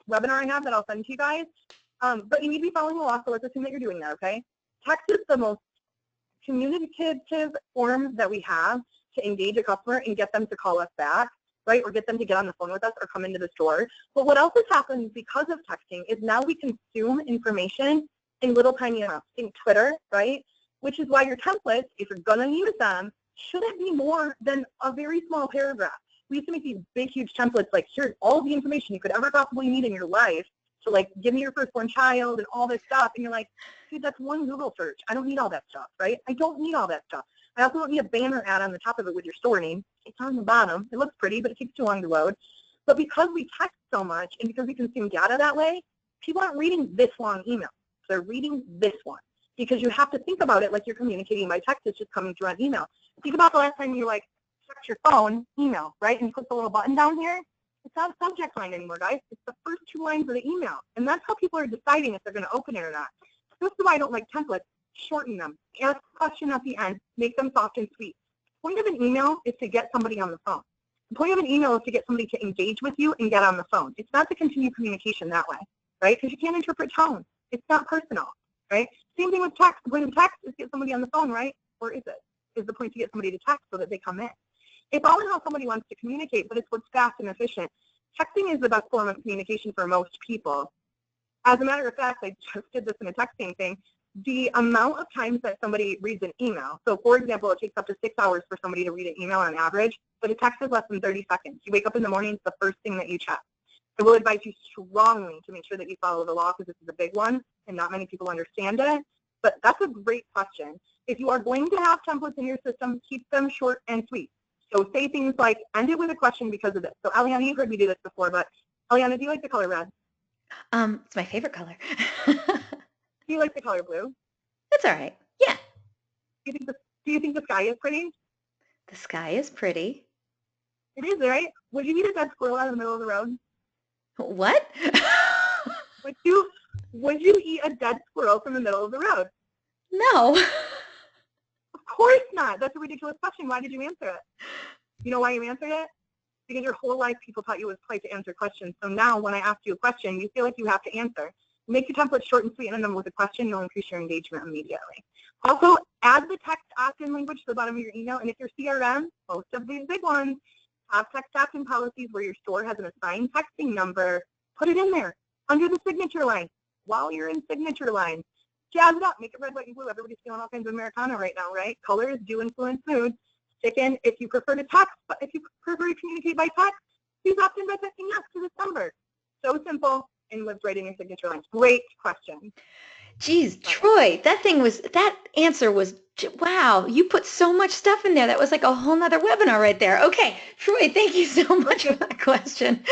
webinar I have that I'll send to you guys. But you need to be following the law, so let's assume that you're doing that, okay? Text is the most communicative form that we have to engage a customer and get them to call us back, right, or get them to get on the phone with us or come into the store. But what else has happened because of texting is now we consume information in little tiny amounts. Think Twitter, right, which is why your templates, if you're going to use them, shouldn't be more than a very small paragraph. We used to make these big, huge templates like, here's all the information you could ever possibly need in your life. So like, give me your firstborn child and all this stuff. And you're like, dude, that's one Google search. I don't need all that stuff, right? I don't need all that stuff. I also don't need a banner ad on the top of it with your store name. It's on the bottom. It looks pretty, but it takes too long to load. But because we text so much and because we consume data that way, people aren't reading this long email. They're reading this one because you have to think about it like you're communicating by text. It's just coming through on email. Think about the last time you like checked your phone, email, right? And you click the little button down here. It's not a subject line anymore, guys. It's the first two lines of the email. And that's how people are deciding if they're going to open it or not. This is why I don't like templates. Shorten them. Ask a question at the end. Make them soft and sweet. The point of an email is to get somebody on the phone. The point of an email is to get somebody to engage with you and get on the phone. It's not to continue communication that way, right? Because you can't interpret tone. It's not personal, right? Same thing with text. The point of text is to get somebody on the phone, right? Or is it? Is the point to get somebody to text so that they come in? It's all in how somebody wants to communicate, but it's what's fast and efficient. Texting is the best form of communication for most people. As a matter of fact, I just did this in a texting thing. The amount of times that somebody reads an email, so for example, it takes up to 6 hours for somebody to read an email on average, but a text is less than 30 seconds. You wake up in the morning, it's the first thing that you check. I will advise you strongly to make sure that you follow the law because this is a big one and not many people understand it. But that's a great question. If you are going to have templates in your system, keep them short and sweet. So say things like, end it with a question because of this. So Eliana, you've heard me do this before, but Eliana, do you like the color red? It's my favorite color. Do you like the color blue? It's all right. Yeah. Do you think the sky is pretty? The sky is pretty. It is, right? Would you eat a dead squirrel out in the middle of the road? What? Would you eat a dead squirrel from the middle of the road? No. Of course not. That's a ridiculous question. Why did you answer it? You know why you answered it? Because your whole life people taught you it was polite to answer questions. So now when I ask you a question, you feel like you have to answer. Make your template short and sweet and end them with a question. You'll increase your engagement immediately. Also, add the text opt-in language to the bottom of your email. And if your CRM, most of these big ones, have text opt-in policies where your store has an assigned texting number, put it in there under the signature line while you're in signature line. Jazz it up. Make it red, white, and blue. Everybody's feeling all kinds of Americana right now, right? Colors do influence mood. Stick in if you prefer to text, but if you prefer to communicate by text, please opt in by texting yes to this number. So simple and lives right in your signature line. Great question. Geez, Troy, that answer was, wow, you put so much stuff in there. That was like a whole nother webinar right there. Okay, Troy, thank you so much for that question.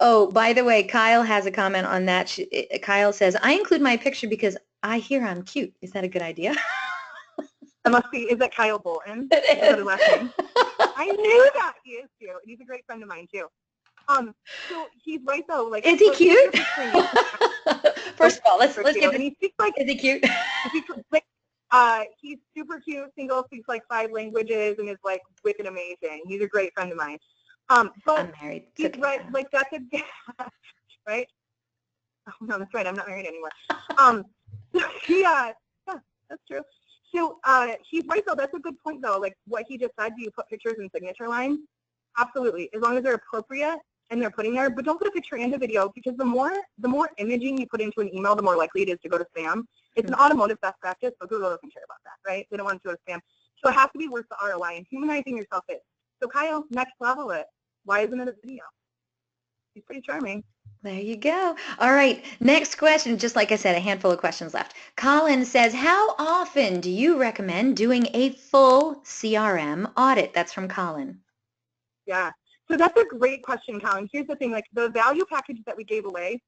Oh, by the way, Kyle has a comment on that. Kyle says, I include my picture because I hear I'm cute. Is that a good idea? That must be, is that Kyle Bolton? It is. His last name? I knew that. He is cute. He's a great friend of mine, too. So he's right, though. Like, is he cute? First of all, let's get and he speaks like, is he cute? He's super cute, single, speaks like 5 languages, and is like wicked amazing. He's a great friend of mine. But I'm married. He's okay. right, like that's a right? Oh no, that's right. I'm not married anymore. Yeah, that's true. So he's right though. That's a good point though. Like what he just said. Do you put pictures in signature lines? Absolutely, as long as they're appropriate and they're putting there. But don't put a picture and a video because the more imaging you put into an email, the more likely it is to go to spam. It's an automotive best practice, but Google doesn't care about that, right? They don't want it to go to spam. So it has to be worth the ROI, and humanizing yourself is. So Kyle, next level it. Why isn't it a video? He's pretty charming. There you go. All right, next question. Just like I said, a handful of questions left. Colin says, how often do you recommend doing a full CRM audit? That's from Colin. Yeah. So that's a great question, Colin. Here's the thing, like the value package that we gave away,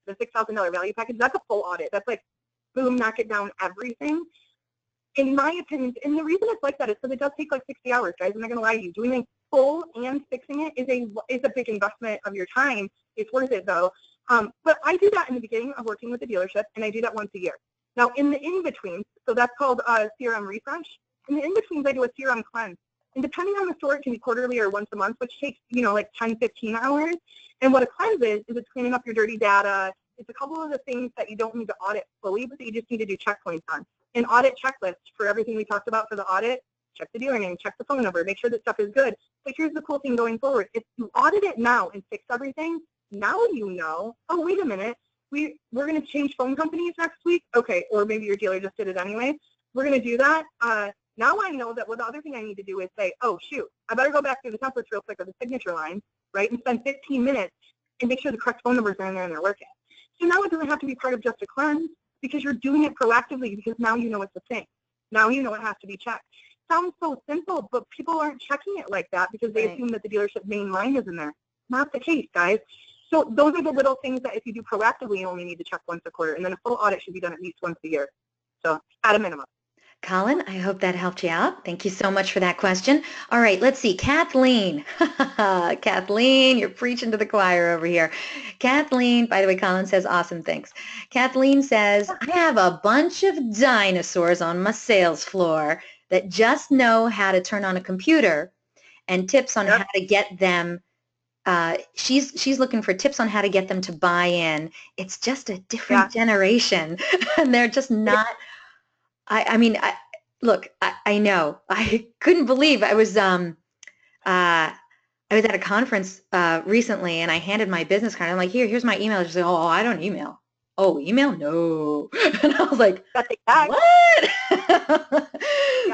the $6,000 value package, that's a full audit. That's like, boom, knock it down, everything. In my opinion, and the reason it's like that is because it does take like 60 hours, guys. I'm not going to lie to you. Doing it full and fixing it is a big investment of your time. It's worth it, though. But I do that in the beginning of working with the dealership, and I do that once a year. Now, in the in-between, so that's called CRM refresh. In the in-betweens, I do a CRM cleanse. And depending on the store, it can be quarterly or once a month, which takes, like 10, 15 hours. And what a cleanse is it's cleaning up your dirty data. It's a couple of the things that you don't need to audit fully, but that you just need to do checkpoints on. An audit checklist for everything we talked about for the audit, check the dealer name, check the phone number, make sure that stuff is good. But here's the cool thing going forward. If you audit it now and fix everything, now you know, oh, wait a minute, we're going to change phone companies next week. Okay, or maybe your dealer just did it anyway. We're going to do that. Now I know that what the other thing I need to do is say, oh, shoot, I better go back through the templates real quick or the signature line, right, and spend 15 minutes and make sure the correct phone numbers are in there and they're working. So now it doesn't have to be part of just a cleanse because you're doing it proactively because now you know it's a thing. Now you know it has to be checked. Sounds so simple, but people aren't checking it like that because they assume that the dealership main line is in there. Not the case, guys. So those are the little things that if you do proactively, you only need to check once a quarter, and then a full audit should be done at least once a year. So at a minimum. Colin, I hope that helped you out. Thank you so much for that question. All right, let's see. Kathleen. Kathleen, you're preaching to the choir over here. Kathleen, by the way, Colin says, awesome, thanks. Kathleen says, I have a bunch of dinosaurs on my sales floor that just know how to turn on a computer and tips on how to get them. She's looking for tips on how to get them to buy in. It's just a different generation, and they're just not. I mean, look, I know. I couldn't believe I was at a conference recently, and I handed my business card. I'm like, here's my email. She's like, oh, I don't email. Oh, email? No. And I was like, what?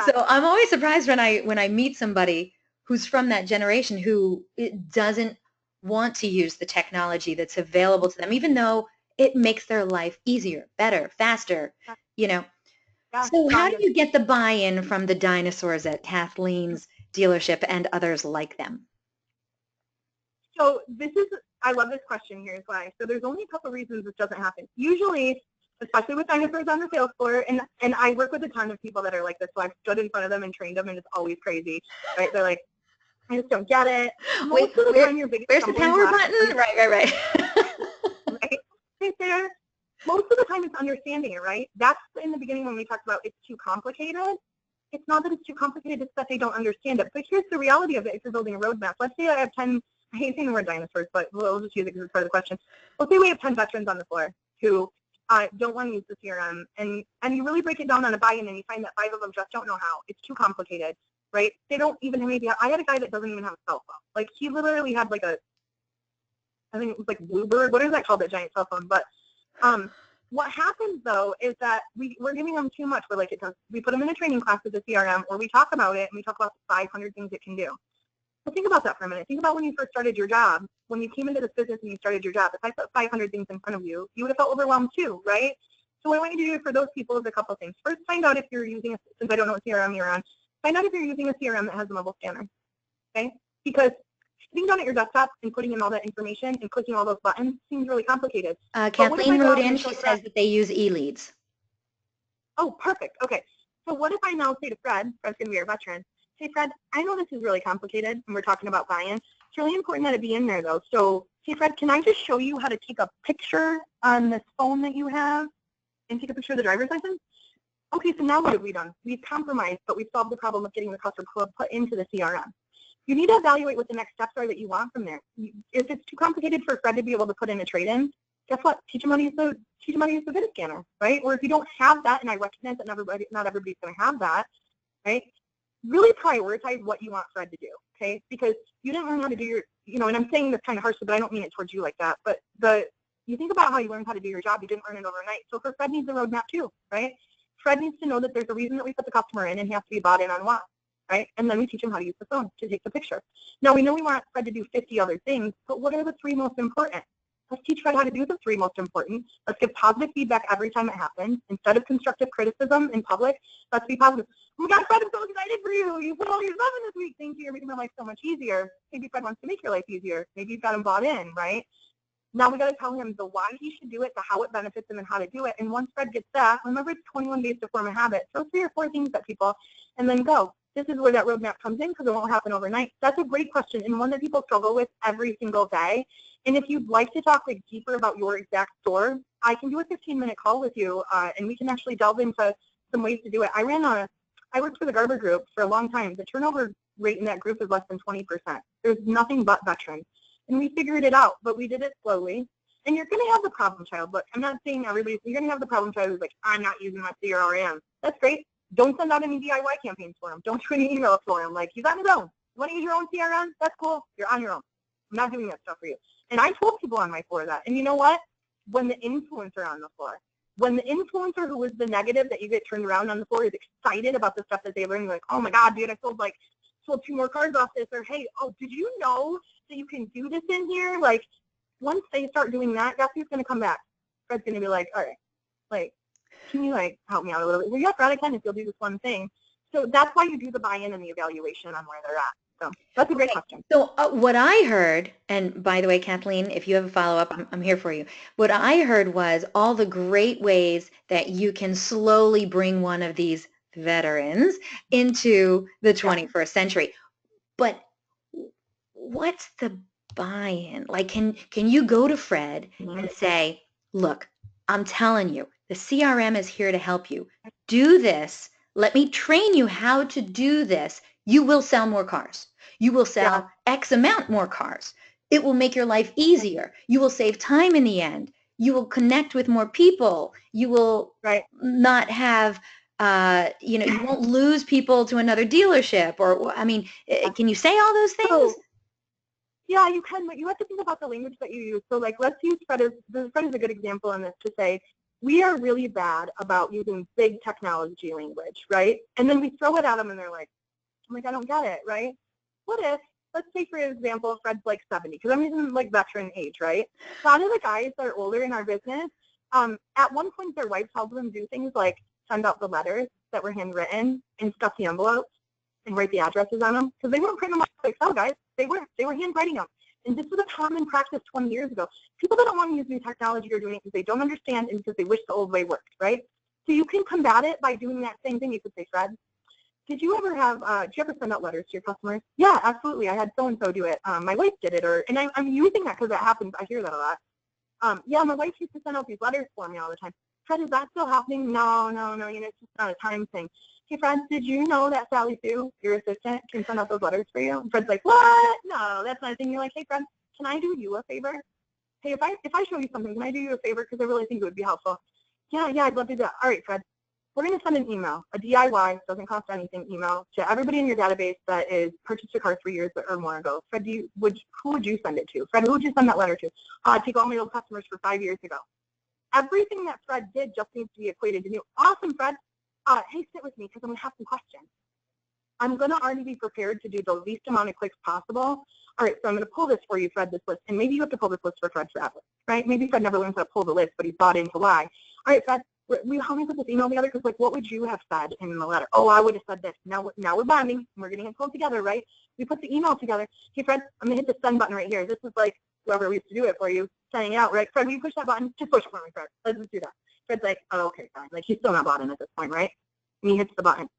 So I'm always surprised when I meet somebody who's from that generation who doesn't want to use the technology that's available to them, even though it makes their life easier, better, faster, So how do you get the buy-in from the dinosaurs at Kathleen's dealership and others like them? So I love this question. Here's why. So there's only a couple reasons this doesn't happen. Usually, especially with dinosaurs on the sales floor, and I work with a ton of people that are like this, so I've stood in front of them and trained them, and it's always crazy, right? They're like, I just don't get it. Wait, where's the power button? Right. Right there. Most of the time it's understanding it, right? That's in the beginning when we talked about it's too complicated. It's not that it's too complicated, it's that they don't understand it. But here's the reality of it if you're building a roadmap. Let's say I have 10, I hate saying the word dinosaurs, but we'll just use it because it's part of the question. Let's say we have 10 veterans on the floor who don't want to use the CRM, and you really break it down on a buy-in and you find that 5 of them just don't know how. It's too complicated, right? They don't even maybe I had a guy that doesn't even have a cell phone. Like he literally had like I think it was like Bluebird. What is that called, that giant cell phone? But what happens though is that we're giving them too much. We're like, we put them in a training class with the CRM, or we talk about it and we talk about the 500 things it can do. So think about that for a minute. Think about when you first started your job. When you came into this business and you started your job, if I put 500 things in front of you, you would have felt overwhelmed too, right? So what I want you to do for those people is a couple things. First, find out if you're using, since I don't know what CRM you're on, find out if you're using a CRM that has a mobile scanner, okay? Because sitting down at your desktop and putting in all that information and clicking all those buttons seems really complicated. Kathleen wrote in, she says that they use e-leads. Oh, perfect. Okay. So what if I now say to Fred's going to be our veteran, hey, Fred, I know this is really complicated and we're talking about buy-in. It's really important that it be in there, though. So, hey, Fred, can I just show you how to take a picture on this phone that you have and take a picture of the driver's license? Okay, so now what have we done? We've compromised, but we've solved the problem of getting the customer put into the CRM. You need to evaluate what the next steps are that you want from there. If it's too complicated for Fred to be able to put in a trade-in, guess what? Teach him how to use the video scanner, right? Or if you don't have that, and I recognize that not everybody's going to have that, right? Really prioritize what you want Fred to do, okay? Because you didn't learn how to do your, and I'm saying this kind of harshly, but I don't mean it towards you like that. But you think about how you learned how to do your job, you didn't learn it overnight. So Fred needs a roadmap too, right? Fred needs to know that there's a reason that we put the customer in and he has to be bought in on why, right? And then we teach him how to use the phone to take the picture. Now, we know we want Fred to do 50 other things, but what are the 3 most important? Let's teach Fred how to do the 3 most important. Let's give positive feedback every time it happens. Instead of constructive criticism in public, let's be positive. Oh my God, Fred, I'm so excited for you. You put all your stuff in this week. Thank you. You're making my life so much easier. Maybe Fred wants to make your life easier. Maybe you've got him bought in, right? Now we got to tell him the why he should do it, the how it benefits him, and how to do it. And once Fred gets that, remember it's 21 days to form a habit. Throw 3 or 4 things at people and then go. This is where that roadmap comes in because it won't happen overnight. That's a great question and one that people struggle with every single day. And if you'd like to talk like deeper about your exact store, I can do a 15-minute call with you, and we can actually delve into some ways to do it. I worked for the Garber Group for a long time. The turnover rate in that group is less than 20%. There's nothing but veterans. And we figured it out, but we did it slowly. And you're going to have the problem child. Look, I'm not saying you're going to have the problem child who's like, I'm not using my CRM. That's great. Don't send out any DIY campaigns for him. Don't do any emails for him. Like, he's on his own. You want to use your own CRM? That's cool. You're on your own. I'm not doing that stuff for you. And I told people on my floor that. And you know what? When the influencer on the floor, when the influencer who was the negative that you get turned around on the floor is excited about the stuff that they learned, like, oh my God, dude, I sold 2 more cars off this, or hey, oh, did you know that you can do this in here? Like, once they start doing that, guess who's going to come back? Fred's going to be like, all right, like, can you like help me out a little bit? Well, yeah, Fred, I can if you'll do this one thing. So that's why you do the buy-in and the evaluation on where they're at. So that's a great question. So what I heard, and by the way, Kathleen, if you have a follow-up, I'm here for you. What I heard was all the great ways that you can slowly bring one of these veterans into the 21st century. But what's the buy-in? Like, can you go to Fred and say, look, I'm telling you, the CRM is here to help you. Do this. Let me train you how to do this. You will sell more cars. You will sell X amount more cars. It will make your life easier. You will save time in the end. You will connect with more people. You will not have, you won't lose people to another dealership. Or, I mean, can you say all those things? So, yeah, you can, but you have to think about the language that you use. So, like, let's use Fred as a good example in this to say, we are really bad about using big technology language, right? And then we throw it at them and they're like, I'm like, I don't get it, right? What if, let's say for example, Fred's like 70, because I'm using like veteran age, right? A lot of the guys that are older in our business, at one point their wives helped them do things like send out the letters that were handwritten and stuff the envelopes and write the addresses on them, because they weren't printing them off like Excel, guys. They were handwriting them. And this was a common practice 20 years ago. People that don't want to use new technology are doing it because they don't understand and because they wish the old way worked, right? So you can combat it by doing that same thing. You could say, Fred, did you ever send out letters to your customers? Yeah, absolutely. I had so-and-so do it. My wife did it. And I'm using that because that happens. I hear that a lot. Yeah, my wife used to send out these letters for me all the time. Fred, is that still happening? No. It's just not a time thing. Hey, Fred, did you know that Sally Sue, your assistant, can send out those letters for you? And Fred's like, what? No, that's not a thing. You're like, hey, Fred, can I do you a favor? Hey, if I show you something, can I do you a favor? Because I really think it would be helpful. Yeah, I'd love to do that. All right, Fred, we're going to send an email, a DIY, doesn't cost anything, email to everybody in your database that is purchased a car 3 years or more ago. Fred, who would you send it to? Fred, who would you send that letter to? Take all my old customers for 5 years ago. Everything that Fred did just needs to be equated to new. Awesome, Fred. Hey, sit with me because I'm going to have some questions. I'm going to already be prepared to do the least amount of clicks possible. All right, so I'm going to pull this for you, Fred, this list. And maybe you have to pull this list for Fred forever, right? Maybe Fred never learns how to pull the list, but he's bought into why. All right, Fred, we help me put this email together because, like, what would you have said in the letter? Oh, I would have said this. Now we're bonding. We're getting it pulled together, right? We put the email together. Hey, Fred, I'm going to hit the send button right here. This is like whoever used to do it for you, sending it out, right? Fred, will you push that button? Just push it for me, Fred. Let's just do that. Fred's like, oh, okay, fine. Like, he's still not bought in at this point, right? And he hits the button.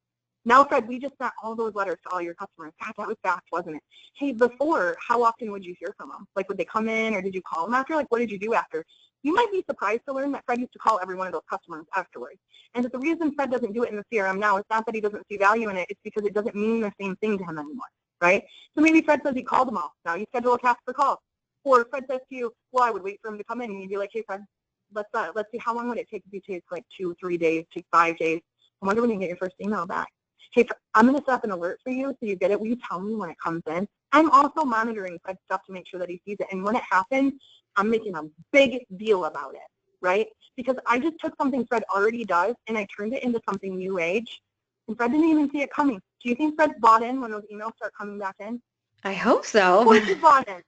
Now, Fred, we just sent all those letters to all your customers. God, that was fast, wasn't it? Hey, before, how often would you hear from them? Like, would they come in or did you call them after? Like, what did you do after? You might be surprised to learn that Fred used to call every one of those customers afterwards. And that the reason Fred doesn't do it in the CRM now is not that he doesn't see value in it. It's because it doesn't mean the same thing to him anymore, right? So maybe Fred says he called them all. Now you schedule a Casper call. Or Fred says to you, well, I would wait for him to come in. And you'd be like, hey, Fred, let's see, how long would it take if you take like 2, 3 days, take 5 days? I wonder when you can get your first email back. Hey, I'm going to set up an alert for you so you get it. Will you tell me when it comes in? I'm also monitoring Fred's stuff to make sure that he sees it. And when it happens, I'm making a big deal about it. right? Because I just took something Fred already does and I turned it into something new age, and Fred didn't even see it coming. Do you think Fred's bought in when those emails start coming back in? I hope Of so. course he's bought in.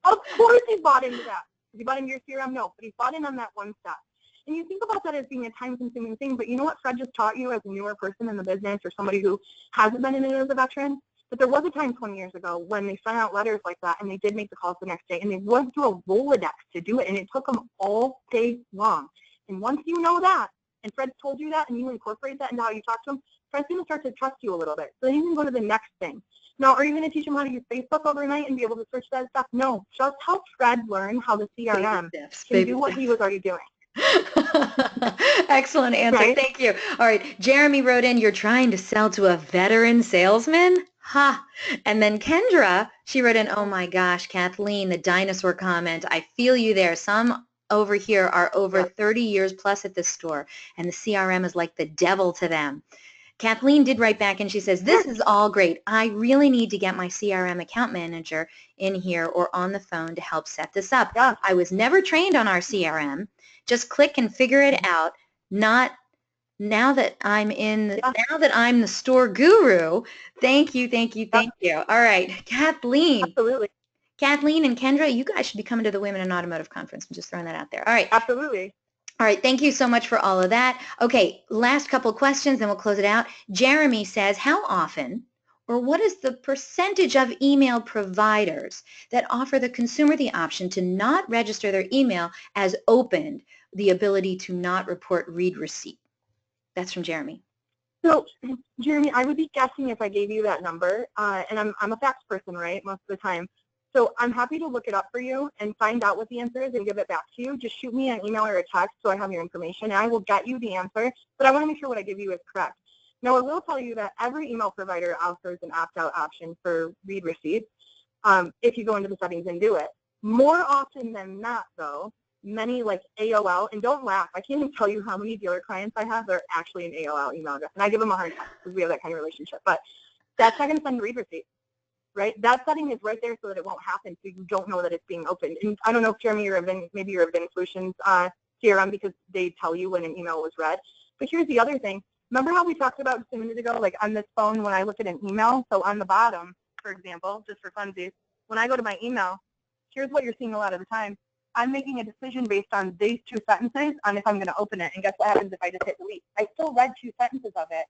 Of course he's bought into that. Has he bought into your CRM? No, but he's bought in on that one step. And you think about that as being a time-consuming thing, but you know what Fred just taught you as a newer person in the business or somebody who hasn't been in it as a veteran? That there was a time 20 years ago when they sent out letters like that and they did make the calls the next day and they went through a Rolodex to do it, and it took them all day long. And once you know that, and Fred told you that, and you incorporate that into how you talk to him, Fred's going to start to trust you a little bit. So then you can go to the next thing. Now, are you going to teach him how to use Facebook overnight and be able to search that stuff? No. Just help Fred learn how the CRM can do what he was already doing. Excellent answer. Right? Thank you. All right. Jeremy wrote in, you're trying to sell to a veteran salesman? Ha. And then Kendra, she wrote in, oh my gosh, Kathleen, the dinosaur comment. I feel you there. Some over here are over 30 years plus at this store, and the CRM is like the devil to them. Kathleen did write back and she says, this is all great. I really need to get my CRM account manager in here or on the phone to help set this up. Yeah. I was never trained on our CRM. Just click and figure it out. Not now that I'm the store guru. Thank you. All right, Kathleen. Absolutely. Kathleen and Kendra, you guys should be coming to the Women in Automotive Conference. I'm just throwing that out there. All right. Absolutely. All right, thank you so much for all of that. Okay, last couple questions, then we'll close it out. Jeremy says, how often or what is the percentage of email providers that offer the consumer the option to not register their email as opened, the ability to not report read receipt? That's from Jeremy. So, Jeremy, I would be guessing if I gave you that number, and I'm a fax person, right, most of the time. So I'm happy to look it up for you and find out what the answer is and give it back to you. Just shoot me an email or a text so I have your information, and I will get you the answer. But I want to make sure what I give you is correct. Now, I will tell you that every email provider offers an opt-out option for read receipts if you go into the settings and do it. More often than not, though, many like AOL, and don't laugh, I can't even tell you how many dealer clients I have that are actually an AOL email address, and I give them a hard time because we have that kind of relationship. But that's not going to send read receipts. Right? That setting is right there so that it won't happen, so you don't know that it's being opened. And I don't know if, Jeremy, maybe you're a Vin Solutions CRM because they tell you when an email was read. But here's the other thing. Remember how we talked about just a minute ago, like on this phone when I look at an email? So on the bottom, for example, just for funsies, when I go to my email, here's what you're seeing a lot of the time. I'm making a decision based on these two sentences on if I'm going to open it. And guess what happens if I just hit delete? I still read two sentences of it.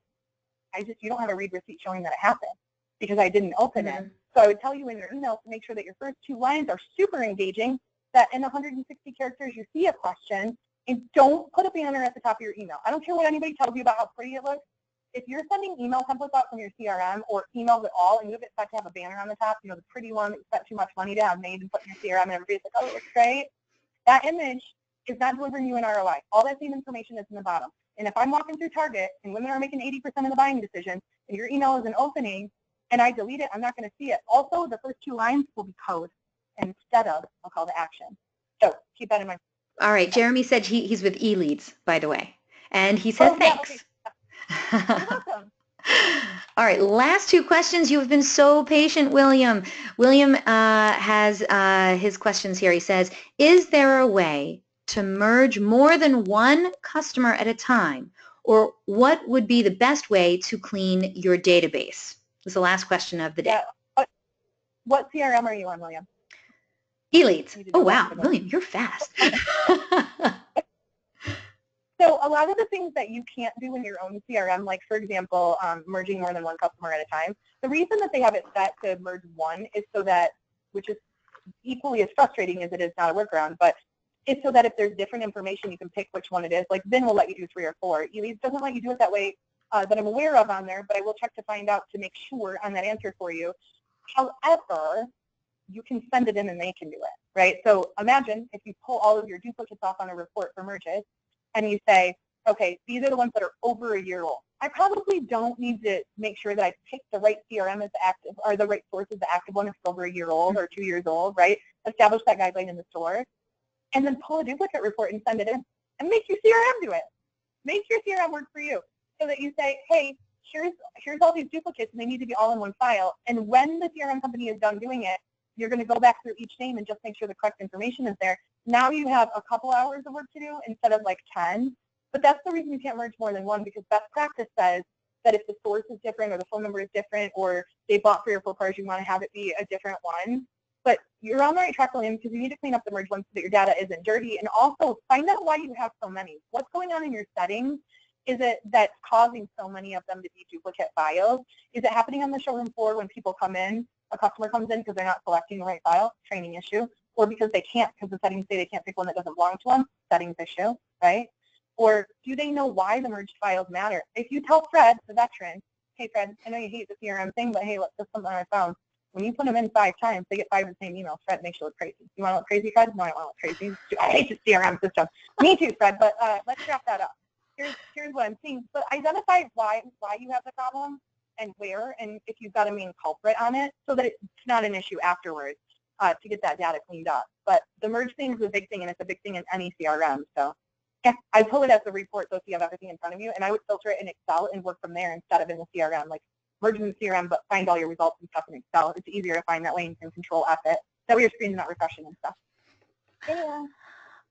You don't have a read receipt showing that it happened, because I didn't open it. So I would tell you in your email to make sure that your first two lines are super engaging, that in 160 characters you see a question, and don't put a banner at the top of your email. I don't care what anybody tells you about how pretty it looks. If you're sending email templates out from your CRM or emails at all, and you have it set to have a banner on the top, the pretty one that you spent too much money to have made and put in your CRM, and everybody's like, oh, it looks great, that image is not delivering you an ROI. All that same information is in the bottom. And if I'm walking through Target and women are making 80% of the buying decision, and your email is an opening, and I delete it, I'm not going to see it. Also, the first two lines will be code instead of a call to action. So keep that in mind. All right. Jeremy said he's with eLeads, by the way. And he says thanks. Yeah, okay. You're welcome. All right. Last two questions. You have been so patient, William. William has his questions here. He says, is there a way to merge more than one customer at a time? Or what would be the best way to clean your database? This is the last question of the day. Yeah. What CRM are you on, William? eLeads. Oh, wow. William, you're fast. So a lot of the things that you can't do in your own CRM, like, for example, merging more than one customer at a time, the reason that they have it set to merge one is so that, which is equally as frustrating as it is not a workaround, but it's so that if there's different information, you can pick which one it is. Like, Vin will let you do 3 or 4. eLeads doesn't let you do it that way that I'm aware of on there, but I will check to find out to make sure on that answer for you. However, you can send it in and they can do it, right? So imagine if you pull all of your duplicates off on a report for merges and you say, okay, these are the ones that are over a year old. I probably don't need to make sure that I pick the right CRM as active, or the right source as the active one if it's over a year old or 2 years old, right? Establish that guideline in the store, and then pull a duplicate report and send it in, and make your CRM do it. Make your CRM work for you, so that you say, hey, here's all these duplicates, and they need to be all in one file. And when the CRM company is done doing it, you're going to go back through each name and just make sure the correct information is there. now you have a couple hours of work to do instead of like 10. But that's the reason you can't merge more than one, because best practice says that if the source is different or the phone number is different or they bought 3 or 4 cars, you want to have it be a different one. But you're on the right track, William, because you need to clean up the merge ones so that your data isn't dirty, and also find out why you have so many. What's going on in your settings? Is it that's causing so many of them to be duplicate files? Is it happening on the showroom floor when people come in, a customer comes in because they're not selecting the right file, training issue, or because they can't, because the settings say they can't pick one that doesn't belong to them, settings issue, right? Or do they know why the merged files matter? If you tell Fred, the veteran, hey Fred, I know you hate the CRM thing, but hey, look, this is something I found. When you put them in 5 times, they get 5 of the same emails. Fred makes you look crazy. You want to look crazy, Fred? No, I don't want to look crazy. I hate the CRM system. Me too, Fred, but let's wrap that up. Here's what I'm seeing. But identify why you have the problem and where, and if you've got a main culprit on it, so that it's not an issue afterwards to get that data cleaned up. But the merge thing is a big thing, and it's a big thing in any CRM. So yeah, I pull it as a report so you have everything in front of you, and I would filter it in Excel and work from there instead of in the CRM. Like merge in the CRM, but find all your results and stuff in Excel. It's easier to find that way, and you can control F it. That way your screen's not refreshing and stuff. Yeah.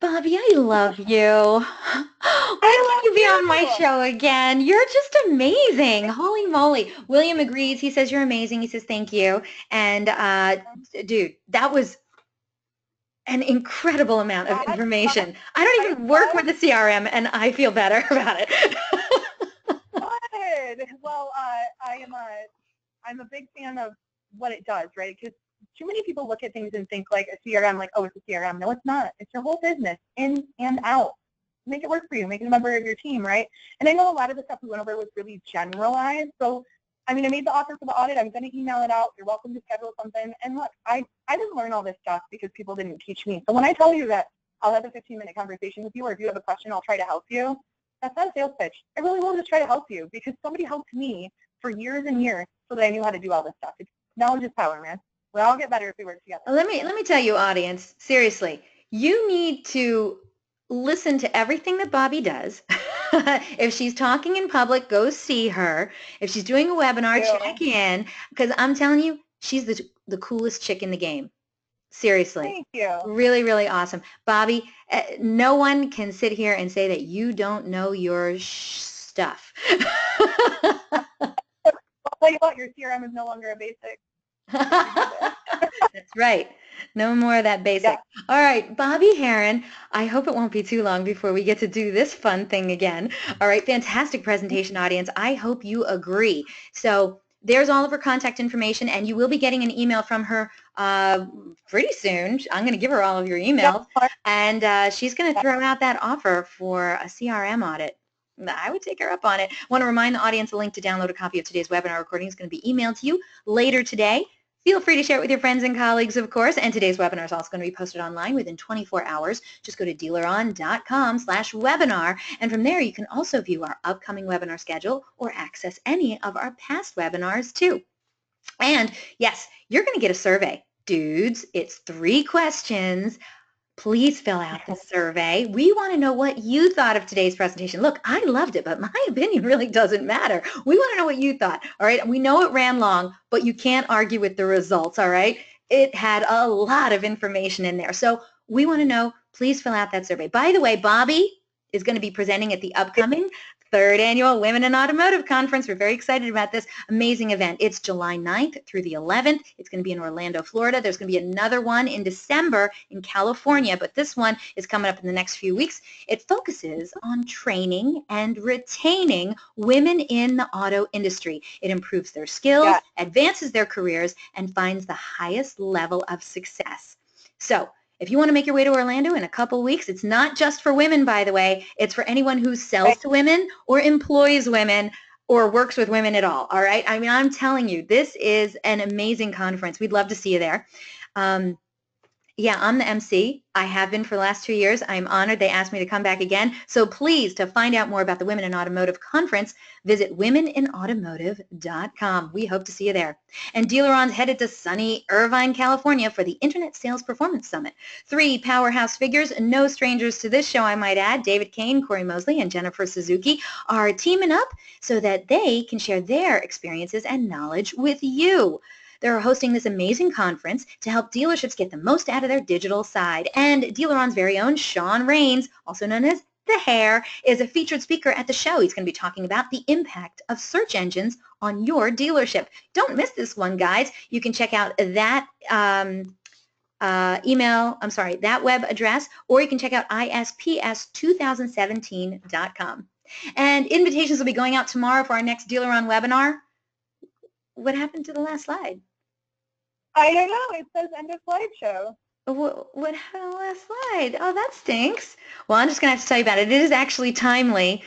Bobbie, I love you. Why can't you be on my show again? You're just amazing. Holy moly. William agrees. He says you're amazing. He says thank you. And dude, that was an incredible amount of information. I don't even work with the CRM, and I feel better about it. Good. Well, I'm a big fan of what it does, right? Because too many people look at things and think like a CRM, like, oh, it's a CRM. No, it's not. It's your whole business, in and out. Make it work for you. Make it a member of your team, right? And I know a lot of the stuff we went over was really generalized. So, I mean, I made the offer for the audit. I'm going to email it out. You're welcome to schedule something. And look, I didn't learn all this stuff because people didn't teach me. So when I tell you that I'll have a 15-minute conversation with you, or if you have a question, I'll try to help you, that's not a sales pitch. I really will just try to help you because somebody helped me for years and years so that I knew how to do all this stuff. It's knowledge is power, man. We'll all get better if we work together. Let me tell you, audience, seriously, you need to listen to everything that Bobbie does. If she's talking in public, go see her. If she's doing a webinar, check in, because I'm telling you, she's the coolest chick in the game. Seriously. Thank you. Really, really awesome. Bobbie, no one can sit here and say that you don't know your stuff. I'll tell you what, your CRM is no longer a basic. That's right. No more of that basic. Yeah. All right, Bobbie Herron, I hope it won't be too long before we get to do this fun thing again. All right, fantastic presentation, audience. I hope you agree. So there's all of her contact information, and you will be getting an email from her pretty soon. I'm going to give her all of your emails, and she's going to throw out that offer for a CRM audit. I would take her up on it. I want to remind the audience a link to download a copy of today's webinar recording is going to be emailed to you later today. Feel free to share it with your friends and colleagues, of course, and today's webinar is also going to be posted online within 24 hours. Just go to DealerOn.com/webinar, and from there you can also view our upcoming webinar schedule or access any of our past webinars too. And yes, you're going to get a survey. Dudes, it's 3 questions. Please fill out the survey. We want to know what you thought of today's presentation. Look, I loved it, but my opinion really doesn't matter. We want to know what you thought, all right? We know it ran long, but you can't argue with the results, all right? It had a lot of information in there. So we want to know, please fill out that survey. By the way, Bobbie is going to be presenting at the upcoming 3rd Annual Women in Automotive Conference. We're very excited about this amazing event. It's July 9th through the 11th. It's going to be in Orlando, Florida. There's going to be another one in December in California, but this one is coming up in the next few weeks. It focuses on training and retaining women in the auto industry. It improves their skills, advances their careers, and finds the highest level of success. So, if you want to make your way to Orlando in a couple weeks, it's not just for women, by the way. It's for anyone who sells to women or employs women or works with women at all right? I mean, I'm telling you, this is an amazing conference. We'd love to see you there. Yeah, I'm the MC. I have been for the last 2 years. I'm honored they asked me to come back again. So please, to find out more about the Women in Automotive Conference, visit womeninautomotive.com. We hope to see you there. And DealerOn's headed to sunny Irvine, California for the Internet Sales Performance Summit. 3 powerhouse figures, no strangers to this show, I might add. David Kane, Corey Mosley, and Jennifer Suzuki are teaming up so that they can share their experiences and knowledge with you. They're hosting this amazing conference to help dealerships get the most out of their digital side. And DealerOn's very own Sean Rains, also known as The Hair, is a featured speaker at the show. He's going to be talking about the impact of search engines on your dealership. Don't miss this one, guys. You can check out that that web address, or you can check out isps2017.com. And invitations will be going out tomorrow for our next DealerOn webinar. What happened to the last slide? I don't know. It says end of slideshow. What happened to the last slide? Oh, that stinks. Well, I'm just going to have to tell you about it. It is actually timely.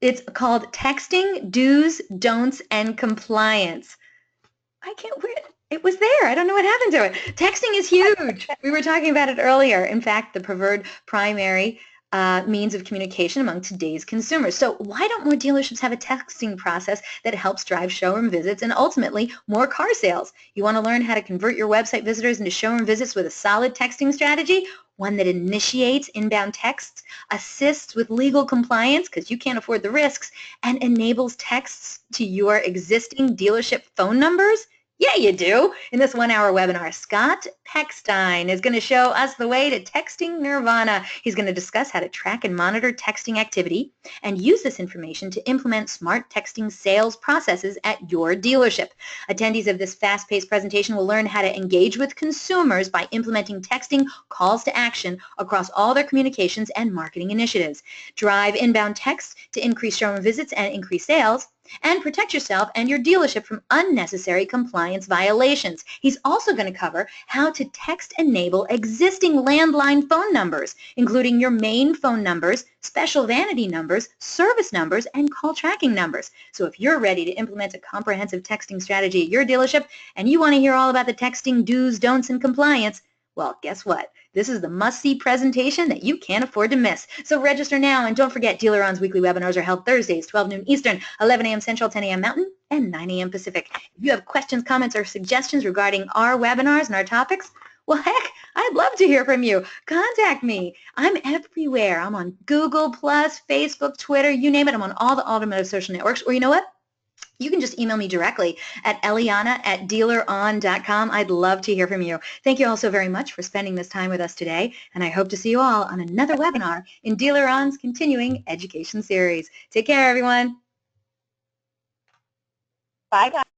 It's called Texting Do's, Don'ts, and Compliance. I can't wait. It was there. I don't know what happened to it. Texting is huge. We were talking about it earlier. In fact, the preferred primary means of communication among today's consumers. So why don't more dealerships have a texting process that helps drive showroom visits and ultimately more car sales? You want to learn how to convert your website visitors into showroom visits with a solid texting strategy? One that initiates inbound texts, assists with legal compliance because you can't afford the risks, and enables texts to your existing dealership phone numbers? Yeah, you do. In this 1-hour webinar, Scott Peckstein is going to show us the way to texting nirvana. He's going to discuss how to track and monitor texting activity and use this information to implement smart texting sales processes at your dealership. Attendees of this fast-paced presentation will learn how to engage with consumers by implementing texting calls to action across all their communications and marketing initiatives. Drive inbound texts to increase showroom visits and increase sales, and protect yourself and your dealership from unnecessary compliance violations. He's also going to cover how to text enable existing landline phone numbers, including your main phone numbers, special vanity numbers, service numbers, and call tracking numbers. So if you're ready to implement a comprehensive texting strategy at your dealership and you want to hear all about the texting do's, don'ts, and compliance, well, guess what? This is the must-see presentation that you can't afford to miss. So register now, and don't forget, DealerOn's weekly webinars are held Thursdays, 12 noon Eastern, 11 a.m. Central, 10 a.m. Mountain, and 9 a.m. Pacific. If you have questions, comments, or suggestions regarding our webinars and our topics, well, heck, I'd love to hear from you. Contact me. I'm everywhere. I'm on Google+, Facebook, Twitter, you name it. I'm on all the automotive social networks. Or you know what? You can just email me directly at eliana@dealeron.com. I'd love to hear from you. Thank you all so very much for spending this time with us today, and I hope to see you all on another webinar in DealerOn's continuing education series. Take care, everyone. Bye, guys.